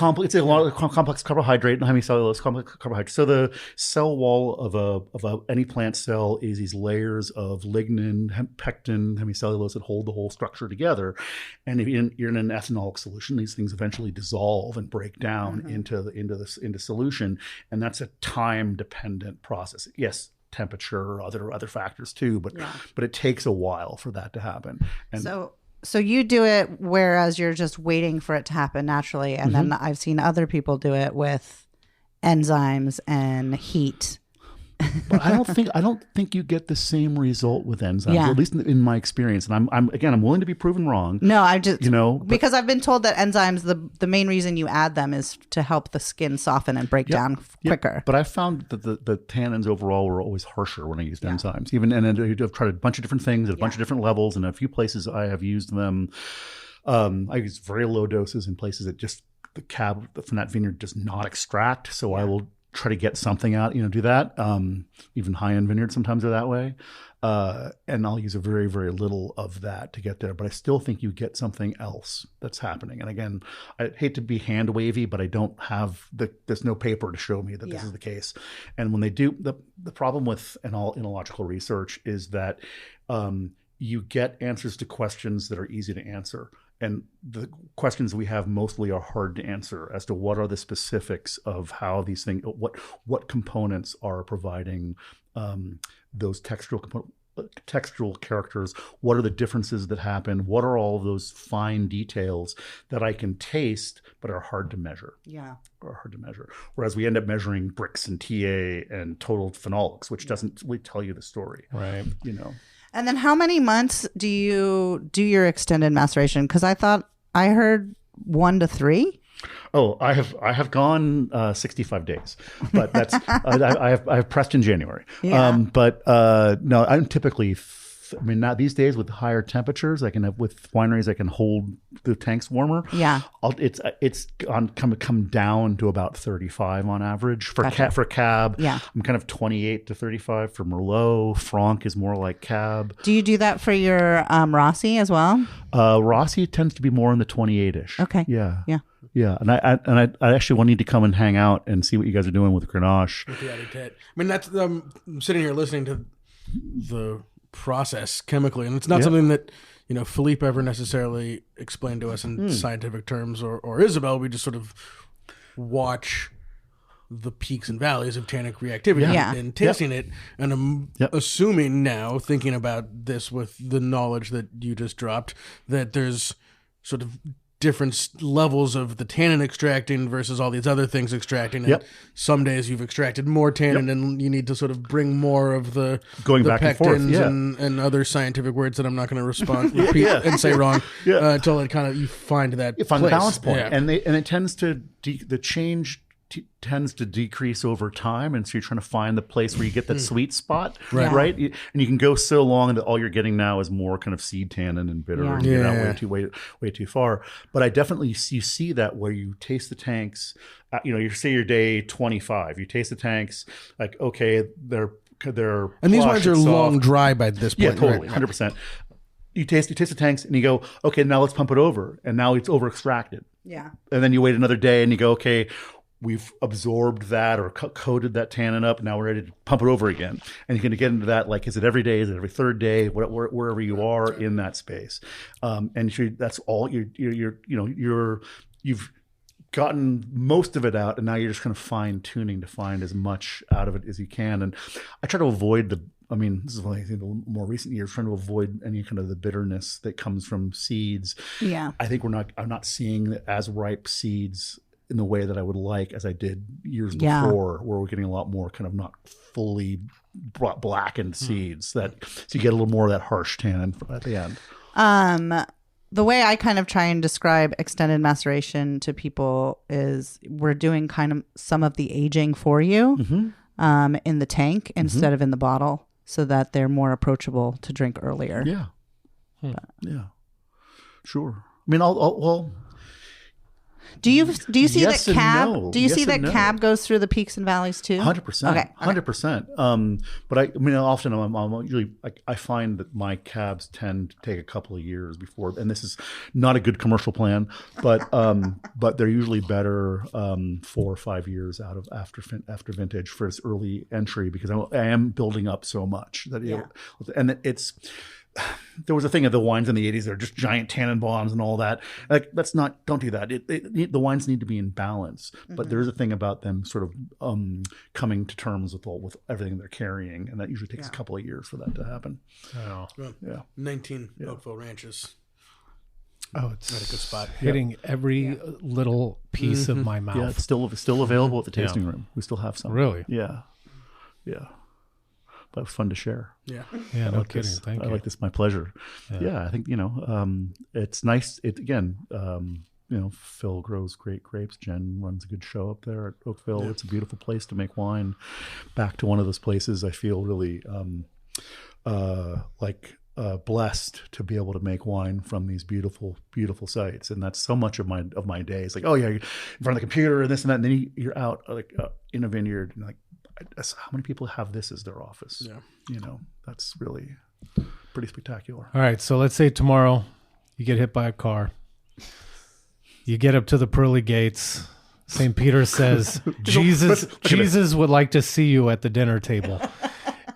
E: lot of complex carbohydrate and hemicellulose complex carbohydrate. So the cell wall of any plant cell is these layers of lignin, pectin, hemicellulose that hold the whole structure together. And if you're in an ethanolic solution, these things eventually dissolve and break down into solution, and that's a time dependent process. Yes, temperature, other factors too, but it takes a while for that to happen. And
D: so you do it whereas you're just waiting for it to happen naturally, and then I've seen other people do it with enzymes and heat.
E: But I don't think you get the same result with enzymes, at least in my experience. And I'm willing to be proven wrong.
D: No, I just because I've been told that enzymes, the main reason you add them is to help the skin soften and break down quicker. But
E: I found that the tannins overall were always harsher when I used enzymes. I've tried a bunch of different things at a bunch of different levels, and a few places I have used them. I use very low doses in places that just the cab from that vineyard does not extract. So I will try to get something out, do that. Even high-end vineyards sometimes are that way. And I'll use a very, very little of that to get there. But I still think you get something else that's happening. And again, I hate to be hand wavy, but I don't have there's no paper to show me that this is the case. And when they do, the problem with enological research is that you get answers to questions that are easy to answer. And the questions we have mostly are hard to answer as to what are the specifics of how these things, what components are providing those textural characters. What are the differences that happen? What are all of those fine details that I can taste but are hard to measure? Whereas we end up measuring Brix and TA and total phenolics, which doesn't really tell you the story.
B: Right.
D: And then how many months do you do your extended maceration? Because I heard 1 to 3.
E: Oh, I have gone 65 days, but that's I have pressed in January. Yeah. No, I'm typically. Not these days with higher temperatures. With wineries, I can hold the tanks warmer.
D: Yeah,
E: it's come down to about 35 on average for Cab.
D: Yeah,
E: I'm kind of 28 to 35 for Merlot. Franc is more like Cab.
D: Do you do that for your Rossi as well?
E: Rossi tends to be more in the 28-ish.
D: Okay.
E: Yeah. And I actually need to come and hang out and see what you guys are doing with Grenache.
C: With the Addy Tet. I mean, that's I'm sitting here listening to the process chemically, and it's not something that Philippe ever necessarily explained to us in scientific terms, or Isabel. We just sort of watch the peaks and valleys of tannic reactivity and tasting it, and I'm assuming now, thinking about this with the knowledge that you just dropped, that there's sort of different levels of the tannin extracting versus all these other things extracting. And some days you've extracted more tannin and you need to sort of bring more of the
E: back
C: pectins
E: and forth,
C: and other scientific words that I'm not going to repeat and say wrong until it kind of you find that
E: balance point. And it tends to the change tends to decrease over time, and so you're trying to find the place where you get that sweet spot, right? And you can go so long that all you're getting now is more kind of seed tannin and bitter, and you're not way too far. But I definitely you see that where you taste the tanks. You say you're day 25, you taste the tanks, like okay, they're
C: and these wines are long dry by this point.
E: Yeah, totally, 100%. You taste the tanks, and you go, okay, now let's pump it over, and now it's over extracted.
D: Yeah,
E: and then you wait another day, and you go, okay, we've absorbed that or coated that tannin up. Now we're ready to pump it over again. And you're going to get into that, like, is it every day? Is it every third day? Wherever you are in that space. And that's all you've gotten most of it out, and now you're just kind of fine tuning to find as much out of it as you can. And I try to avoid this is like the more recent years, trying to avoid any kind of the bitterness that comes from seeds.
D: Yeah.
E: I think I'm not seeing as ripe seeds in the way that I would like as I did years before, where we're getting a lot more kind of not fully blackened seeds so you get a little more of that harsh tannin at the end.
D: The way I kind of try and describe extended maceration to people is we're doing kind of some of the aging for you in the tank instead of in the bottle, so that they're more approachable to drink earlier.
E: Yeah. Yeah. Sure. I mean, I'll
D: Do you see
E: yes
D: that cab?
E: No.
D: Do you
E: yes
D: see that
E: no.
D: cab goes through the peaks and valleys too?
E: 100%.
D: Okay.
E: 100%. But I mean, often I'm usually I find that my cabs tend to take a couple of years before, and this is not a good commercial plan, but they're usually better 4 or 5 years out of after vintage for its early entry, because I am building up so much that and it's. There was a thing of the wines in the 80s. They're just giant tannin bombs and all that. Like, don't do that. The wines need to be in balance. But there's a thing about them sort of coming to terms with everything they're carrying. And that usually takes a couple of years for that to happen.
C: Oh. Well, 19 Oakville ranches.
B: Oh, it's
C: at a good spot.
B: Hitting every little piece of my mouth.
E: Yeah, it's still available at the tasting room. We still have some.
B: Really?
E: Yeah. Yeah. But it was fun to share.
B: Yeah, no kidding. Thank you.
E: I like this. My pleasure. Yeah, I think it's nice. Phil grows great grapes. Jen runs a good show up there at Oakville. Yeah. It's a beautiful place to make wine. Back to one of those places I feel really blessed to be able to make wine from these beautiful, beautiful sites. And that's so much of my day. It's like, oh yeah, you're in front of the computer and this and that, and then you're out in a vineyard and how many people have this as their office? Yeah. That's really pretty spectacular.
B: All right. So let's say tomorrow you get hit by a car. You get up to the pearly gates. St. Peter says, Jesus would like to see you at the dinner table.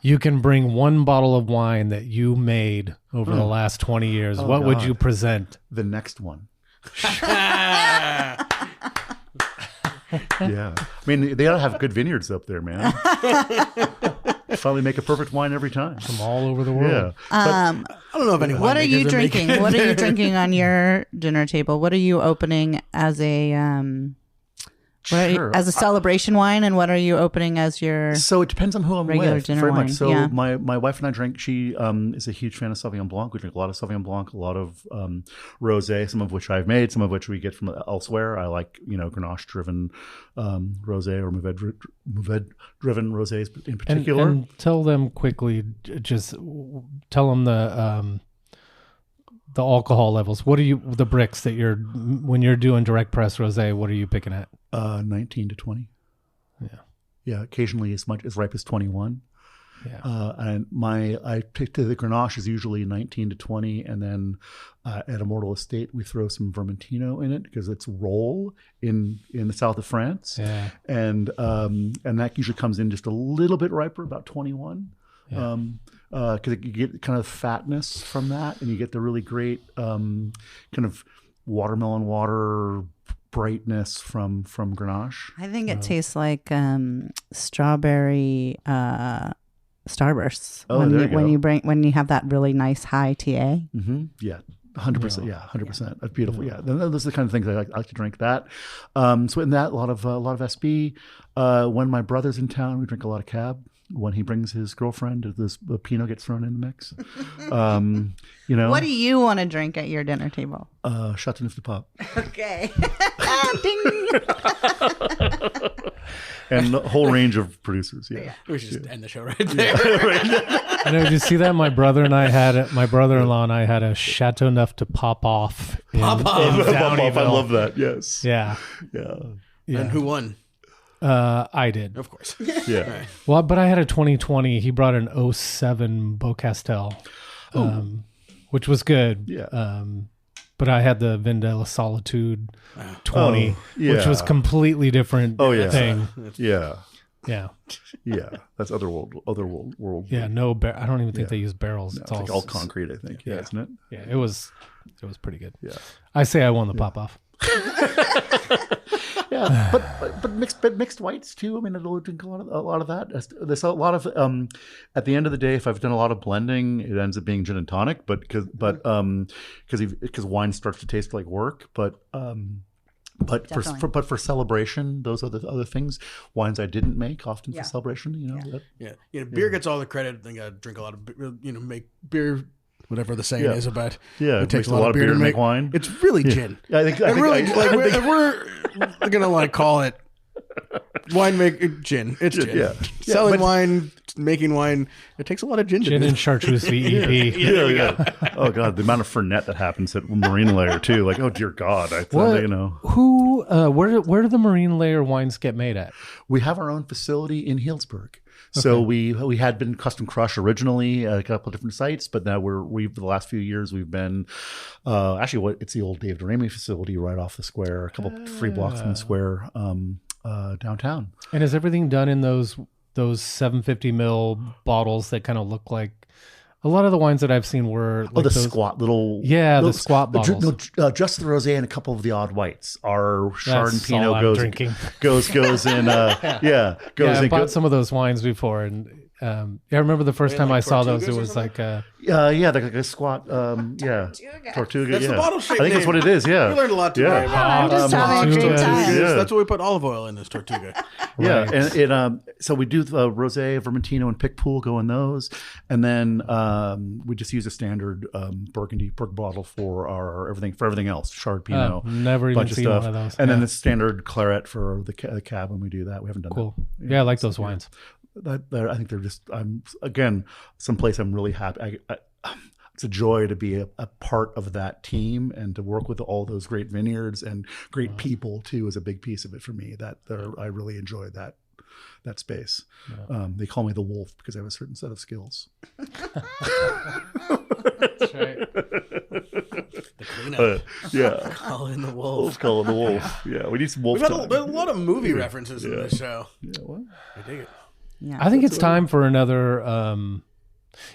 B: You can bring one bottle of wine that you made over the last 20 years. What would you present?
E: The next one. Yeah. I mean, they ought to have good vineyards up there, man. Finally make a perfect wine every time.
B: From all over the world.
E: Yeah.
C: I don't know if anyone.
D: What are you drinking? What are you drinking on your dinner table? What are you opening as a as a celebration wine, and what are you opening as your?
E: So it depends on who I'm with.
D: Dinner
E: very
D: wine.
E: much. So my wife and I drink. She is a huge fan of Sauvignon Blanc. We drink a lot of Sauvignon Blanc, a lot of rosé, some of which I've made, some of which we get from elsewhere. I like Grenache-driven rosé or Mourvedre-driven rosés in particular.
B: And tell them quickly. Just tell them the alcohol levels. What are the bricks that when you're doing direct press rosé? What are you picking at?
E: 19 to 20. Yeah. Occasionally as much as ripe as 21. Yeah. And I picked the Grenache is usually 19 to 20, and then at Immortal Estate we throw some Vermentino in it because it's roll in the south of France.
B: Yeah.
E: And that usually comes in just a little bit riper, about 21. Because you get kind of fatness from that, and you get the really great kind of watermelon water brightness from Grenache.
D: I think it tastes like strawberry Starbursts when you have that really nice high TA.
E: Mm-hmm. Yeah. 100%. Yeah. 100%. That's beautiful. Yeah. Those are the kind of things I like to drink that. So in that, a lot of SB. When my brother's in town, we drink a lot of Cab. When he brings his girlfriend, the Pinot gets thrown in the mix.
D: What do you want to drink at your dinner table?
E: Chateauneuf de Pape.
D: Okay.
E: Ding. And a whole range of producers. Yeah.
C: We should just end the show right there.
B: Did you see that? My brother-in-law and I had a Chateauneuf to pop off.
E: Pop off. I love that. Yes.
B: Yeah.
C: And who won?
B: I did.
C: Of course.
E: Yeah.
C: Right.
B: Well, but I had a 2020. He brought an 07 Beaucastel, which was good.
E: Yeah.
B: But I had the Vin de la Solitude 20, which was completely different thing.
E: Yeah.
B: Yeah.
E: Yeah. That's other world.
B: Yeah. No, I don't even think they use barrels.
E: No, it's all concrete, I think. Yeah. Isn't it?
B: Yeah. It was pretty good.
E: Yeah.
B: I say I won the pop off.
E: Yeah, but mixed whites too. I mean, I'll drink a lot of that. There's a lot of at the end of the day, if I've done a lot of blending, it ends up being gin and tonic. But because wine starts to taste like work. But for celebration, those are the other things. Wines I didn't make often for celebration.
C: Beer gets all the credit. I think I drink a lot of make beer. Whatever the saying is about.
E: Yeah,
C: it takes a lot of beer to make wine. It's really gin.
E: Yeah, I think
C: if we're gonna call it wine gin. It's gin.
E: Yeah.
C: Selling wine, making wine. It takes a lot of gin.
B: Gin and chartreuse VEP.
E: Yeah. Oh God, the amount of Fernet that happens at Marine Layer too. Like, oh dear God,
B: where do the Marine Layer wines get made at?
E: We have our own facility in Healdsburg. So we had been Custom Crush originally at a couple of different sites, but now we've the last few years we've been it's the old Dave Duramy facility right off the square, a couple 3 blocks from the square downtown.
B: And is everything done in those 750 ml bottles that kind of look like? A lot of the wines that I've seen were
E: like those squat little
B: the squat bottles.
E: Just the rosé and a couple of the odd whites. Our Chard and Pinot goes in. I bought some of those wines before, and I remember the first time I saw those, it was like a squat. Tortuga.
C: That's the bottle shape.
E: I think that's what it is. Yeah,
C: we learned a lot today.
D: I'm just having a good time.
C: That's what we put olive oil in, this Tortuga.
E: Yeah, and so we do the rosé, Vermentino, and Picpoul go in those, and then we just use a standard Burgundy bottle for everything else. Chard, Pinot,
B: never even seen one of those.
E: And then the standard Claret for the Cab when we do that. We haven't done
B: cool.
E: that.
B: Yeah, I like those wines.
E: I think they're just. Someplace I'm really happy. It's a joy to be a part of that team and to work with all those great vineyards and great people too is a big piece of it for me. I really enjoy that space. Yeah. They call me the wolf because I have a certain set of skills.
B: That's right.
C: The cleanup. Calling the wolf.
E: Calling the wolf. Yeah, we need some wolf.
C: We've had a lot of movie references in this show.
E: Yeah, what?
C: I dig it.
D: Yeah,
B: I think it's time for another.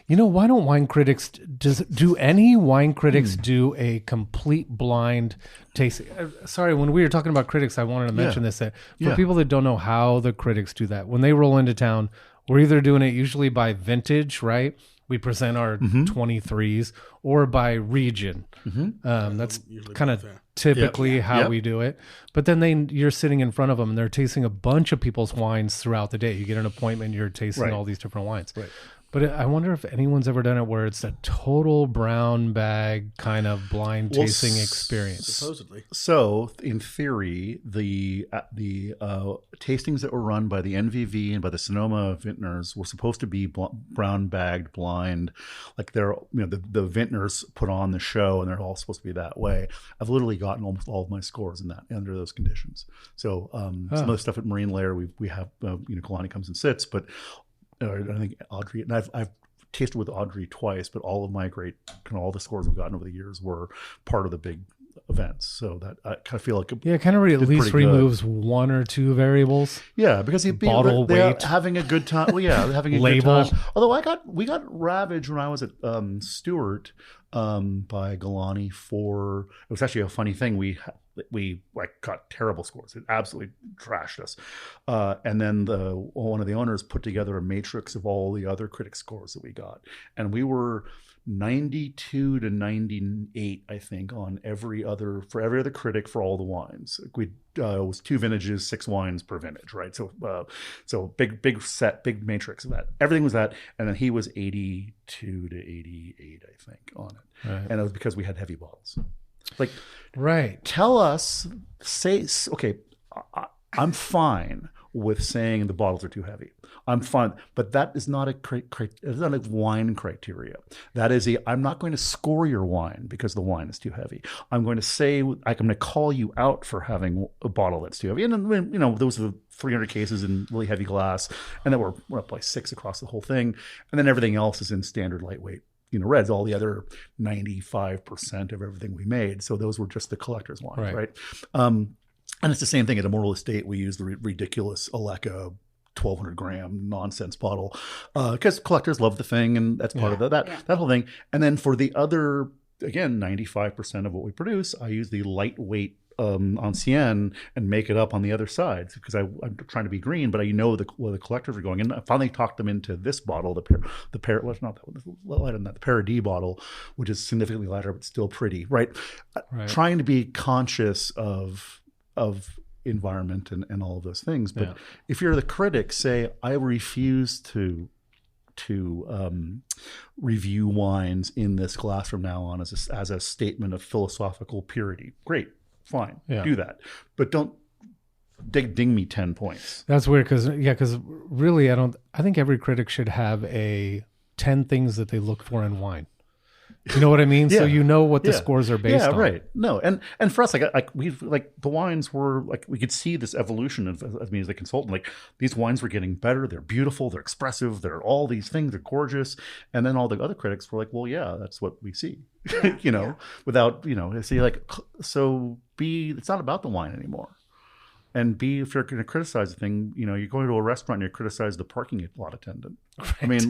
B: Why don't wine critics do any wine critics do a complete blind tasting? Sorry, when we were talking about critics, I wanted to mention this. That for people that don't know how the critics do that, when they roll into town, we're either doing it usually by vintage, right? We present our 23s, or by region. That's kind of typically how we do it. But then you're sitting in front of them and they're tasting a bunch of people's wines throughout the day. You get an appointment, you're tasting all these different wines.
E: Right.
B: But I wonder if anyone's ever done it where it's a total brown bag kind of blind tasting experience.
C: Supposedly.
E: So, in theory, the tastings that were run by the NVV and by the Sonoma vintners were supposed to be brown bagged blind, like they're the vintners put on the show, and they're all supposed to be that way. I've literally gotten almost all of my scores in that under those conditions. So, some of the stuff at Marine Layer we have Kalani comes and sits, but. I think Audrey, and I've tasted with Audrey twice, but all of my all the scores I've gotten over the years were part of the big events. So that I kind of feel like
B: it kind of at least removes one or two variables.
E: Yeah, because they're having a good time. Well, yeah, having a
B: label.
E: Good time. Although we got ravaged when I was at Stewart by Galani for. It was actually a funny thing. We got terrible scores. It absolutely trashed us. And then one of the owners put together a matrix of all the other critic scores that we got, and we were 92 to 98, I think, on every other critic for all the wines. It was 2 vintages, 6 wines per vintage, right? So big set, big matrix of that. Everything was that, and then he was 82 to 88, I think, on it. Right. And it was because we had heavy bottles. Like, right? Tell us, okay, I'm fine with saying the bottles are too heavy. I'm fine, but that is not it's not a wine criteria. That is I'm not going to score your wine because the wine is too heavy. I'm going to say, I'm going to call you out for having a bottle that's too heavy. And then, those are 300 cases in really heavy glass, and then we're up by 6 across the whole thing. And then everything else is in standard lightweight, reds, all the other 95% of everything we made. So those were just the collector's wines, right? And it's the same thing at Immortal Estate. We use the ridiculous Aleka 1,200 gram nonsense bottle because collectors love the thing, and that's part of that whole thing. And then for the other, again, 95% of what we produce, I use the lightweight ancien and make it up on the other side because I'm trying to be green, but where the collectors are going. And I finally talked them into this bottle, the RD bottle, which is significantly lighter but still pretty, right? Trying to be conscious of environment and all of those things. But if you're the critic, say, I refuse to review wines in this glass from now on as a statement of philosophical purity. Great, fine, do that. But don't ding me 10 points.
B: That's weird because really I think every critic should have 10 things that they look for in wine. You know what I mean? So what the scores are based on.
E: Yeah, right. No, and for us, the wines were we could see this evolution of me as a consultant. Like, these wines were getting better. They're beautiful. They're expressive. They're all these things. They're gorgeous. And then all the other critics were like, well, yeah, that's what we see. Without see, so it's not about the wine anymore. And B, if you're going to criticize the thing, you're going to a restaurant and you criticize the parking lot attendant. Right. I mean,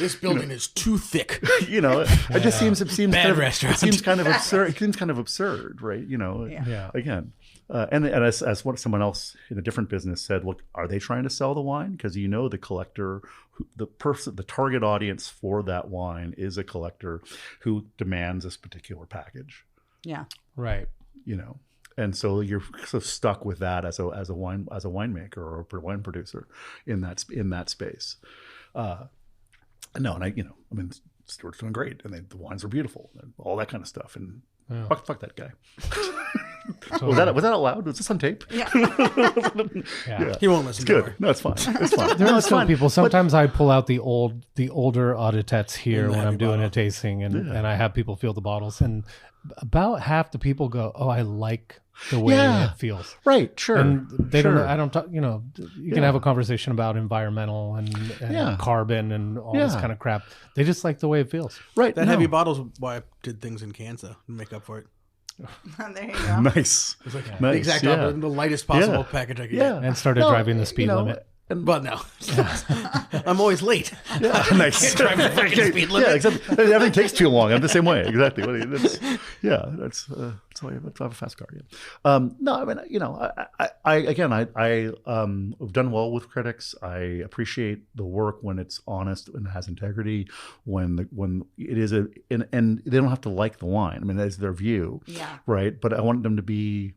C: this building is too thick.
E: It just seems
C: bad
E: kind of,
C: restaurant.
E: It seems kind of absurd. It seems kind of absurd, right? Again, and as what someone else in a different business said, look, are they trying to sell the wine? Because the collector, the target audience for that wine is a collector who demands this particular package.
D: Yeah.
B: Right.
E: And so you're sort of stuck with that as a winemaker or a wine producer in that space. No, and Stuart's doing great, and the wines are beautiful, and all that kind of stuff. And fuck that guy. Was that out loud? Was this on tape?
D: Yeah.
C: He won't listen.
E: It's good. No, it's fine. It's fine.
B: There are some people. Sometimes I pull out the older auditettes here when I'm doing a tasting, and I have people feel the bottles, and about half the people go, "Oh, I like the way it feels."
E: Right. Sure.
B: And they don't. I don't talk. You can have a conversation about environmental and carbon and all this kind of crap. They just like the way it feels.
E: Right.
C: That heavy bottles. Why I did things in cans to make up for it.
D: There you go.
E: Nice.
C: It was the exact opposite, the lightest possible package I could get.
B: And started driving the speed limit.
C: But no, I'm always late.
E: Yeah, nice. Can't drive the freaking speed limit. Yeah, except everything takes too long. I'm the same way. Exactly. That's why I have a fast car. Yeah. No, I mean, I've done well with critics. I appreciate the work when it's honest and has integrity. When it is and they don't have to like the wine. I mean, that's their view. Yeah. Right. But I want them to be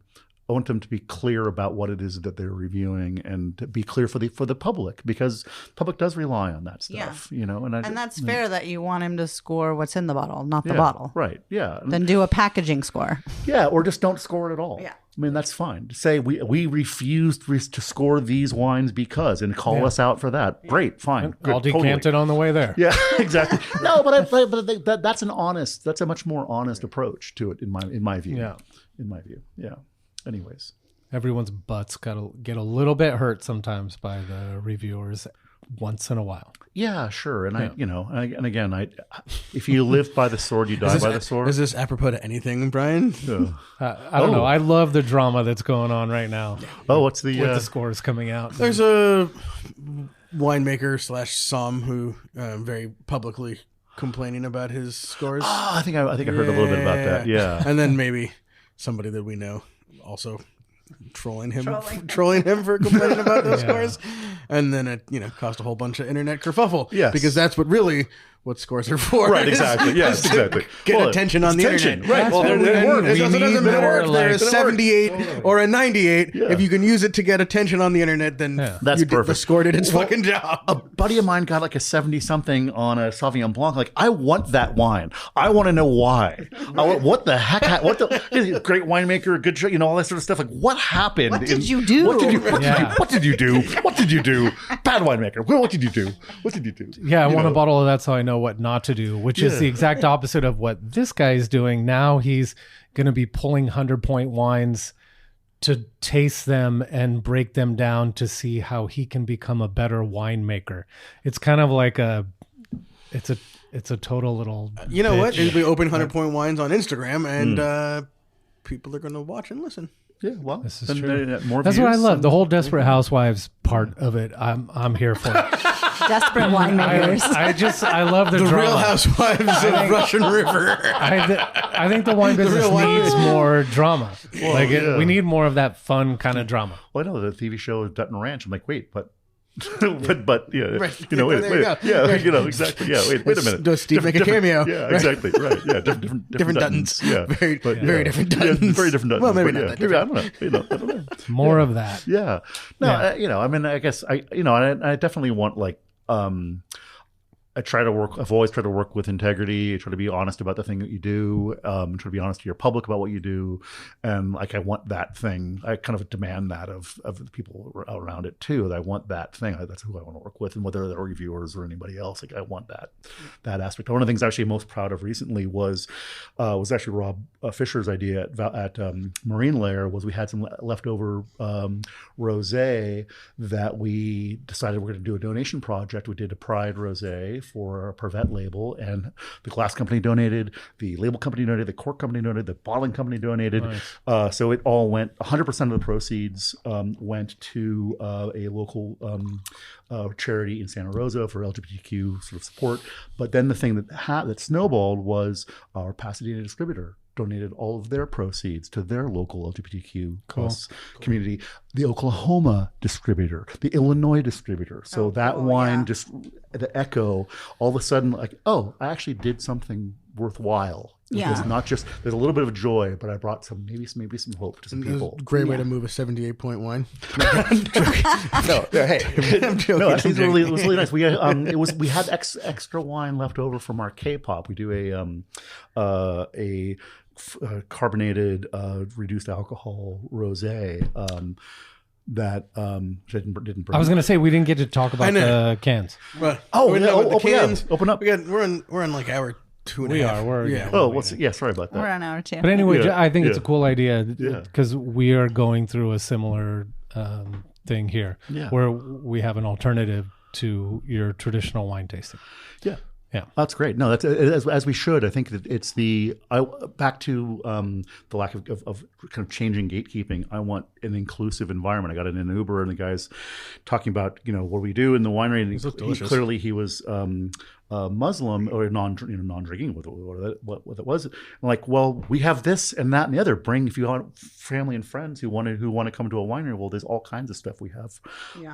E: clear about what it is that they're reviewing, and to be clear for the public, because public does rely on that stuff, And
D: that's fair that you want him to score what's in the bottle, not the bottle.
E: Right. Yeah.
D: Then do a packaging score.
E: Yeah, or just don't score it at all.
D: Yeah.
E: I mean, that's fine. Say we refuse to score these wines because, and call us out for that. Great, fine. Good,
B: I'll decant it on the way there.
E: Yeah, exactly. No, but that's a much more honest approach to it in my view. Yeah. In my view. Yeah. Anyways,
B: everyone's butts got to get a little bit hurt sometimes by the reviewers. once in a while.
E: Yeah, sure. And again, if you live by the sword, you die by the sword.
C: Is this apropos to anything, Brian?
B: I don't know. I love the drama that's going on right now.
E: Oh, what's
B: with the scores coming out?
C: There's a winemaker / somm who very publicly complaining about his scores.
E: Oh, I think I heard a little bit about that. Yeah,
C: and then maybe somebody that we know also trolling him for complaining about those scores, and then it caused a whole bunch of internet kerfuffle.
E: Yes,
C: because that's what scores are for.
E: Right, exactly. Yes, exactly.
C: Get attention on the internet.
E: Right.
C: Well, it doesn't matter if they're a 78 or a 98. Yeah. If you can use it to get attention on the internet, then
E: that's perfect.
C: The score did its fucking job.
E: A buddy of mine got like a 70-something on a Sauvignon Blanc. Like, I want that wine. I want to know why. What the heck? Great winemaker, good show, all that sort of stuff. Like, what happened?
D: What did you do?
E: What did you do? Bad winemaker. What did you do?
B: Yeah, I want a bottle of that so I know what not to do, which is the exact opposite of what this guy is doing. Now he's going to be pulling 100-point wines to taste them and break them down to see how he can become a better winemaker. It's kind of like it's a total little
C: what? We open 100-point wines on Instagram and people are going to watch and listen.
E: Yeah, well,
B: this is true.
E: That's
B: what I love. The whole Desperate Housewives part of it. I'm here for it.
D: Desperate winemakers.
B: I love the drama.
C: Real Housewives of Russian River.
B: I think the wine business needs more drama. We need more of that fun kind of drama.
E: Well, I know the TV show is Dutton Ranch. I'm like, wait, but yeah,
C: right.
E: Exactly. Yeah, wait a minute.
C: Does Steve make a cameo?
E: Yeah, exactly. Right. Yeah, different Duttons. Yeah,
C: very different Duttons.
E: Yeah, very different Duttons.
C: Well, maybe not that different.
E: I don't know.
B: More of that.
E: Yeah. No, I mean, I guess I definitely want I've always tried to work with integrity. I try to be honest about the thing that you do. Try to be honest to your public about what you do. And I want that thing. I kind of demand that of the people around it too. That I want that thing. That's who I want to work with. And whether they're reviewers or anybody else, I want that aspect. One of the things I'm actually most proud of recently was actually Rob Fisher's idea at Marine Layer. Was we had some leftover rosé that we decided we're going to do a donation project. We did a Pride rosé for a Privet label, and the glass company donated, the label company donated, the cork company donated, the bottling company donated. Nice. So it all went, 100% of the proceeds went to a local charity in Santa Rosa for LGBTQ sort of support. But then the thing that snowballed was our Pasadena distributor donated all of their proceeds to their local LGBTQ plus community. The Oklahoma distributor, the Illinois distributor. So wine just, the echo, all of a sudden like, I actually did something worthwhile. Because not just, there's a little bit of joy, but I brought maybe some hope to some people.
C: Great way to move a 78-point wine.
E: Hey, I'm joking. No, it was really nice. We had extra wine left over from our K-pop. We do a carbonated reduced alcohol rosé that didn't bring.
B: I was going to say we didn't get to talk about the cans.
C: Right.
E: The cans. Open up.
C: We're in like hour 2.5.
E: Sorry about that.
D: We're on hour 2.
B: But anyway, I think it's a cool idea because we are going through a similar thing here where we have an alternative to your traditional wine tasting. Yeah,
E: that's great. No, that's as we should. I think that it's back to the lack of kind of changing gatekeeping. I want an inclusive environment. I got in an Uber and the guy's talking about what we do in the winery, and he was Muslim or non-drinking, what it was. I'm like, well, we have this and that and the other. Bring, if you want family and friends who want to come to a winery. Well, there's all kinds of stuff we have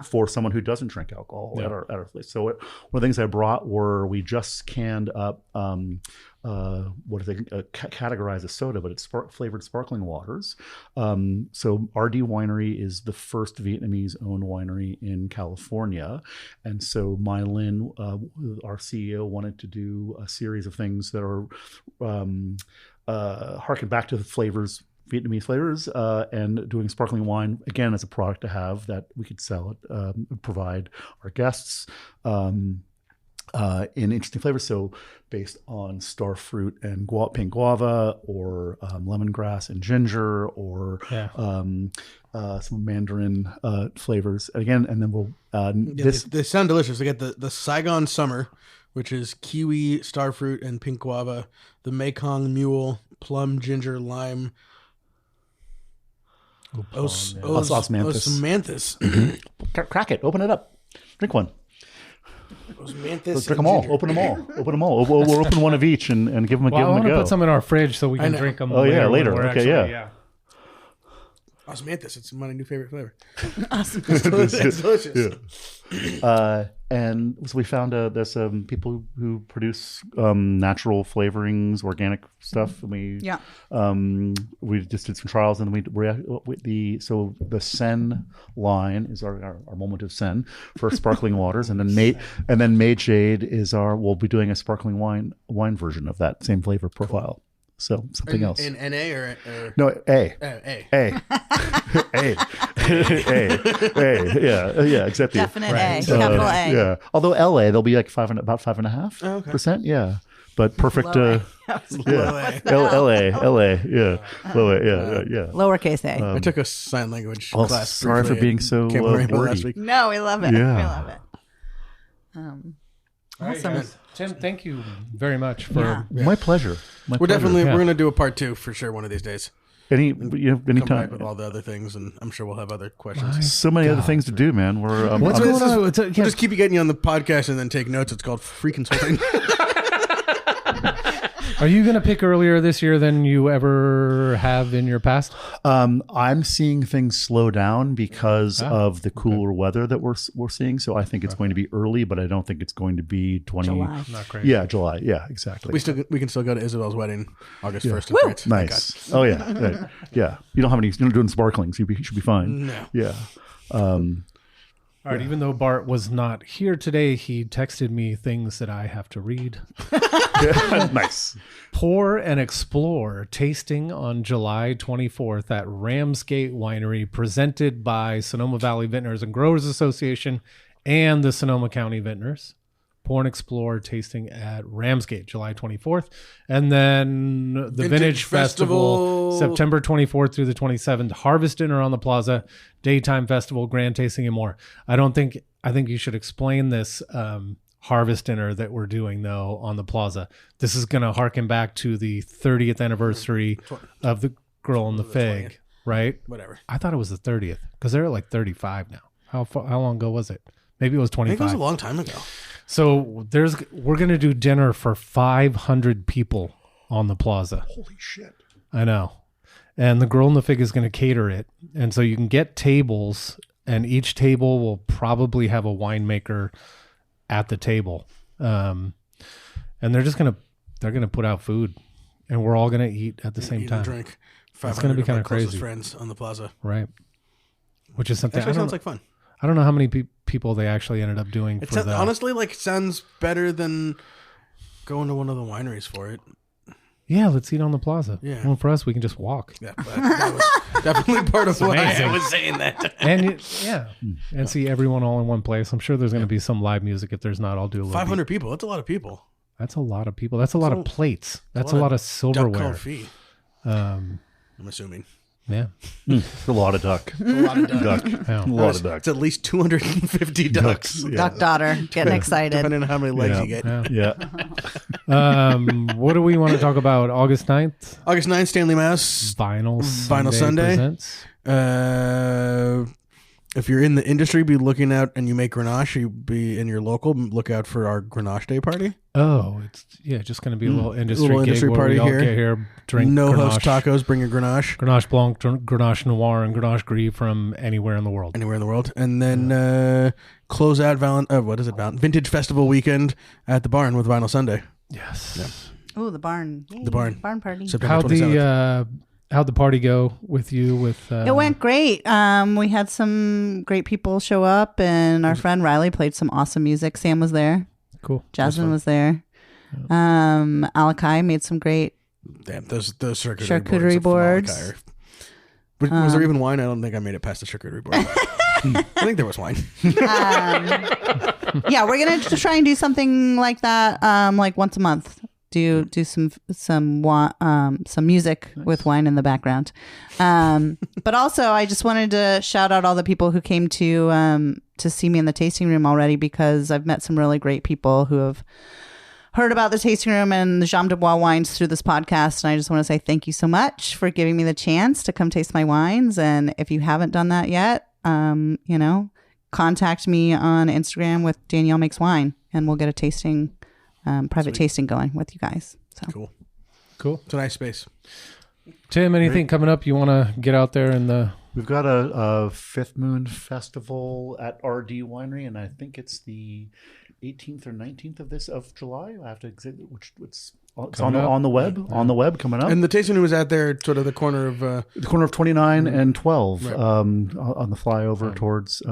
E: for someone who doesn't drink alcohol at our place. So one of the things I brought were, we just canned up what do they categorize as soda, but it's flavored sparkling waters. So RD Winery is the first Vietnamese-owned winery in California, and so Mai Lin, our CEO, wanted to do a series of things that are harken back to the Vietnamese flavors, and doing sparkling wine again as a product to have that we could sell it, provide our guests. in interesting flavors. So based on starfruit and pink guava, or lemongrass and ginger, or some mandarin flavors. Again, and then we'll
C: they sound delicious. They get the Saigon Summer, which is kiwi, starfruit, and pink guava. The Mekong Mule, plum, ginger, lime. Osmanthus.
E: Crack it. Open it up. Drink one.
C: Osmanthus.
E: Drink them all. Open them all. We'll open one of each and give them a go.
B: I want to put some in our fridge so we can drink them. Later.
E: Okay,
C: Osmanthus. It's my new favorite flavor.
D: Awesome.
C: It's delicious.
E: Yeah. And so we found there's some people who produce natural flavorings, organic stuff. And we just did some trials, and the Sen line is our moment of Sen for sparkling waters, and then Made Shade is we'll be doing a sparkling wine version of that same flavor profile. So something else.
C: In NA or
E: no, A.
C: A.
E: Yeah, exactly.
D: Definite A, capital A.
E: Yeah, although LA, they'll be like about 5.5%. Yeah, but perfect.
C: LA,
E: yeah, low A, yeah.
D: Lowercase A.
C: I took a sign language class.
E: Sorry for being so wordy.
D: No, we love it.
E: Yeah.
D: We love it. Awesome.
B: Right, Tim, thank you very much for
E: my pleasure.
C: We're going to do a part 2 for sure one of these days.
E: Anytime
C: with all the other things, and I'm sure we'll have other questions.
E: So many other things to do, man. We're
B: what's going on?
C: We'll just keep getting you on the podcast and then take notes. It's called free consulting.
B: Are you going to pick earlier this year than you ever have in your past?
E: I'm seeing things slow down because of the cooler weather that we're seeing. So I think it's going to be early, but I don't think it's going to be
D: July.
B: Not crazy.
E: Yeah, July. Yeah, exactly.
C: We can still go to Isabel's wedding August 1st.
D: Woo!
E: Nice. Oh yeah, right. Yeah. You're not doing sparkling, so you should be fine.
C: No.
E: Yeah.
B: All right, even though Bart was not here today, he texted me things that I have to read.
E: Nice.
B: Pour and Explore tasting on July 24th at Ramsgate Winery, presented by Sonoma Valley Vintners and Growers Association and the Sonoma County Vintners. Pour and Explore tasting at Ramsgate, July 24th. And then the Vintage Festival, September 24th through the 27th. Harvest Dinner on the Plaza, Daytime Festival, Grand Tasting, and more. I think you should explain this Harvest Dinner that we're doing, though, on the Plaza. This is going to harken back to the 30th anniversary of the Girl in the Fig, 20th. Right?
C: Whatever.
B: I thought it was the 30th because they're at like 35 now. How long ago was it? Maybe it was 25.
C: I think it was a long time ago.
B: So we're going to do dinner for 500 people on the Plaza.
E: Holy shit.
B: I know. And the Girl in the Fig is going to cater it. And so you can get tables, and each table will probably have a winemaker at the table. And they're going to put out food, and we're all going to eat at the same time.
C: Drink.
B: It's going to be kind of crazy.
C: Friends on the Plaza.
B: Right. Which is something.
C: Actually sounds like fun.
B: I don't know how many people they actually ended up doing for that.
C: Honestly, sounds better than going to one of the wineries for it.
B: Yeah, let's eat on the Plaza.
C: Yeah.
B: Well, for us, we can just walk.
C: Yeah, that was definitely part of why I was saying that.
B: And and see everyone all in one place. I'm sure there's going to be some live music. If there's not, I'll do a little
C: 500 people. That's a lot of people.
B: That's a lot of people. That's a lot of plates. That's a lot of silverware.
C: I'm assuming.
B: Yeah.
E: It's a lot of duck.
C: A lot of duck.
B: Yeah.
E: A lot of duck.
C: It's at least 250 ducks.
E: Yeah.
D: Duck daughter getting excited.
C: Depending on how many legs you get.
E: Yeah.
B: What do we want to talk about? August 9th?
C: August 9th, Stanley Mouse.
B: Vinyl
C: Sunday.
B: Presents.
C: If you're in the industry, be looking out, and you make Grenache, you be in your local, look out for our Grenache Day party.
B: Oh, it's just going to be a little industry gig
C: party
B: where we
C: here.
B: all get here, drink
C: No
B: Grenache,
C: host tacos, bring your Grenache.
B: Grenache Blanc, Grenache Noir, and Grenache Gris from anywhere in the world.
C: And then close out Vintage Festival weekend at the barn with Vinyl Sunday.
B: Yes.
C: Yeah.
D: Oh, the barn. Yay.
C: The barn.
D: Barn party.
C: September 27th.
B: How'd the party go with you?
D: It went great. We had some great people show up, and our friend Riley played some awesome music. Sam was there.
B: Cool.
D: Jasmine was there. Alakai made some great
C: those
D: charcuterie boards.
C: Was there even wine? I don't think I made it past the charcuterie board. I think there was wine.
D: Yeah, we're gonna try and do something like that, like once a month. Do some music with wine in the background. But also, I just wanted to shout out all the people who came to see me in the tasting room already, because I've met some really great people who have heard about the tasting room and the Jambes de Bois wines through this podcast. And I just want to say thank you so much for giving me the chance to come taste my wines. And if you haven't done that yet, contact me on Instagram with Danielle Makes Wine, and we'll get a tasting, private tasting going with you guys. So
B: Cool.
C: It's a nice space.
B: Tim, anything coming up you want to get out there in the...
E: We've got a Fifth Moon Festival at RD Winery, and I think it's the 18th or 19th of July. I have to which it's on the web coming up.
C: And the tasting room is out there, sort of the corner of
E: 29 and 12, right. On the flyover towards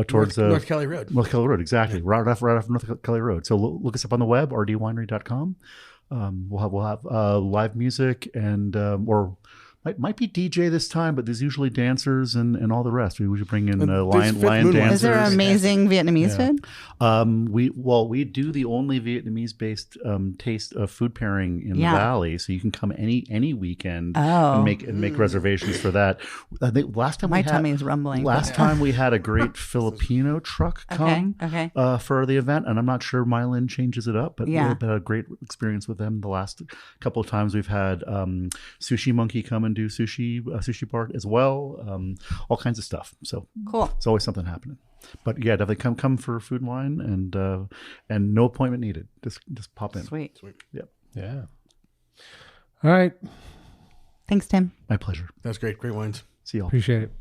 E: towards
C: North Kelly Road.
E: North Kelly Road, exactly, right off North Kelly Road. So look us up on the web, rdwinery.com. We'll have live music and or might be DJ this time, but there's usually dancers and all the rest. We usually bring in lion dancers.
D: Is there amazing Vietnamese food?
E: We do the only Vietnamese based taste of food pairing in the valley, so you can come any weekend and make reservations for that. I think last time
D: my tummy is rumbling.
E: Last time we had a great Filipino truck come for the event, and I'm not sure Mylan changes it up, but we've had a great experience with them. The last couple of times we've had Sushi Monkey come and do sushi bar as well, all kinds of stuff. So
D: cool.
E: It's always something happening. But yeah, definitely come for food and wine, and no appointment needed. Just pop in.
D: Sweet.
E: Yep.
B: Yeah. All right.
D: Thanks, Tim.
E: My pleasure.
C: That's great. Great wines.
E: See y'all.
B: Appreciate it.